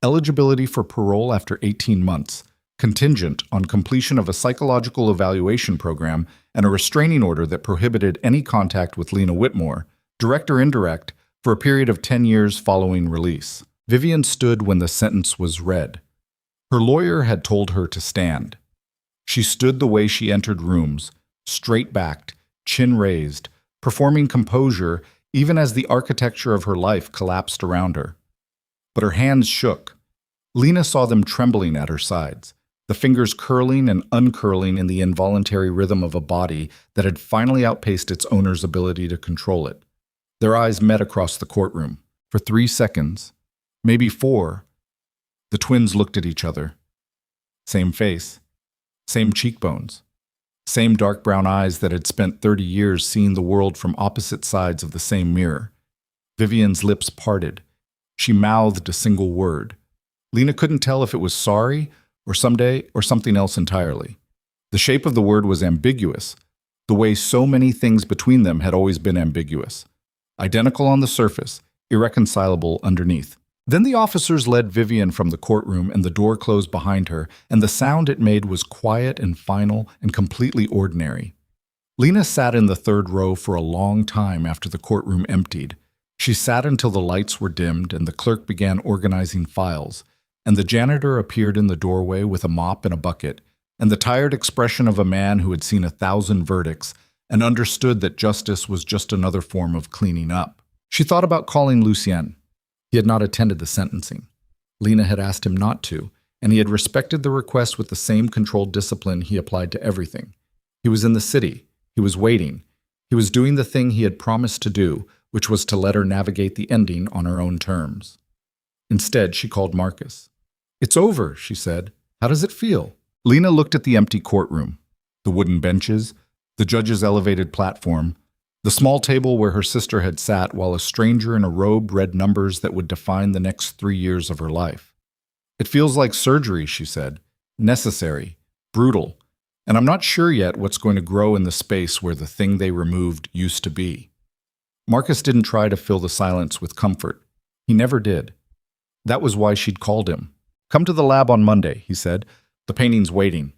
Eligibility for parole after 18 months, contingent on completion of a psychological evaluation program and a restraining order that prohibited any contact with Lena Whitmore, direct or indirect, for a period of 10 years following release. Vivian stood when the sentence was read. Her lawyer had told her to stand. She stood the way she entered rooms, straight-backed, chin raised, performing composure even as the architecture of her life collapsed around her. But her hands shook. Lena saw them trembling at her sides, the fingers curling and uncurling in the involuntary rhythm of a body that had finally outpaced its owner's ability to control it. Their eyes met across the courtroom. For 3 seconds, maybe 4, the twins looked at each other. Same face, same cheekbones, same dark brown eyes that had spent 30 years seeing the world from opposite sides of the same mirror. Vivian's lips parted. She mouthed a single word. Lena couldn't tell if it was sorry or someday or something else entirely. The shape of the word was ambiguous, the way so many things between them had always been ambiguous. Identical on the surface, irreconcilable underneath. Then the officers led Vivian from the courtroom and the door closed behind her, and the sound it made was quiet and final and completely ordinary. Lena sat in the 3rd row for a long time after the courtroom emptied. She sat until the lights were dimmed and the clerk began organizing files, and the janitor appeared in the doorway with a mop and a bucket, and the tired expression of a man who had seen 1,000 verdicts and understood that justice was just another form of cleaning up. She thought about calling Lucien. He had not attended the sentencing. Lena had asked him not to, and he had respected the request with the same controlled discipline he applied to everything. He was in the city. He was waiting. He was doing the thing he had promised to do, which was to let her navigate the ending on her own terms. Instead, she called Marcus. "It's over," she said. "How does it feel?" Lena looked at the empty courtroom, the wooden benches, the judge's elevated platform, the small table where her sister had sat while a stranger in a robe read numbers that would define the next 3 years of her life. "It feels like surgery," she said. "Necessary, brutal, and I'm not sure yet what's going to grow in the space where the thing they removed used to be." Marcus didn't try to fill the silence with comfort. He never did. That was why she'd called him. "Come to the lab on Monday," he said. "The painting's waiting."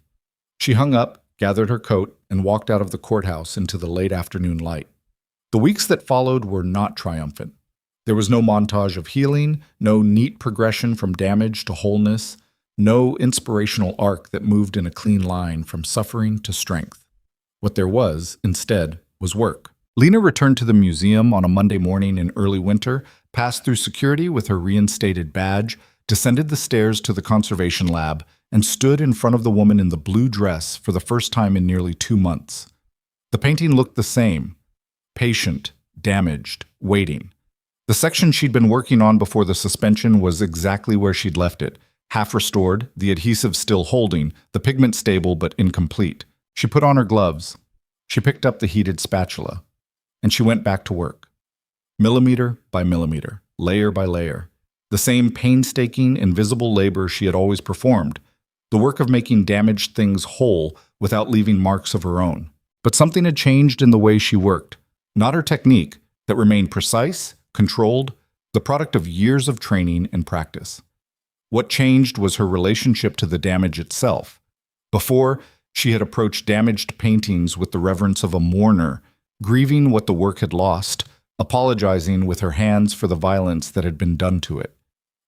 She hung up, gathered her coat, and walked out of the courthouse into the late afternoon light. The weeks that followed were not triumphant. There was no montage of healing, no neat progression from damage to wholeness, no inspirational arc that moved in a clean line from suffering to strength. What there was, instead, was work. Lena returned to the museum on a Monday morning in early winter, passed through security with her reinstated badge, descended the stairs to the conservation lab, and stood in front of the woman in the blue dress for the first time in nearly 2 months. The painting looked the same: patient, damaged, waiting. The section she'd been working on before the suspension was exactly where she'd left it, half restored, the adhesive still holding, the pigment stable but incomplete. She put on her gloves. She picked up the heated spatula. And she went back to work. Millimeter by millimeter, layer by layer. The same painstaking, invisible labor she had always performed. The work of making damaged things whole without leaving marks of her own. But something had changed in the way she worked. Not her technique, that remained precise, controlled, the product of years of training and practice. What changed was her relationship to the damage itself. Before, she had approached damaged paintings with the reverence of a mourner, grieving what the work had lost, apologizing with her hands for the violence that had been done to it.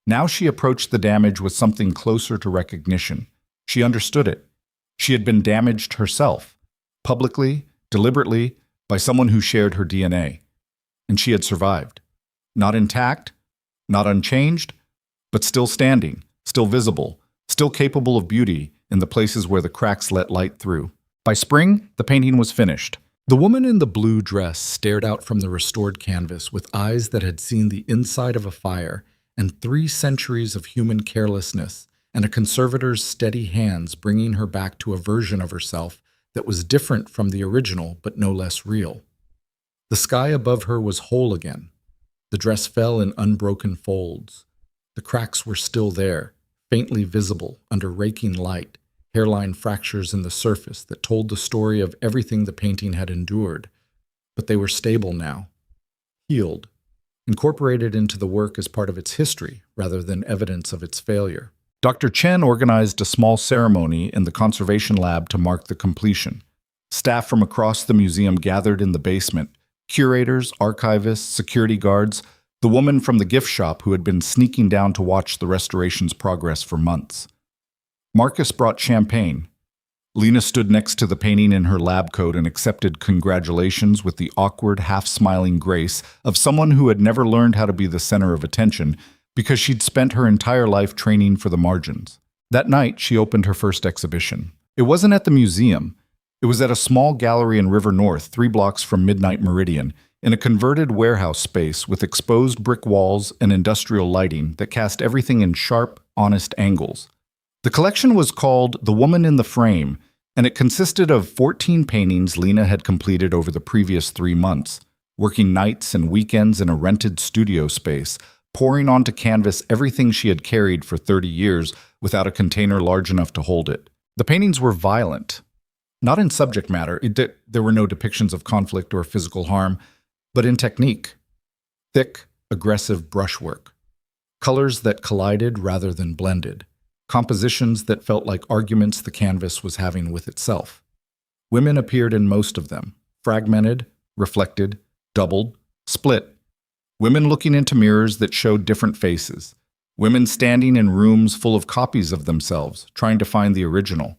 Now she approached the damage with something closer to recognition. She understood it. She had been damaged herself, publicly, deliberately, by someone who shared her DNA. And she had survived. Not intact, not unchanged, but still standing, still visible, still capable of beauty in the places where the cracks let light through. By spring, the painting was finished. The woman in the blue dress stared out from the restored canvas with eyes that had seen the inside of a fire and 3 centuries of human carelessness and a conservator's steady hands bringing her back to a version of herself that was different from the original but no less real. The sky above her was whole again. The dress fell in unbroken folds. The cracks were still there, faintly visible under raking light, hairline fractures in the surface that told the story of everything the painting had endured. But they were stable now, healed, incorporated into the work as part of its history rather than evidence of its failure. Dr. Chen organized a small ceremony in the conservation lab to mark the completion. Staff from across the museum gathered in the basement, curators, archivists, security guards, the woman from the gift shop who had been sneaking down to watch the restoration's progress for months. Marcus brought champagne. Lena stood next to the painting in her lab coat and accepted congratulations with the awkward, half-smiling grace of someone who had never learned how to be the center of attention because she'd spent her entire life training for the margins. That night, she opened her first exhibition. It wasn't at the museum. It was at a small gallery in River North, 3 blocks from Midnight Meridian, in a converted warehouse space with exposed brick walls and industrial lighting that cast everything in sharp, honest angles. The collection was called The Woman in the Frame, and it consisted of 14 paintings Lena had completed over the previous 3 months, working nights and weekends in a rented studio space, pouring onto canvas everything she had carried for 30 years without a container large enough to hold it. The paintings were violent. Not in subject matter, there were no depictions of conflict or physical harm, but in technique. Thick, aggressive brushwork. Colors that collided rather than blended. Compositions that felt like arguments the canvas was having with itself. Women appeared in most of them, fragmented, reflected, doubled, split. Women looking into mirrors that showed different faces. Women standing in rooms full of copies of themselves, trying to find the original.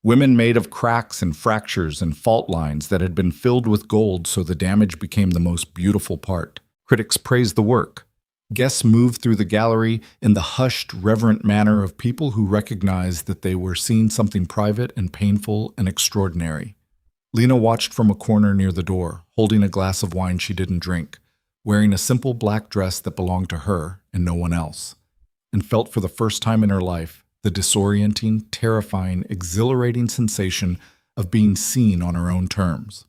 Women made of cracks and fractures and fault lines that had been filled with gold so the damage became the most beautiful part. Critics praised the work. Guests moved through the gallery in the hushed, reverent manner of people who recognized that they were seeing something private and painful and extraordinary. Lena watched from a corner near the door, holding a glass of wine she didn't drink, wearing a simple black dress that belonged to her and no one else, and felt for the first time in her life the disorienting, terrifying, exhilarating sensation of being seen on her own terms.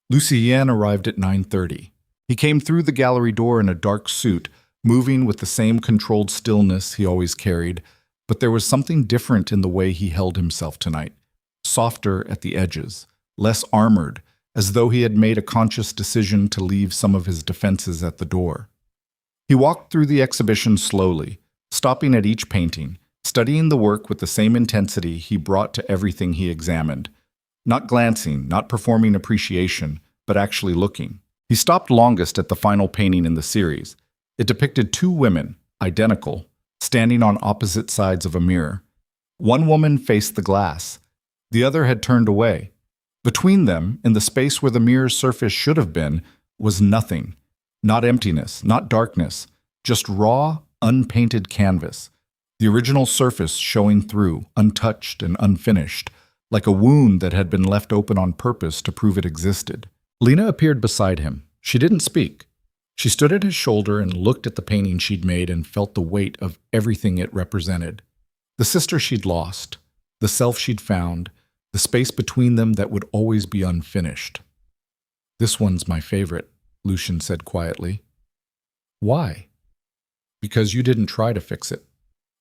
Lucien arrived at 9:30. He came through the gallery door in a dark suit, moving with the same controlled stillness he always carried, but there was something different in the way he held himself tonight, softer at the edges, less armored, as though he had made a conscious decision to leave some of his defenses at the door. He walked through the exhibition slowly, stopping at each painting, studying the work with the same intensity he brought to everything he examined, not glancing, not performing appreciation, but actually looking. He stopped longest at the final painting in the series. It depicted 2 women, identical, standing on opposite sides of a mirror. One woman faced the glass. The other had turned away. Between them, in the space where the mirror's surface should have been, was nothing. Not emptiness, not darkness, just raw, unpainted canvas. The original surface showing through, untouched and unfinished, like a wound that had been left open on purpose to prove it existed. Lena appeared beside him. She didn't speak. She stood at his shoulder and looked at the painting she'd made and felt the weight of everything it represented. The sister she'd lost, the self she'd found, the space between them that would always be unfinished. "This one's my favorite," Lucien said quietly. "Why?" "Because you didn't try to fix it.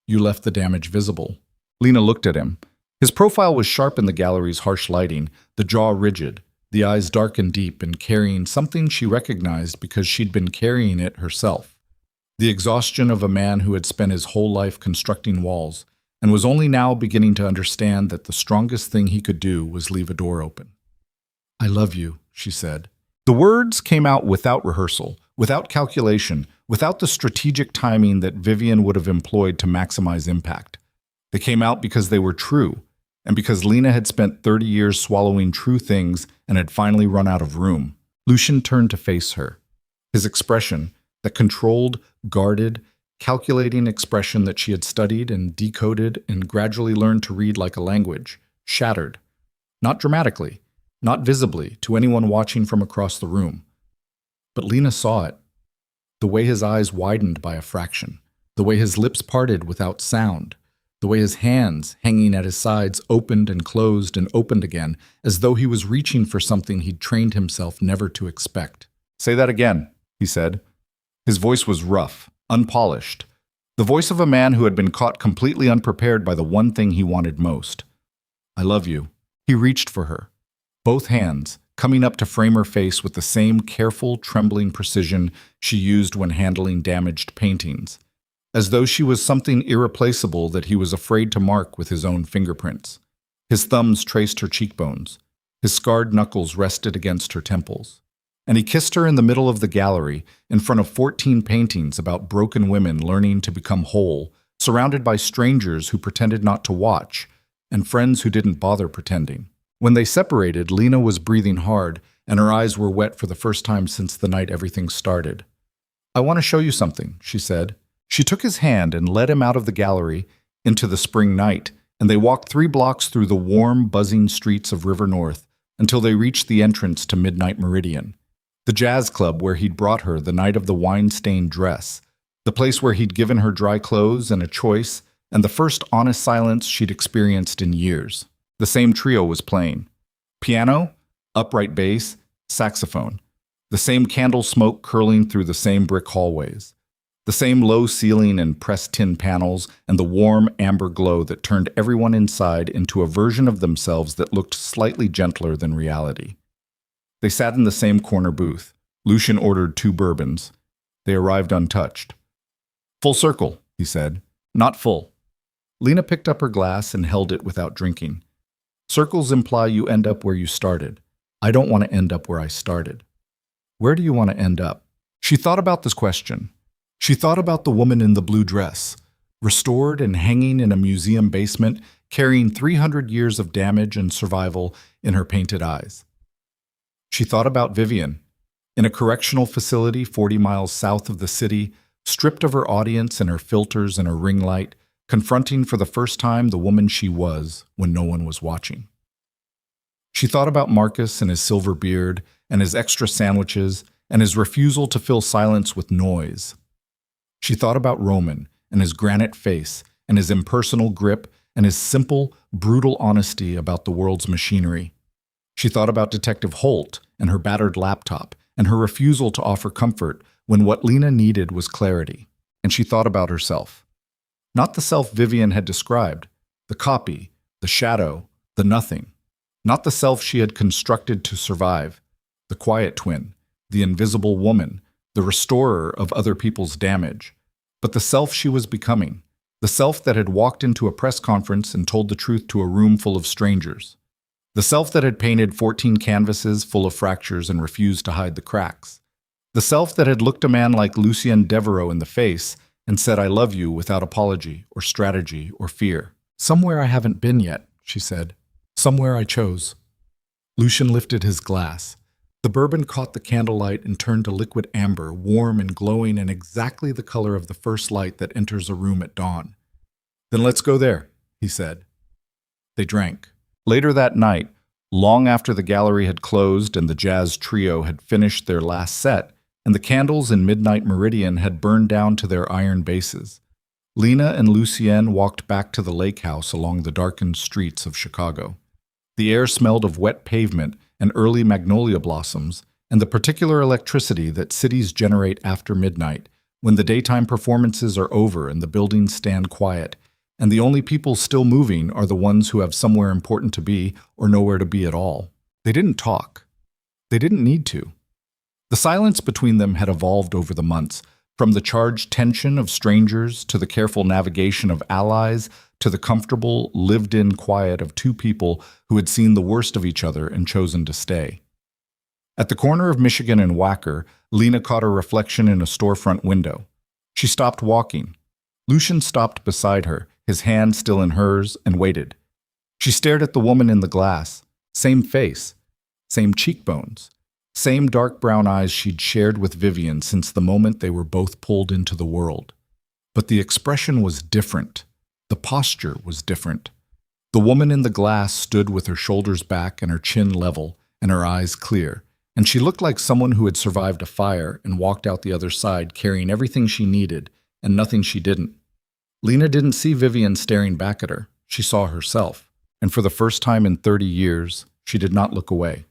You left the damage visible." Lena looked at him. His profile was sharp in the gallery's harsh lighting, the jaw rigid, the eyes dark and deep and carrying something she recognized because she'd been carrying it herself. the exhaustion of a man who had spent his whole life constructing walls and was only now beginning to understand that the strongest thing he could do was leave a door open. "I love you," she said. The words came out without rehearsal, without calculation, without the strategic timing that Vivian would have employed to maximize impact. They came out because they were true, and because Lena had spent 30 years swallowing true things and had finally run out of room. Lucian turned to face her. His expression, that controlled, guarded, calculating expression that she had studied and decoded and gradually learned to read like a language, shattered. Not dramatically, not visibly to anyone watching from across the room. But Lena saw it. The way his eyes widened by a fraction, the way his lips parted without sound, the way his hands, hanging at his sides, opened and opened again, as though he was reaching for something he'd trained himself never to expect. "Say that again," he said. His voice was rough, unpolished, the voice of a man who had been caught completely unprepared by the one thing he wanted most. "I love you." He reached for her, both hands coming up to frame her face with the same careful, trembling precision she used when handling damaged paintings, as though she was something irreplaceable that he was afraid to mark with his own fingerprints. His thumbs traced her cheekbones. His scarred knuckles rested against her temples. And he kissed her in the middle of the gallery, in front of 14 paintings about broken women learning to become whole, surrounded by strangers who pretended not to watch, and friends who didn't bother pretending. When they separated, Lena was breathing hard, and her eyes were wet for the first time since the night everything started. "I want to show you something," she said. She took his hand and led him out of the gallery into the spring night, and they walked 3 blocks through the warm, buzzing streets of River North until they reached the entrance to Midnight Meridian, the jazz club where he'd brought her the night of the wine-stained dress, the place where he'd given her dry clothes and a choice, and the first honest silence she'd experienced in years. The same trio was playing. Piano, upright bass, saxophone. The same candle smoke curling through the same brick hallways. The same low ceiling and pressed tin panels, and the warm amber glow that turned everyone inside into a version of themselves that looked slightly gentler than reality. They sat in the same corner booth. Lucian ordered 2 bourbons. They arrived untouched. "Full circle," he said. "Not full." Lena picked up her glass and held it without drinking. "Circles imply you end up where you started. I don't want to end up where I started." "Where do you want to end up?" She thought about this question. She thought about the woman in the blue dress, restored and hanging in a museum basement, carrying 300 years of damage and survival in her painted eyes. She thought about Vivian, in a correctional facility 40 miles south of the city, stripped of her audience and her filters and her ring light, confronting for the first time the woman she was when no one was watching. She thought about Marcus and his silver beard and his extra sandwiches and his refusal to fill silence with noise. She thought about Roman and his granite face and his impersonal grip and his simple, brutal honesty about the world's machinery. She thought about Detective Holt and her battered laptop and her refusal to offer comfort when what Lena needed was clarity. And she thought about herself. Not the self Vivian had described, the copy, the shadow, the nothing. Not the self she had constructed to survive, the quiet twin, the invisible woman, the restorer of other people's damage, but the self she was becoming, the self that had walked into a press conference and told the truth to a room full of strangers, the self that had painted 14 canvases full of fractures and refused to hide the cracks, the self that had looked a man like Lucien Devereaux in the face and said, "I love you," without apology or strategy or fear. "Somewhere I haven't been yet," she said. "Somewhere I chose." Lucian lifted his glass. The bourbon caught the candlelight and turned to liquid amber, warm and glowing and exactly the color of the first light that enters a room at dawn. "Then let's go there," he said. They drank. Later that night, long after the gallery had closed and the jazz trio had finished their last set, and the candles in Midnight Meridian had burned down to their iron bases, Lena and Lucien walked back to the lake house along the darkened streets of Chicago. The air smelled of wet pavement and early magnolia blossoms, and the particular electricity that cities generate after midnight, when the daytime performances are over and the buildings stand quiet, and the only people still moving are the ones who have somewhere important to be or nowhere to be at all. They didn't talk. They didn't need to. The silence between them had evolved over the months, From the charged tension of strangers to the careful navigation of allies to the comfortable, lived-in quiet of two people who had seen the worst of each other and chosen to stay. At the corner of Michigan and Wacker, Lena caught her reflection in a storefront window. She stopped walking. Lucian stopped beside her, his hand still in hers, and waited. She stared at the woman in the glass. Same face, same cheekbones, same dark brown eyes she'd shared with Vivian since the moment they were both pulled into the world. But the expression was different. The posture was different. The woman in the glass stood with her shoulders back and her chin level and her eyes clear, and she looked like someone who had survived a fire and walked out the other side carrying everything she needed and nothing she didn't. Lena didn't see Vivian staring back at her. She saw herself, and for the first time in 30 years, she did not look away.